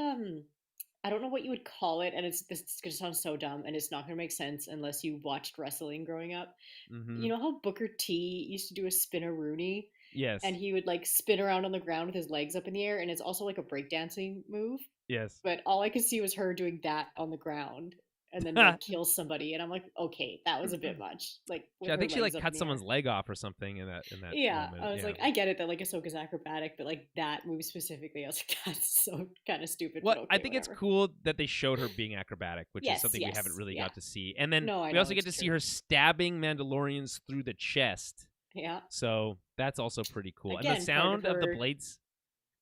I don't know what you would call it, and this is gonna sound so dumb, and it's not gonna make sense unless you watched wrestling growing up. Mm-hmm. You know how Booker T used to do a spinneroonie, and Yes. he would like spin around on the ground with his legs up in the air, and it's also like a breakdancing move. Yes. But all I could see was her doing that on the ground, and then like kill somebody, and I'm like, okay, that was a bit much, like with I her think she legs like up in cut the someone's air. leg off or something in that Yeah, moment. I was Yeah. like, I get it that like Ahsoka's acrobatic, but like that movie specifically, I was like, that's so kind of stupid, Well, but I okay, think it's whatever. cool that they showed her being acrobatic, which is Yes, something we haven't yes, really yeah. got to see. And then No, I we know also get it's to see true. her stabbing Mandalorians through the chest. Yeah. So that's also pretty cool. And the Again, part of sound of the her blades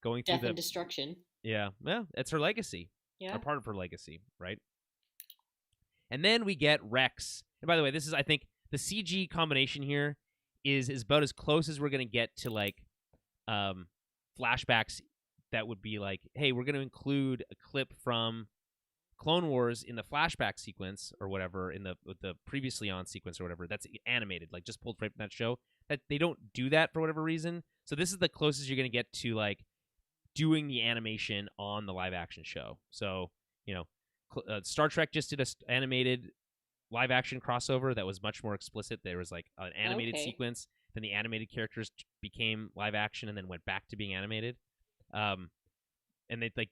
going through death the and destruction. yeah, it's her legacy. Or Yeah. part of her legacy, right? And then we get Rex. And by the way, this is I think the CG combination here is about as close as we're gonna get to like um flashbacks that would be like, hey, we're gonna include a clip from Clone Wars in the flashback sequence or whatever in the previously on sequence or whatever that's animated, like just pulled right from that show. That they don't do that for whatever reason. So this is the closest you're gonna get to like doing the animation on the live action show. So you know, Star Trek just did a animated live action crossover that was much more explicit. There was like an animated Okay. sequence, then the animated characters became live action and then went back to being animated. And they like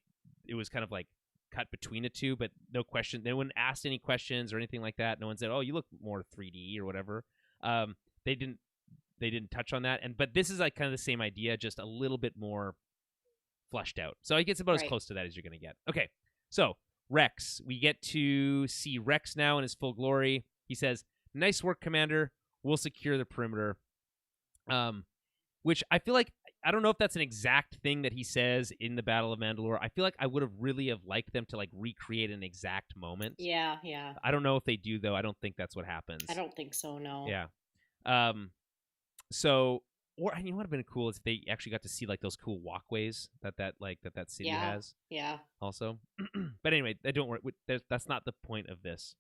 it was kind of like cut between the two, but no question. They wouldn't ask any questions or anything like that. No one said, "Oh, you look more 3D" or whatever. They didn't touch on that. And but this is like kind of the same idea, just a little bit more fleshed out. So I guess about as Right. close to that as you're going to get. Okay, so Rex, we get to see Rex now in his full glory. He says, "Nice work, Commander. We'll secure the perimeter." Which I feel like I don't know if that's an exact thing that he says in the Battle of Mandalore. I feel like I would have really have liked them to like recreate an exact moment. Yeah, yeah. I don't know if they do though. I don't think that's what I happens. don't think so, no. Yeah. So or you know what would have been cool is if they actually got to see like those cool walkways that city Yeah. has Yeah. also. But anyway, don't worry. That's not the point of this.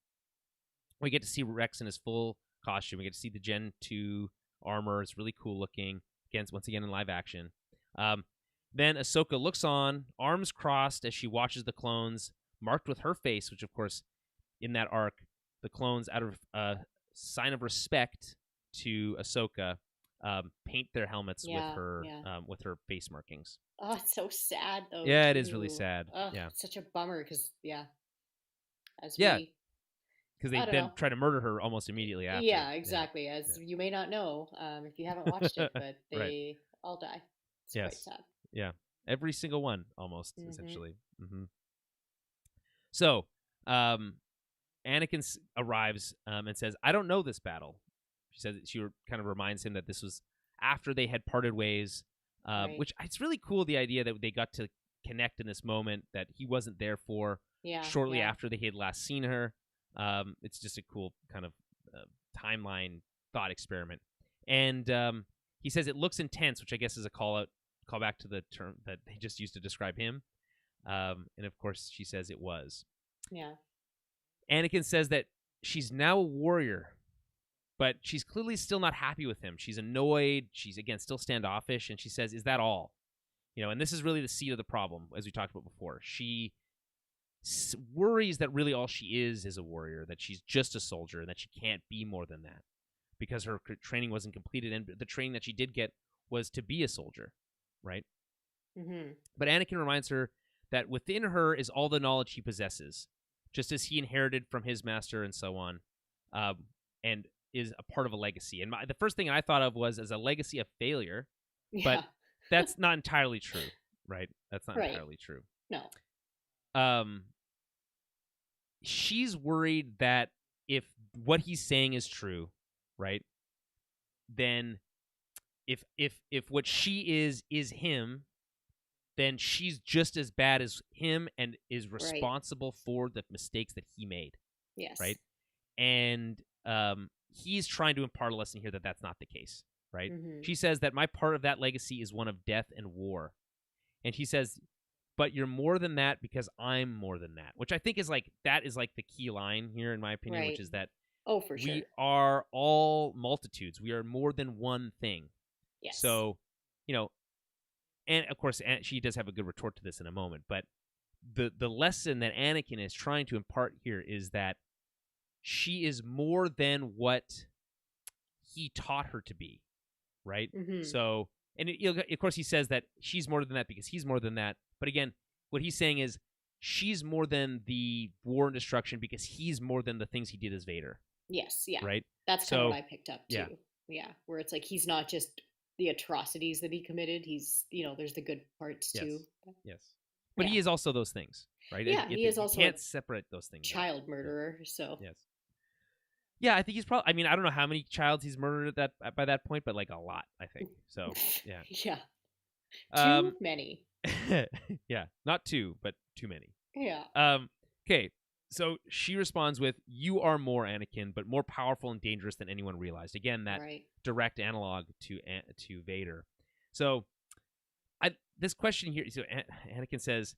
We get to see Rex in his full costume. We get to see the Gen 2 armor. It's really cool looking. Again, once again in live action. Then Ahsoka looks on, arms crossed as she watches the clones, marked with her face, which of course, in that arc, the clones, out of a sign of respect to Ahsoka, paint their helmets Yeah. Yeah. with her face markings. Oh, it's so sad though, Yeah, it is really too. sad. Oh, Yeah, it's such a bummer because yeah, as yeah, we because they I don't then know. try to murder her almost immediately after. Yeah, Yeah, exactly. As you may not know, if you haven't watched it, but right. they all die. It's quite Yes. sad. Yeah. Every single one, almost Mm-hmm. essentially. Mm-hmm. So, Anakin arrives and says, "I don't know this battle." She kind of reminds him that this was after they had parted ways, Right. which it's really cool. The idea that they got to connect in this moment that he wasn't there for Yeah. shortly Yeah. after they had last seen her. It's just a cool kind of timeline thought experiment. And he says it looks intense, which I guess is a call back to the term that they just used to describe him. And of course, she says it was. Yeah. Anakin says that she's now a warrior, but she's clearly still not happy with him. She's annoyed. She's, again, still standoffish. And she says, "Is that all?" And this is really the seed of the problem, as we talked about before. She worries that really all she is a warrior, that she's just a soldier, and that she can't be more than that because her training wasn't completed. And the training that she did get was to be a soldier, right? Mm-hmm. But Anakin reminds her that within her is all the knowledge he possesses, just as he inherited from his master and so on, and is a part of a legacy. And the first thing I thought of was as a legacy of failure, Yeah. but that's not entirely true, right? That's not Right. entirely true. No. She's worried that if what he's saying is true, right, then if what she is him, then she's just as bad as him and is responsible for the mistakes that he made. Yes. Right. And he's trying to impart a lesson here that that's not the case. Right. Mm-hmm. She says that my part of that legacy is one of death and war. And he says, "But you're more than that because I'm more than that," which I think is that is the key line here, in my opinion, which is that for sure, we are all multitudes. We are more than one thing. Yes. So, and of course, she does have a good retort to this in a moment. But the lesson that Anakin is trying to impart here is that she is more than what he taught her to be, right? Mm-hmm. So, and of course, he says that she's more than that because he's more than that. But again, what he's saying is she's more than the war and destruction because he's more than the things he did as Vader. Yes, yeah. Right? That's kind of what I picked up, too. Yeah. Where it's like he's not just the atrocities that he committed. He's, there's the good parts, too. Yes. But he is also those things, right? Yeah, he is also you can't separate those things. Child murderer, so. Yes. Yeah, I think he's probably, I mean, I don't know how many childs he's murdered by that point, but like a lot, I think. So, yeah. Yeah. Too many. Yeah, not two, but too many. Yeah. Okay, so she responds with, "You are more, Anakin, but more powerful and dangerous than anyone realized." Again, that direct analog to Vader. So, this question here, so Anakin says,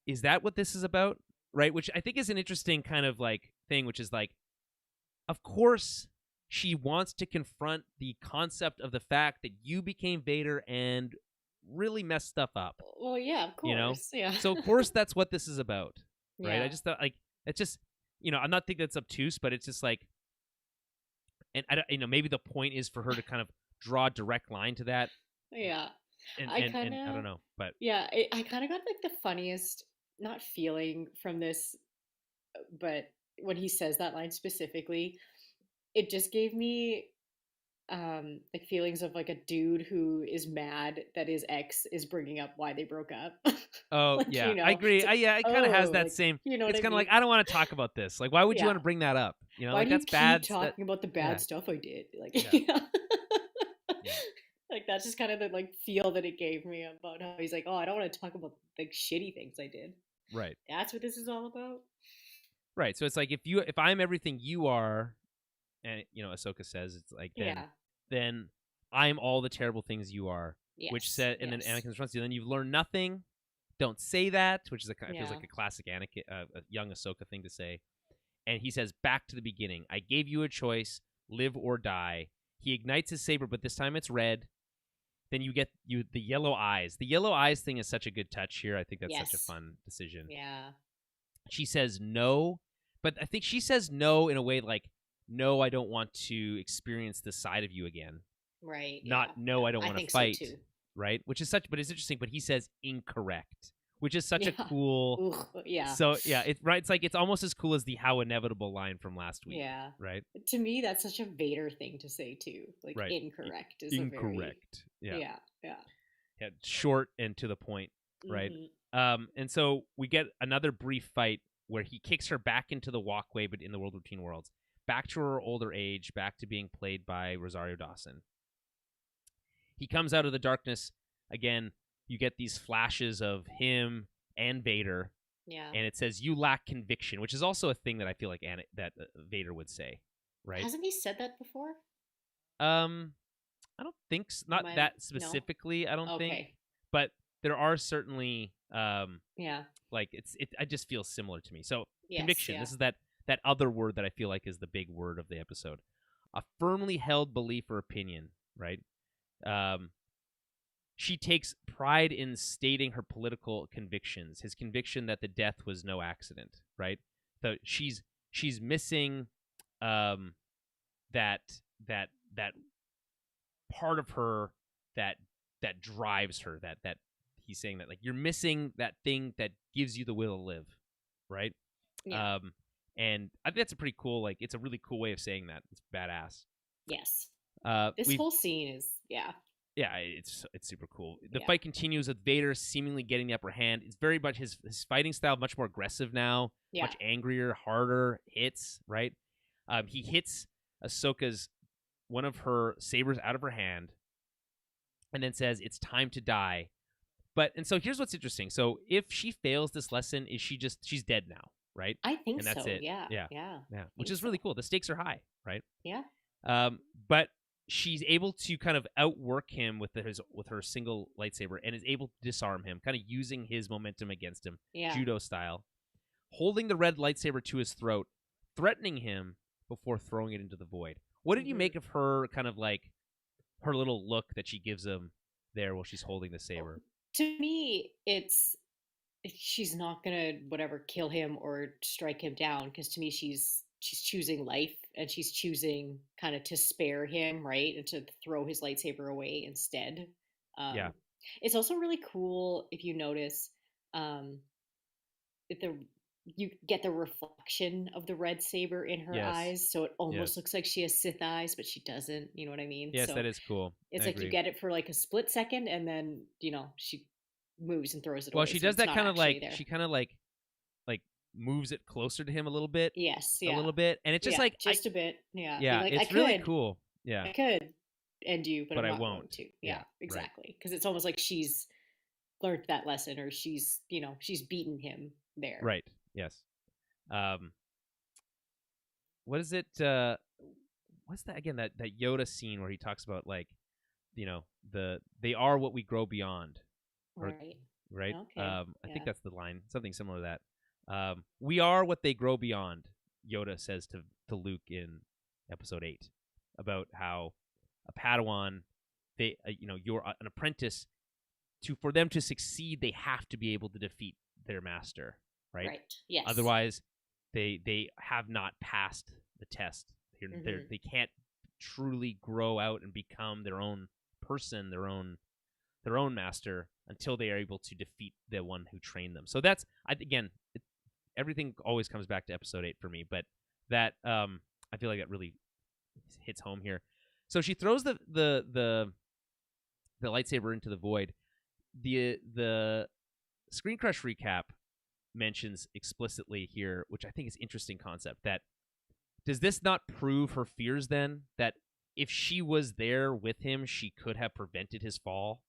"Is that what this is about?" Right? Which I think is an interesting kind of like thing, which is like, of course, she wants to confront the concept of the fact that you became Vader and really messed stuff up. Well, yeah, of course. Yeah. So of course that's what this is about, right? Yeah. I just thought like it's just I'm not thinking that's obtuse, but it's just like, and I don't, maybe the point is for her to kind of draw a direct line to that. Yeah. And I don't know, but yeah, I kind of got like the funniest not feeling from this, but when he says that line specifically, it just gave me like feelings of like a dude who is mad that his ex is bringing up why they broke up. Oh, like, yeah, I agree. It kind of has that like, same. It's kind of like, I don't want to talk about this. Like, why would you want to bring that up? Why like do that's you bad. Keep talking about the bad stuff I did. Like, like that's just kind of the like feel that it gave me about how he's like, oh, I don't want to talk about the shitty things I did. Right. That's what this is all about. Right. So it's like if I'm everything you are, and Ahsoka says it's like then I'm all the terrible things you are. Yes, which said, and then Anakin responds to you, then you've learned nothing. Don't say that, which is feels like a classic Anakin, a young Ahsoka thing to say. And he says, back to the beginning. I gave you a choice, live or die. He ignites his saber, but this time it's red. Then you get the yellow eyes. The yellow eyes thing is such a good touch here. I think that's such a fun decision. Yeah. She says no, but I think she says no in a way like, no, I don't want to experience this side of you again. Right. Not no, I don't want to fight. So too. Right? Which is but it's interesting. But he says incorrect, which is such a cool. Yeah. So it's like it's almost as cool as the how inevitable line from last week. Yeah. Right. To me, that's such a Vader thing to say too. Like incorrect is incorrect. Yeah. Yeah. Short and to the point. Right. Mm-hmm. And so we get another brief fight where he kicks her back into the walkway, but in the World Between Worlds, back to her older age, back to being played by Rosario Dawson. He comes out of the darkness again. You get these flashes of him and Vader. Yeah. And it says, "You lack conviction," which is also a thing that I feel like Vader would say, right? Hasn't he said that before? I don't think so. Not that specifically. No? I don't think. But there are certainly like I just feel similar to me. So conviction. Yeah. This is that other word that I feel like is the big word of the episode. A firmly held belief or opinion, right? She takes pride in stating her political convictions. His conviction that the death was no accident, right? So she's missing that part of her that drives her. That he's saying that like you're missing that thing that gives you the will to live, right? Yeah. And I think that's a pretty cool, like it's a really cool way of saying that. It's badass. Yes. This whole scene is Yeah, it's super cool. The fight continues with Vader seemingly getting the upper hand. It's very much his fighting style, much more aggressive now, much angrier, harder hits, right? He hits Ahsoka's one of her sabers out of her hand and then says, "It's time to die." And so here's what's interesting. So if she fails this lesson, she's dead now, right? I think and that's so. it. Yeah. Which is really cool. The stakes are high, right? Yeah. But she's able to kind of outwork him with her single lightsaber and is able to disarm him, kind of using his momentum against him, judo style, holding the red lightsaber to his throat, threatening him before throwing it into the void. What did you make of her kind of like her little look that she gives him there while she's holding the saber. To me, it's she's not gonna whatever kill him or strike him down because to me she's choosing life and she's choosing kind of to spare him, right, and to throw his lightsaber away instead. Yeah. um it's also really cool if you notice, um if the you get the reflection of the red saber in her Yes. eyes, so it almost Yes. looks like she has Sith eyes, but she doesn't. You know what I mean? Yes, that So is cool. I it's like you agree. get it for like a split second, and then she moves and throws it Well, away, she so does it's that not kind of actually like there. she kind of like moves it closer to him Yes, a yeah, little bit, and it's just yeah, like just a bit, yeah. Being yeah, like, it's really cool. Yeah, I could end you, but but I'm I not going won't. to. Yeah, Yeah, right. exactly, because it's almost like she's learned that lesson, or she's beaten him there. Right. Yes. Um what is it what's that again, that Yoda scene where he talks about like, they are what we grow beyond, or Right. right? Okay. I think Yeah. that's the line, something similar to that. We are what they grow beyond, Yoda says to Luke in episode 8 about how a Padawan, you're an apprentice, to for them to succeed they have to be able to defeat their master, right? Right. Yes. Otherwise they have not passed the test. Mhm. They can't truly grow out and become their own person, their own master, until they are able to defeat the one who trained them. So that's again, everything always comes back to episode 8 for me, but that I feel like that really hits home here. So she throws the lightsaber into the void. The Screen Crush recap mentions explicitly here, which I think is interesting concept, that does this not prove her fears then, that if she was there with him, she could have prevented his fall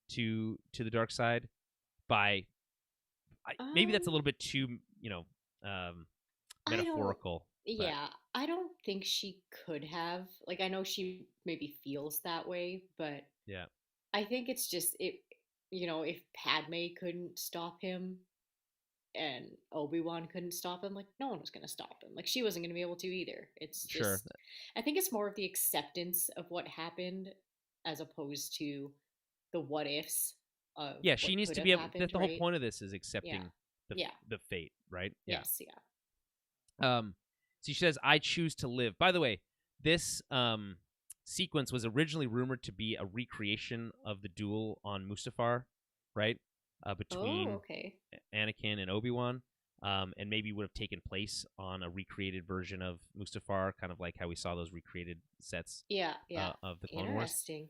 to the dark side by maybe that's a Um, little bit too, um, I don't. metaphorical, but Yeah, I don't think she could have. Like, I know she maybe feels that way, but yeah, I think it's just it. If Padme couldn't stop him and Obi-Wan couldn't stop him, like no one was going to stop him. Like she wasn't going to be able to either. It's sure. just, I think it's more of the acceptance of what happened as opposed to the what ifs of Yeah, she what needs could to have be able. happened, That the whole right? point of this is Yeah. accepting Yeah. the fate, right? Yeah. Yes. Yeah. Um, so she says, "I choose to live." By the way, this sequence was originally rumored to be a recreation of the duel on Mustafar, right? Oh, Between okay. Anakin and Obi-Wan, and maybe would have taken place on a recreated version of Mustafar, kind of like how we saw those recreated sets Yeah. Yeah. of the Clone Wars. Interesting.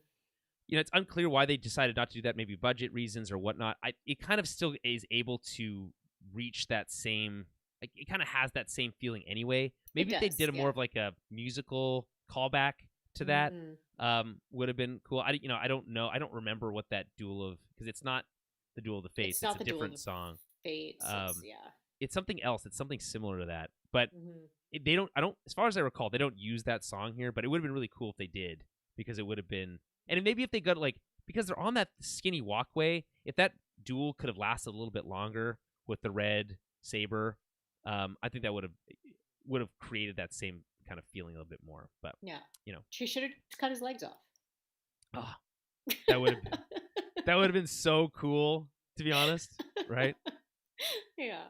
It's unclear why they decided not to do that, maybe budget reasons or whatnot. It kind of still is able to reach that same, like, it kind of has that same feeling anyway. It Maybe if they does. did a more Yeah. of like a musical callback to that, Mm-hmm. would have been cool. I don't know. I don't remember what that duel of, because it's not the Duel of the It's Fates. It's not a the Duel of different the song. Fates. It's Um, yeah. it's something else. It's something similar to that, but Mm-hmm. they don't. I don't. As far as I recall, they don't use that song here. But it would have been really cool if they did, because it would have been. And maybe if they got like, because they're on that skinny walkway, if that duel could have lasted a little bit longer with the red saber, I think that would have created that same kind of feeling a little bit more. But Yeah. you know, She should have cut his legs off. oh, that would have been that would have been so cool, to be honest, right? Yeah.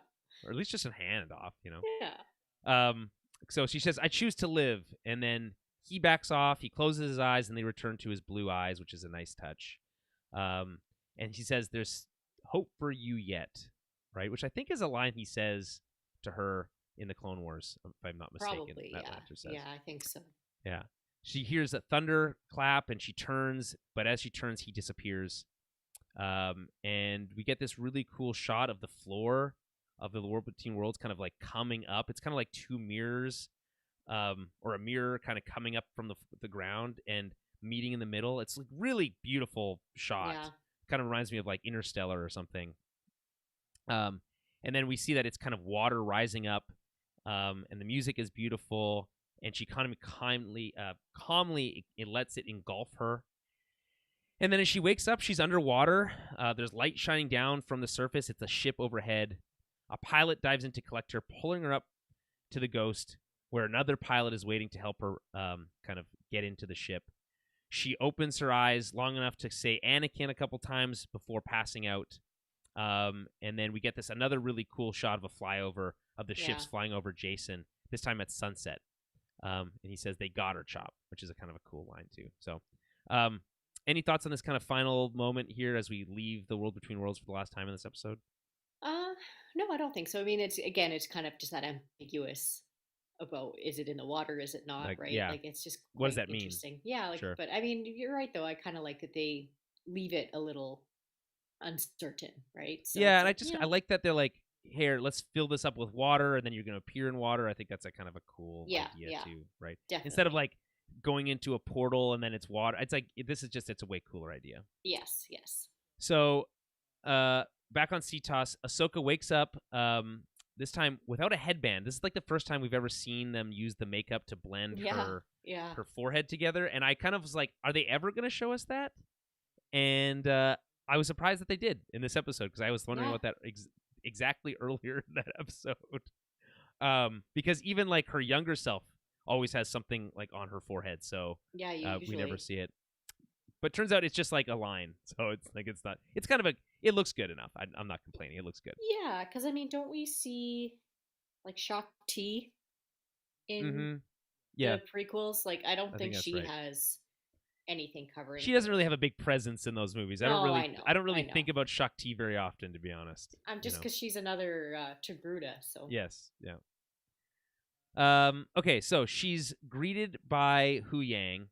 Or at least just a hand off, Yeah. Um, so she says, "I choose to live," and then he backs off. He closes his eyes, and they return to his blue eyes, which is a nice touch. Um, and he says, "There's hope for you yet," right? Which I think is a line he says to her in the Clone Wars, if I'm not mistaken. Probably. Matt Yeah. Lanter says, Yeah. I think so. "Yeah." She hears a thunder clap, and she turns. But as she turns, he disappears. And we get this really cool shot of the floor of the War Between Worlds kind of like coming up. It's kind of like two mirrors, or a mirror kind of coming up from the ground and meeting in the middle. It's like really beautiful shot. Yeah. Kind of reminds me of like Interstellar or something. And then we see that it's kind of water rising up, and the music is beautiful. And she kind of calmly, it lets it engulf her. And then as she wakes up, she's underwater. There's light shining down from the surface. It's a ship overhead. A pilot dives in to collect her, pulling her up to the Ghost, where another pilot is waiting to help her kind of get into the ship. She opens her eyes long enough to say Anakin a couple times before passing out. And then we get another really cool shot of a flyover of the ships flying over Jason, this time at sunset. And he says they got her, Chop, which is a kind of a cool line too. So any thoughts on this kind of final moment here as we leave the world between worlds for the last time in this episode? No, I don't think so. I mean, it's kind of just that ambiguous about, is it in the water, is it not, Like, right? yeah. Like, it's just What does quite that mean? interesting. Yeah, like, Sure. but I mean, you're right though. I kind of like that they leave it a little uncertain, right? So yeah, it's and like, I like that they're like, here, let's fill this up with water, and then you're going to appear in water. I think that's a kind of a cool idea too, right? Definitely. Instead of like going into a portal and then it's water, it's like it's a way cooler idea. Yes. So, back on CTOS, Ahsoka wakes up. This time without a headband. This is like the first time we've ever seen them use the makeup to blend her forehead together. And I kind of was like, are they ever going to show us that? And I was surprised that they did in this episode, because I was wondering about that exactly earlier in that episode. Because even like her younger self always has something like on her forehead. So we never see it. But turns out it's just like a line. So it's like, it's not, it's kind of it looks good enough. I'm not complaining. It looks good. Yeah, because I mean, don't we see like Shock T in the prequels? Like, I don't think she has anything covering. She doesn't really have a big presence in those movies. I don't really think about Shock T very often, to be honest. I'm just because she's another Togruta. So yes, yeah. Okay, so she's greeted by Hu Yang,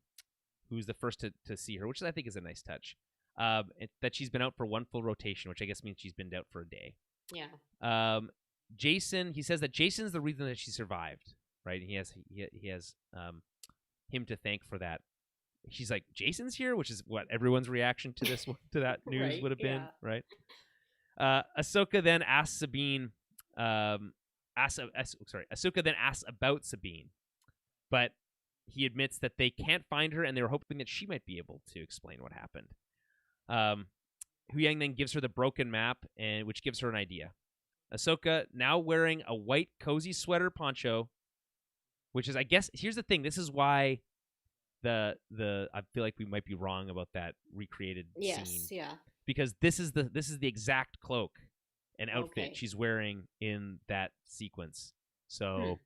who's the first to see her, which I think is a nice touch. That she's been out for one full rotation, which I guess means she's been out for a day. Yeah. Jason, he says that Jason's the reason that she survived, right? He has him to thank for that. She's like, Jason's here, which is what everyone's reaction to this to that news right, would have been, right? Ahsoka then asks Sabine. Ahsoka then asks about Sabine, but he admits that they can't find her, and they were hoping that she might be able to explain what happened. Hu Yang then gives her the broken map, and which gives her an idea. Ahsoka, now wearing a white cozy sweater poncho, which is, I guess, here's the thing. This is why I feel like we might be wrong about that recreated scene. Yeah. Because this is the exact cloak and outfit she's wearing in that sequence. So,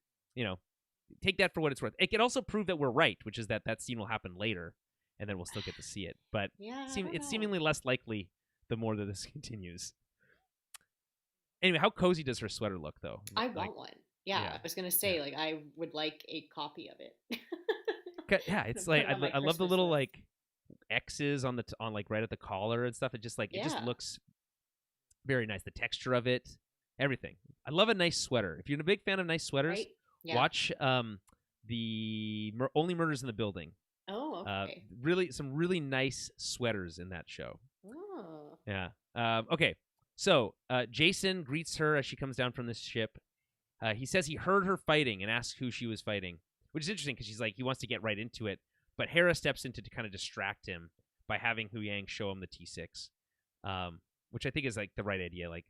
take that for what it's worth. It can also prove that we're right, which is that scene will happen later, and then we'll still get to see it. But it's seemingly less likely the more that this continues. Anyway, how cozy does her sweater look, though? I want one. Yeah, I was gonna say, like, I would like a copy of it. Yeah, it's like I love the little like X's on like right at the collar and stuff. It just like it just looks very nice. The texture of it, everything. I love a nice sweater. If you're a big fan of nice sweaters, watch the Only Murders in the Building. Oh, okay. Some really nice sweaters in that show. Oh. Yeah. Okay. So Jason greets her as she comes down from this ship. He says he heard her fighting and asks who she was fighting, which is interesting because she's like, he wants to get right into it. But Hera steps in to kind of distract him by having Hu Yang show him the T6, which I think is like the right idea. Like,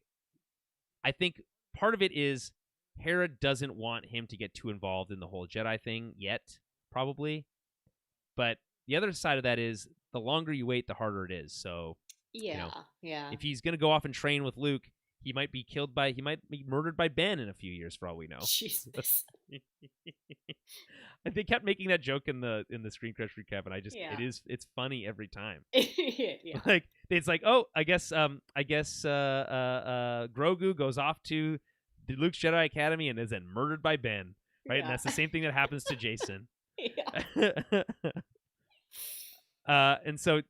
I think part of it is Hera doesn't want him to get too involved in the whole Jedi thing yet, probably. But the other side of that is the longer you wait, the harder it is. So, if he's going to go off and train with Luke, he might be murdered by Ben in a few years, for all we know. Jesus. They kept making that joke in the Screen Crush recap, and it's funny every time. Like, it's like, oh, I guess Grogu goes off to the Luke's Jedi Academy and is then murdered by Ben, right? And that's the same thing that happens to Jason. And so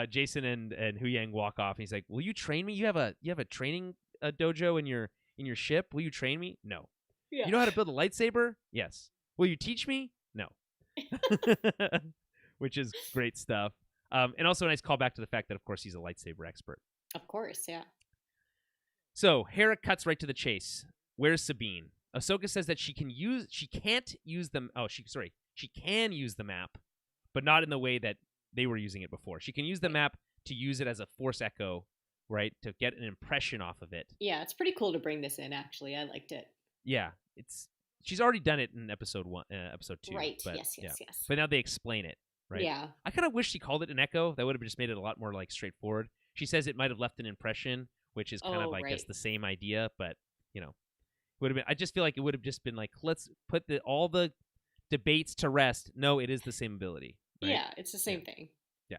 Jason and Hu Yang walk off, and he's like, "Will you train me? You have a training dojo in your ship. Will you train me? No. Yeah. You know how to build a lightsaber? Yes. Will you teach me? No." Which is great stuff. And also a nice callback to the fact that, of course, he's a lightsaber expert. Of course, yeah. So Hera cuts right to the chase. Where's Sabine? Ahsoka says that she can use the map, but not in the way that they were using it before. She can use the map to use it as a force echo, right? To get an impression off of it. Yeah, it's pretty cool to bring this in, actually. I liked it. Yeah, she's already done it in episode 2. Right, but, yes. But now they explain it. right? Yeah. I kind of wish she called it an echo. That would have just made it a lot more like straightforward. She says it might have left an impression, which is kind of, Oh, I guess, right. the same idea, but would have been. I just feel like it would have just been like, let's put all the debates to rest. No, it is the same ability, right? Yeah, it's the same thing. Yeah,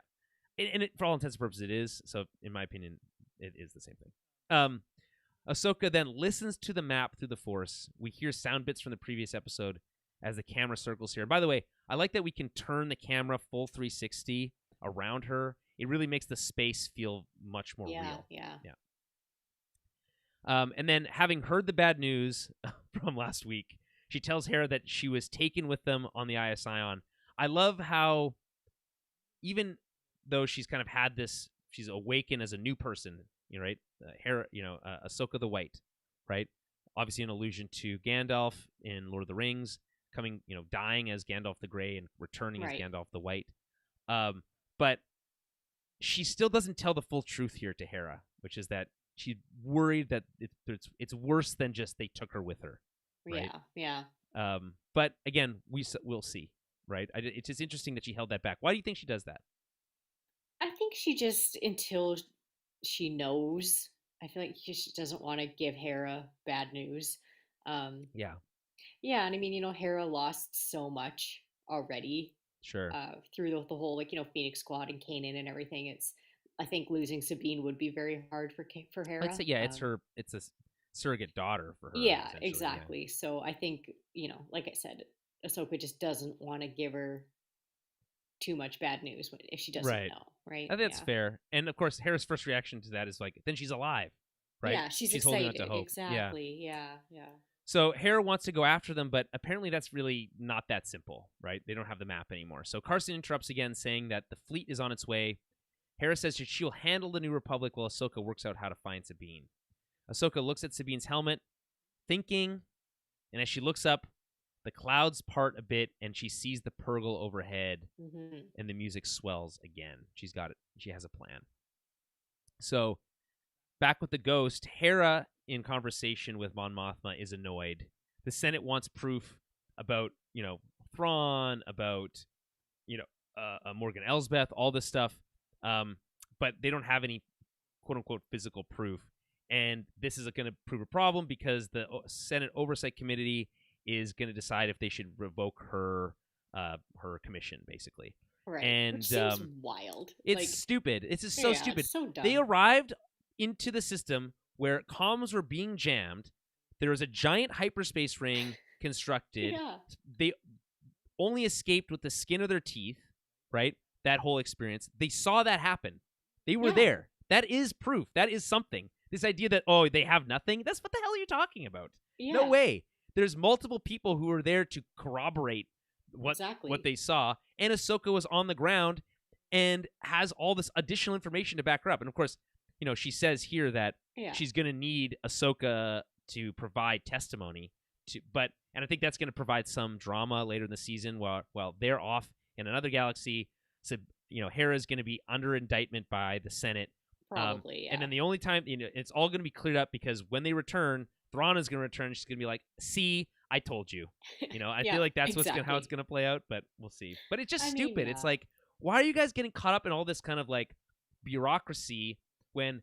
and for all intents and purposes, it is. So, in my opinion, it is the same thing. Ahsoka then listens to the map through the Force. We hear sound bits from the previous episode as the camera circles here. And by the way, I like that we can turn the camera full 360 around her. It really makes the space feel much more real. Yeah. And then, having heard the bad news from last week, she tells Hera that she was taken with them on the IS Ion. I love how, even though she's kind of had this, she's awakened as a new person, right? Hera, Ahsoka the White, right? Obviously, an allusion to Gandalf in Lord of the Rings, dying as Gandalf the Grey and returning as Gandalf the White. But she still doesn't tell the full truth here to Hera, which is that she's worried that it's worse than just they took her with her. Right? Yeah. But again, we'll see, right? It's just interesting that she held that back. Why do you think she does that? I think she just, until she knows, I feel like she just doesn't want to give Hera bad news. Yeah. Yeah, and I mean, Hera lost so much already. Sure. Through the whole Phoenix Squad and Kanan and everything. I think losing Sabine would be very hard for Hera. I'd say it's a surrogate daughter for her. Yeah, exactly. Yeah. So I think like I said, Ahsoka just doesn't want to give her too much bad news if she doesn't know, right? I think that's fair. And of course, Hera's first reaction to that is like, then she's alive, right? Yeah, she's excited. Holding on to hope. Exactly. Yeah. So Hera wants to go after them, but apparently that's really not that simple, right? They don't have the map anymore. So Carson interrupts again, saying that the fleet is on its way. Hera says she'll handle the New Republic while Ahsoka works out how to find Sabine. Ahsoka looks at Sabine's helmet, thinking, and as she looks up, the clouds part a bit, and she sees the Purrgil overhead, and the music swells again. She's got it. She has a plan. So, back with the Ghost, Hera, in conversation with Mon Mothma, is annoyed. The Senate wants proof about, Thrawn, about, Morgan Elsbeth, all this stuff, but they don't have any quote-unquote physical proof. And this is going to prove a problem because the Senate Oversight Committee is going to decide if they should revoke her commission, basically. Right. And which seems wild. It's stupid. It's just so stupid. It's so dumb. They arrived into the system where comms were being jammed. There was a giant hyperspace ring constructed. Yeah. They only escaped with the skin of their teeth, right? That whole experience. They saw that happen. They were there. That is proof. That is something. This idea that, they have nothing, that's what the hell are you talking about? Yeah. No way. There's multiple people who were there to corroborate what they saw, and Ahsoka was on the ground and has all this additional information to back her up. And of course, she says here that she's going to need Ahsoka to provide testimony and I think that's going to provide some drama later in the season while they're off in another galaxy. So, Hera's going to be under indictment by the Senate. Probably, yeah. And then the only time, it's all going to be cleared up because when they return, Thrawn is going to return. She's going to be like, see, I told you. I feel like that's how it's going to play out, but we'll see. But it's just stupid. It's like, why are you guys getting caught up in all this kind of like bureaucracy when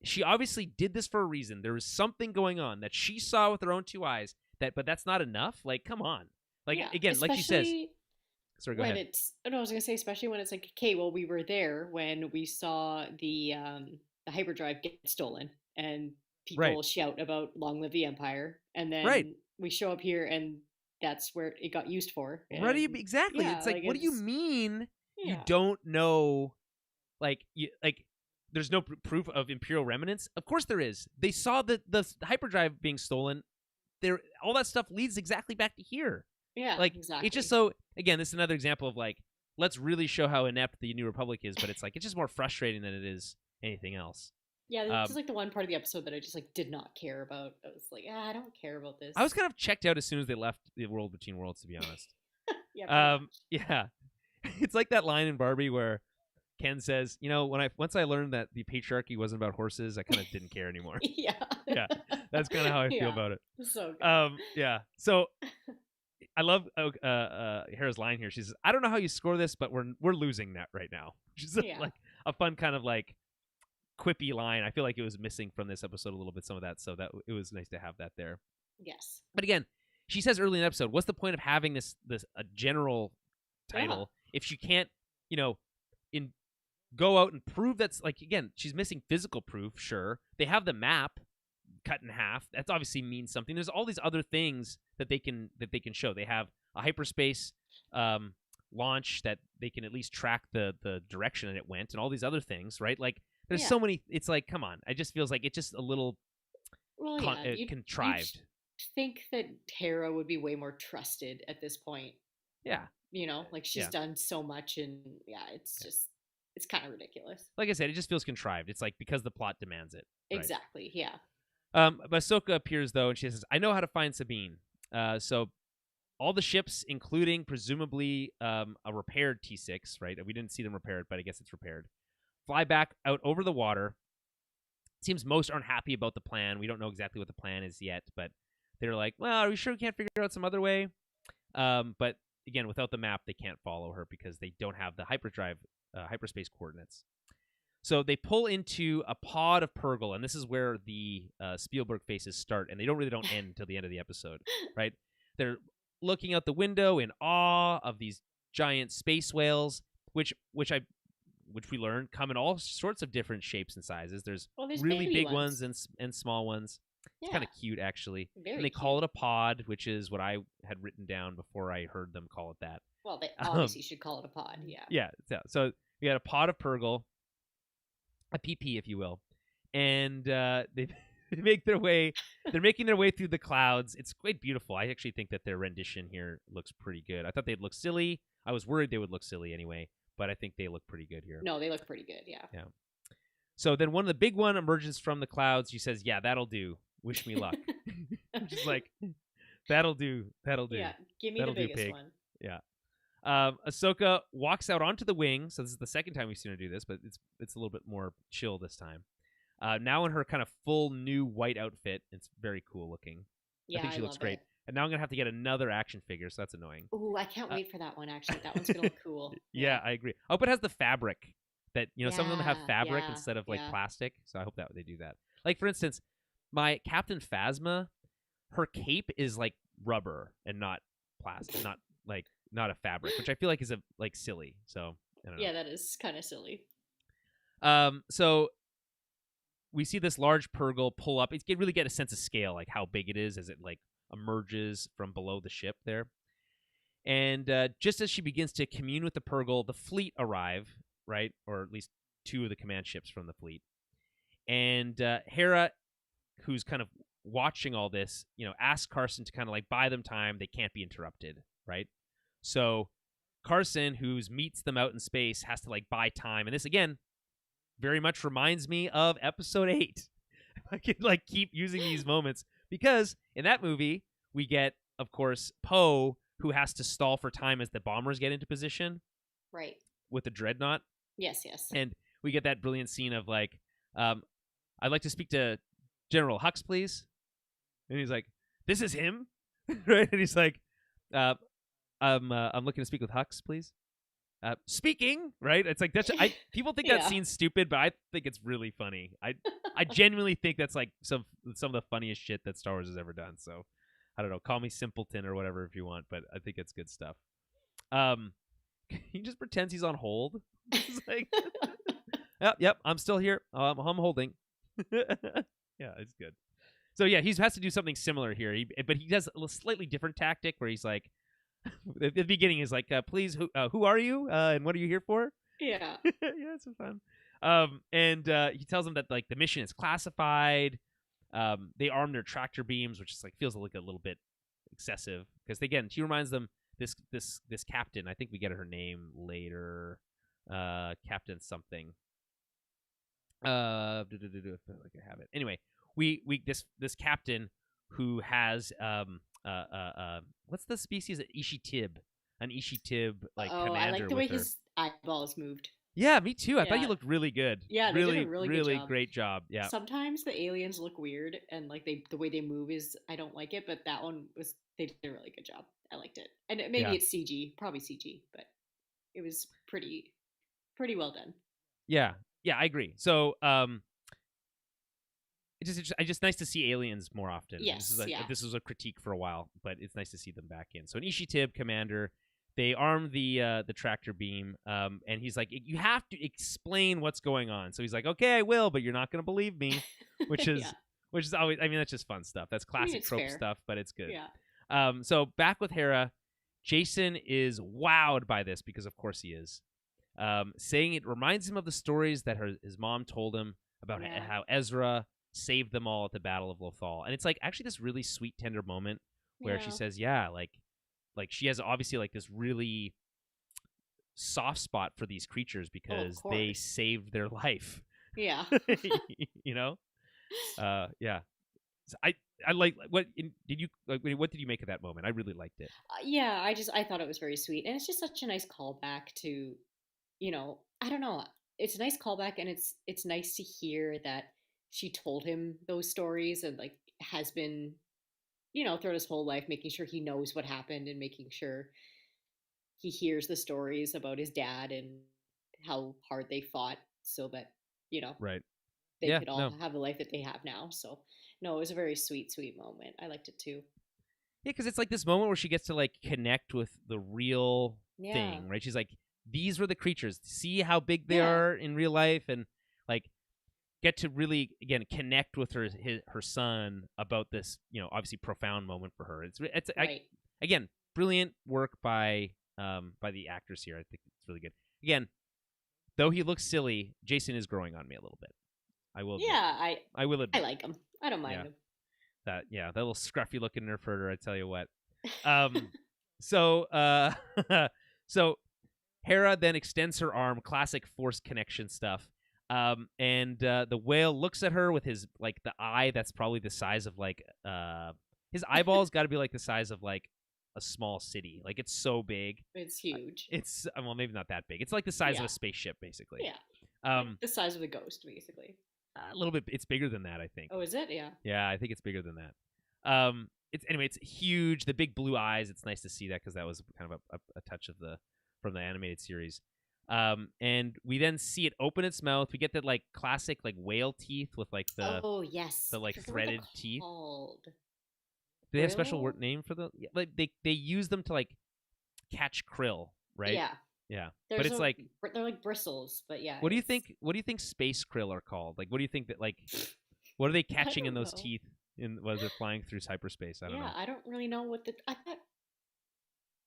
she obviously did this for a reason? There was something going on that she saw with her own two eyes, but that's not enough. Like, come on. Like, again, like she says. Sorry, go ahead. I was going to say, especially when it's like, okay, well, we were there when we saw the hyperdrive get stolen and people shout about "Long live the Empire," and then we show up here and that's where it got used for. And, exactly. It's like, what do you mean you don't know? There's no proof of Imperial remnants. Of course there is. They saw the hyperdrive being stolen. All that stuff leads exactly back to here. Yeah, exactly. It's just so, again, this is another example of like, let's really show how inept the New Republic is, but it's like, it's just more frustrating than it is anything else. Yeah, this is like the one part of the episode that I just like did not care about. I was like, I don't care about this. I was kind of checked out as soon as they left the World Between Worlds, to be honest. Yeah. It's like that line in Barbie where Ken says, once I learned that the patriarchy wasn't about horses, I kind of didn't care anymore. Yeah. That's kind of how I feel about it. So good. Yeah. So I love Hera's line here. She says, "I don't know how you score this, but we're losing that right now." Which is Yeah. like a fun kind of like quippy line. I feel like it was missing from this episode a little bit, some of that, so that it was nice to have that there. Yes. But again, she says early in the episode, "What's the point of having this a general title if she can't, you know, in go out and prove that's like again, she's missing physical proof, sure. They have the map cut in half. That's obviously means something. There's all these other things that they can show. They have a hyperspace launch that they can at least track the direction that it went and all these other things, right? Like there's so many it's like come on. It just feels like it's just a little contrived. You'd think that Hera would be way more trusted at this point. Yeah. You know, like she's done so much and it's just it's kind of ridiculous. Like I said, it just feels contrived. It's like because the plot demands it. Right? Exactly, yeah. But Ahsoka appears, though, and she says, "I know how to find Sabine." So all the ships, including presumably a repaired T6, right? We didn't see them repaired, but I guess it's repaired, fly back out over the water. It seems most aren't happy about the plan. We don't know exactly what the plan is yet, but they're like, well, are we sure we can't figure out some other way? But again, without the map, they can't follow her because they don't have the hyperspace coordinates. So they pull into a pod of Purgle, and this is where the Spielberg faces start, and they don't end until the end of the episode, right? They're looking out the window in awe of these giant space whales, which we learn come in all sorts of different shapes and sizes. There's really big ones and small ones. It's kind of cute, actually. And they call it a pod, which is what I had written down before I heard them call it that. Well, they obviously should call it a pod, yeah. Yeah. So we got a pod of Purgle, a PP, if you will, and they make their way. They're making their way through the clouds. It's quite beautiful. I actually think that their rendition here looks pretty good. I thought they'd look silly. I was worried they would look silly anyway, but I think they look pretty good here. No, they look pretty good. Yeah. Yeah. So then the big one emerges from the clouds. She says, "Yeah, that'll do. Wish me luck." Just like, that'll do. That'll do. Yeah, give me that'll the biggest do, one. Yeah. Ahsoka walks out onto the wing. So this is the second time we've seen her do this, but it's a little bit more chill this time. Now in her kind of full new white outfit. It's very cool looking. Yeah, I think she looks great. And now I'm going to have to get another action figure, so that's annoying. Ooh, I can't wait for that one, actually. That one's going to look cool. Yeah, I agree. I hope it has the fabric that, some of them have fabric instead of, like, plastic. So I hope that they do that. Like, for instance, my Captain Phasma, her cape is, like, rubber and not plastic, not a fabric, which I feel like is, silly. So, I don't know. Yeah, that is kind of silly. So we see this large Purgle pull up. You really get a sense of scale, like how big it is as it, like, emerges from below the ship there. And just as she begins to commune with the Purgle, the fleet arrive, right? Or at least two of the command ships from the fleet. And Hera, who's kind of watching all this, asks Carson to kind of like buy them time. They can't be interrupted, right? So Carson, who meets them out in space, has to like buy time. And this, again, very much reminds me of Episode 8. I can like keep using these moments because in that movie, we get, of course, Poe, who has to stall for time as the bombers get into position. Right. With the dreadnought. Yes, yes. And we get that brilliant scene of like, I'd like to speak to General Hux, please. And he's like, "This is him?" Right? And he's like, I'm looking to speak with Hux, please. Speaking, right? It's like people think that scene's stupid, but I think it's really funny. I genuinely think that's like some of the funniest shit that Star Wars has ever done. So I don't know, call me simpleton or whatever if you want, but I think it's good stuff. He just pretends he's on hold. He's like, yep, I'm still here. I'm holding. Yeah, it's good. So yeah, he has to do something similar here. But he does a slightly different tactic where he's like, at the beginning is like, please, who are you? And what are you here for? Yeah. Yeah, it's so fun. And he tells them that like the mission is classified. They arm their tractor beams, which is like feels like a little bit excessive because again, she reminds them this captain. I think we get her name later. Captain something. I feel like I have it. Anyway, we this captain who has what's the species? An Ishitib like commander. I like the way his eyeballs moved. Yeah, me too. I thought you looked really good. Yeah, they did a really good job. Great job. Yeah. Sometimes the aliens look weird, and like the way they move is I don't like it, but that one they did a really good job. I liked it, and maybe Yeah. it's CG, probably CG, but it was pretty well done. Yeah. Yeah, I agree. So, it's just nice to see aliens more often. Yes, yeah, This was a critique for a while, but it's nice to see them back in. So an Ishitib commander, they arm the tractor beam, and he's like, you have to explain what's going on. So he's like, okay, I will, but you're not going to believe me, which yeah. is which is always, I mean, that's just fun stuff. That's I mean, classic it's trope fair. stuff, but it's good. Yeah, So back with Hera, Jason is wowed by this because of course he is. Saying it reminds him of the stories that his mom told him about yeah, how Ezra saved them all at the Battle of Lothal. And it's like actually this really sweet, tender moment where she yeah. says, yeah, like she has obviously like this really soft spot for these creatures Oh, of because they course. saved their life. Yeah. you know? Yeah. So I like did you like what did you make of that moment? I really liked it. Yeah, I thought it was very sweet, and it's just such a nice callback to, I don't know, it's a nice callback, and it's nice to hear that she told him those stories and like has been, throughout his whole life making sure he knows what happened and making sure he hears the stories about his dad and how hard they fought so that you know Right. they Yeah, could all no. have the life that they have now. So no, it was a very sweet moment. I liked it too. Yeah, because it's like this moment where she gets to like connect with the real Yeah, thing, right? She's like, these were the creatures. See how big they yeah, are in real life, and like get to really again connect with her son about this, obviously profound moment for her. right. Again, brilliant work by the actors here. I think it's really good. Again, though he looks silly, Jason is growing on me a little bit. I will admit. Yeah, I will I admit. like him. I don't Yeah, mind him. that little scruffy looking nerf herder. I tell you what. Um, so so Hera then extends her arm, classic force connection stuff. And the whale looks at her with his like the eye that's probably the size of like his eyeballs got to be like the size of like a small city. Like it's so big. It's huge. It's well, maybe not that big. It's like the size of Yeah, a spaceship, basically. yeah, like Um, the size of a ghost, basically. a little bit. It's bigger than that, I think. Oh, is it? Yeah. Yeah, I think it's bigger than that. It's huge. The big blue eyes. It's nice to see that because that was kind of a touch of the from the animated series. And we then see it open its mouth. We get that like classic like whale teeth with like Oh, yes. the I like forget what they're threaded teeth. called. Do they have a special Brill? name for the? Yeah, like they use them to like catch krill, right? Yeah. Yeah, but There's it's like, they're like bristles, but yeah, what do you it's think? What do you think space krill are called? Like, what do you think that like? What are they I catching in don't those know. teeth? In was they're flying through hyperspace? I don't Yeah, know. I don't really know what the I thought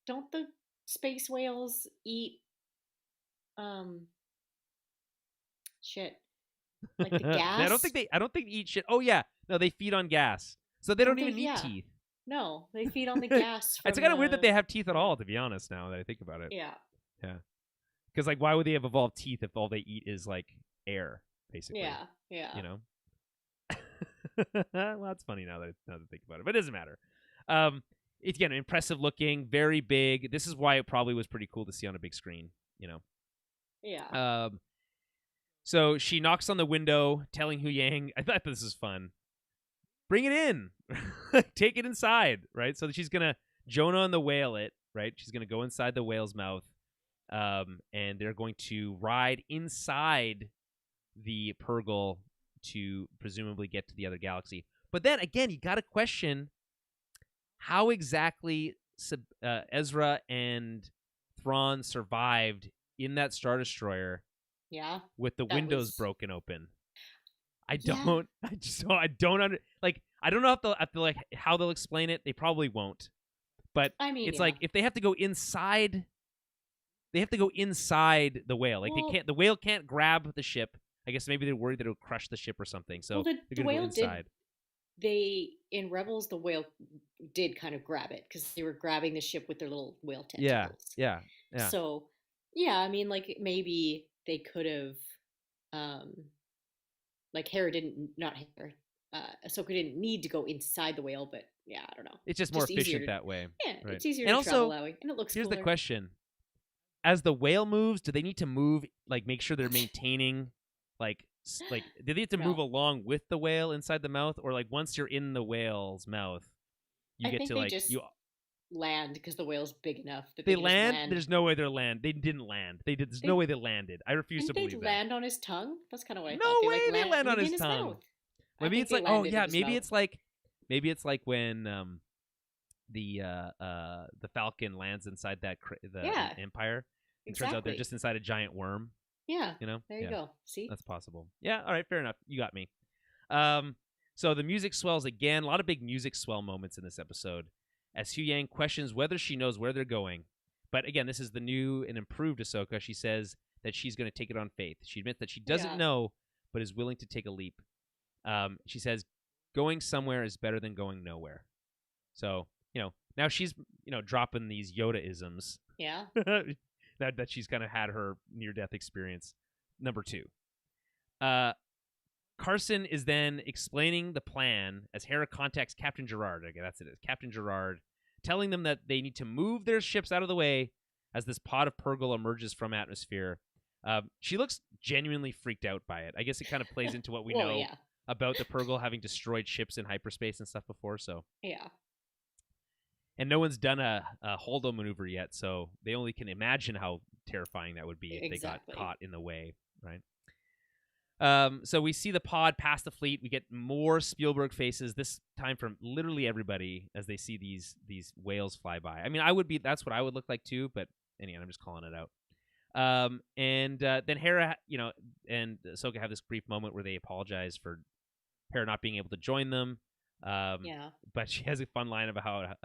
don't the space whales eat um shit like the I don't gas? think they eat shit. Oh yeah, no, they feed on gas, so they Don't don't they? even need Yeah. teeth. No, they feed on the gas It's from kind of weird that the they have teeth at planet. all, to be honest. Now that I think about it, Yeah. yeah, because like, why would they have evolved teeth if all they eat is like air, basically? Yeah. Yeah. You know. Well, that's funny now that I think about it, but it doesn't matter. Um, it's again impressive looking, very big. This is why it probably was pretty cool to see on a big screen. You Yeah. know. So she knocks on the window, telling Hu Yang, I thought this was fun. Bring it in. Take it inside, right? So she's going to Jonah and the whale it, right? She's going to go inside the whale's mouth. And they're going to ride inside the Purgle to presumably get to the other galaxy. But then again, you got to question how exactly Ezra and Thrawn survived in that Star Destroyer Yeah. with the That windows was broken open. I yeah. don't. I don't like. I don't know if they'll like how they'll explain it. They probably won't. But I mean, it's yeah. like if they have to go inside, they have to go inside the whale. Like they Well, can't. The whale can't grab the ship. I guess maybe they're worried that it'll crush the ship or something. well, So they're the gonna go whale did. inside. They in Rebels, the whale did kind of grab it because they were grabbing the ship with their little whale Yeah. tentacles. Yeah. Yeah. So, yeah, I mean, like maybe they could have, um, like Hera didn't, not Hera, Ahsoka didn't need to go inside the whale, but yeah, I don't know, It's just more just easier efficient to, that way. yeah, Right. it's easier And to travel also, that way, and it looks here's the cooler. question: as the whale moves, do they need to move like make sure they're maintaining like do they have to move No, along with the whale inside the mouth, or like once you're in the whale's mouth, you I get think to they like just you land because the whale's big enough that they They can just land. land. There's no way they're land. They didn't land. They did. There's no They way they landed. I refuse to didn't they believe that. land on his tongue? That's kind of what I thought. No They like way they land land on maybe his in his tongue. mouth. I Maybe think it's they like, oh landed in yeah, his mouth. maybe it's like when the Falcon lands inside the Yeah, Empire. It turns out they're exactly. just inside a giant worm. Yeah, You know? there you Yeah, go. See? that's possible. Yeah, all right, fair enough. You got me. So the music swells again. A lot of big music swell moments in this episode as Hu Yang questions whether she knows where they're going. But again, this is the new and improved Ahsoka. She says that she's going to take it on faith. She admits that she doesn't Yeah. know, but is willing to take a leap. She says going somewhere is better than going nowhere. So, now she's, dropping these Yoda-isms Yeah. that she's kind of had her near-death experience. Number 2. Carson is then explaining the plan as Hera contacts Captain Gerard. Okay, that's it. Captain Gerard, telling them that they need to move their ships out of the way as this pod of Purgle emerges from atmosphere. She looks genuinely freaked out by it. I guess it kind of plays into what we know Yeah. about the Purgle having destroyed ships in hyperspace and stuff before. So Yeah. and no one's done a holdo maneuver yet, so they only can imagine how terrifying that would be if they got caught in the way, right? So we see the pod pass the fleet. We get more Spielberg faces, this time from literally everybody as they see these whales fly by. I mean, that's what I would look like too, but anyway, I'm just calling it out. And then Hera, and Ahsoka have this brief moment where they apologize for Hera not being able to join them. Yeah. But she has a fun line about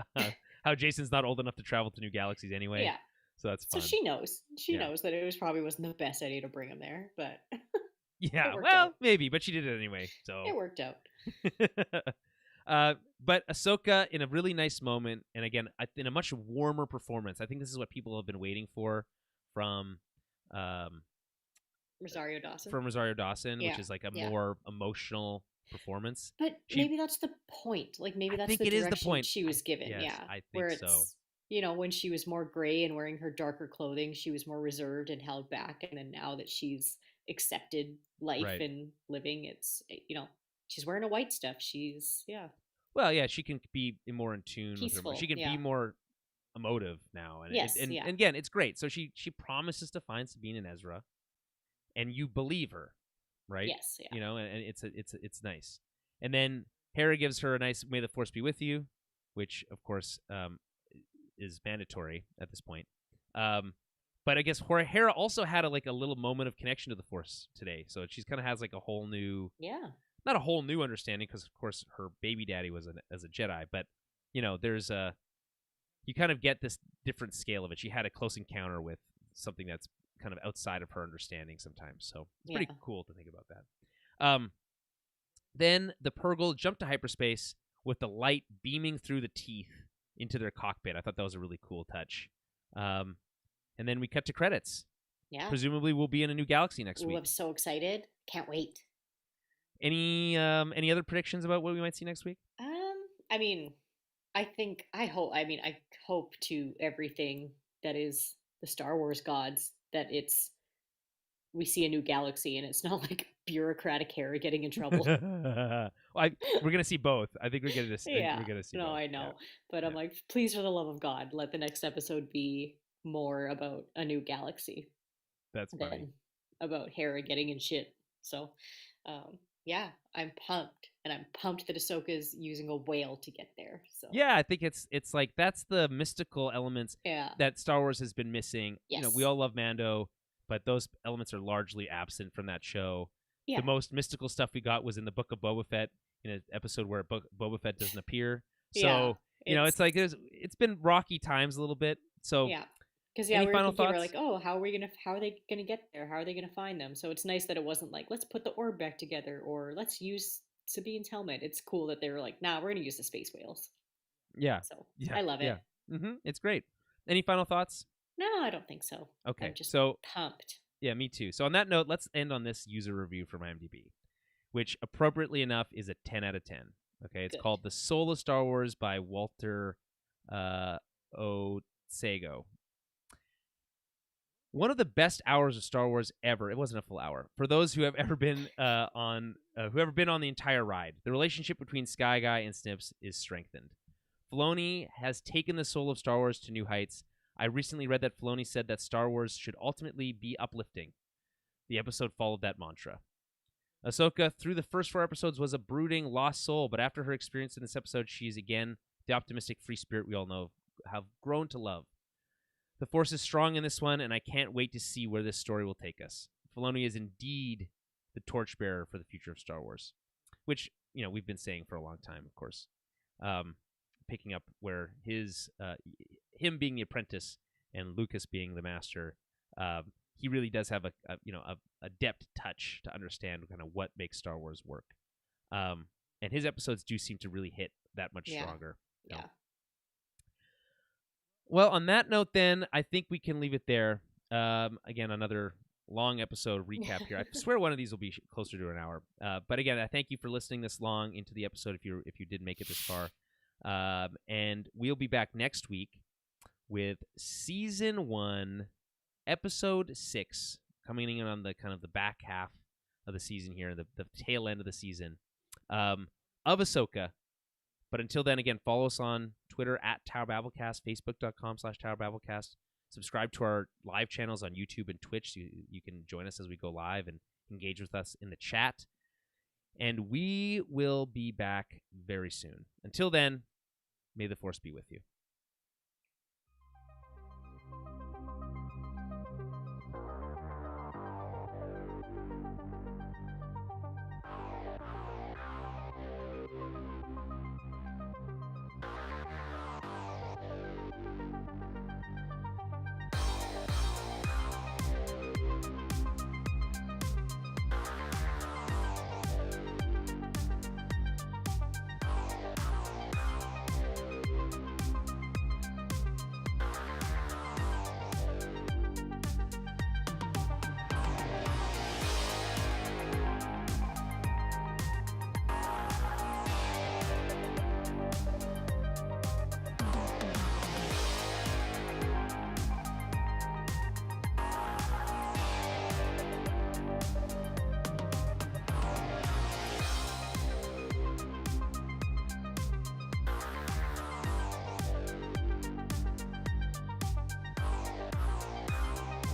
how Jason's not old enough to travel to new galaxies anyway. Yeah. So that's fun. So she knows. She knows that it probably wasn't the best idea to bring him there, but yeah, well, maybe, but she did it anyway. So it worked out. But Ahsoka, in a really nice moment, and again, in a much warmer performance, I think this is what people have been waiting for from Rosario Dawson. Which is like a more emotional performance. But maybe that's the point. Like maybe that's the direction she was given. Yes, I think where it's, so. When she was more gray and wearing her darker clothing, she was more reserved and held back. And then now that she's accepted life and living, it's, she's wearing a white stuff. She's, Well, yeah, she can be more in tune peaceful, with her. She can be more emotive now. And and again, it's great. So she promises to find Sabine and Ezra, and you believe her, right? Yes, yeah. And it's nice. And then Hera gives her a nice "May the Force be with you," which of course is mandatory at this point. But I guess Hera also had a little moment of connection to the Force today, so she's kind of has like a whole new, not a whole new understanding, because of course her baby daddy was as a Jedi, but there's you kind of get this different scale of it. She had a close encounter with something that's kind of outside of her understanding sometimes, so it's pretty cool to think about that. Then the Purgle jumped to hyperspace with the light beaming through the teeth into their cockpit. I thought that was a really cool touch. And then we cut to credits. Yeah. Presumably we'll be in a new galaxy next week. I'm so excited. Can't wait. Any other predictions about what we might see next week? I hope to everything that is the Star Wars gods that we see a new galaxy and it's not like bureaucratic Hera getting in trouble. We're gonna see both. I think we're gonna see. Yeah. We're gonna see. No, both. I know, but I'm like, please, for the love of God, let the next episode be more about a new galaxy. That's funny. Than about Hera getting in shit. So, I'm pumped, and I'm pumped that Ahsoka's using a whale to get there. So yeah, I think it's like that's the mystical elements that Star Wars has been missing. Yes. We all love Mando, but those elements are largely absent from that show. Yeah. The most mystical stuff we got was in the Book of Boba Fett, in an episode where Boba Fett doesn't appear. So it's like it's been rocky times a little bit. So because we're thinking, we're like, oh, how are they gonna get there? How are they gonna find them? So it's nice that it wasn't like, let's put the orb back together or let's use Sabine's helmet. It's cool that they were like, nah, we're gonna use the space whales. Yeah. So I love it. Yeah. Mm-hmm. It's great. Any final thoughts? No, I don't think so. Okay. I'm just pumped. Yeah, me too. So on that note, let's end on this user review from IMDb, which appropriately enough is a 10 out of 10. Okay, it's called The Soul of Star Wars by Walter Otsego. One of the best hours of Star Wars ever. It wasn't a full hour. For those who have ever been on the entire ride, the relationship between Sky Guy and Snips is strengthened. Filoni has taken the soul of Star Wars to new heights. I recently read that Filoni said that Star Wars should ultimately be uplifting. The episode followed that mantra. Ahsoka, through the first 4 episodes, was a brooding, lost soul, but after her experience in this episode, she is again the optimistic free spirit we all know have grown to love. The Force is strong in this one, and I can't wait to see where this story will take us. Filoni is indeed the torchbearer for the future of Star Wars, which, we've been saying for a long time, of course. Picking up where him being the apprentice and Lucas being the master, he really does have a depth touch to understand kind of what makes Star Wars work. And his episodes do seem to really hit that much stronger. Yeah. Well, on that note, then, I think we can leave it there. Again, another long episode recap here. I swear one of these will be closer to an hour. But again, I thank you for listening this long into the episode if you did make it this far. And we'll be back next week with Season 1, Episode 6, coming in on the kind of the back half of the season here, the tail end of the season of Ahsoka. But until then, again, follow us on Twitter at Tower Babblecast, Facebook.com/Tower Babblecast. Subscribe to our live channels on YouTube and Twitch so you can join us as we go live and engage with us in the chat. And we will be back very soon. Until then, may the Force be with you.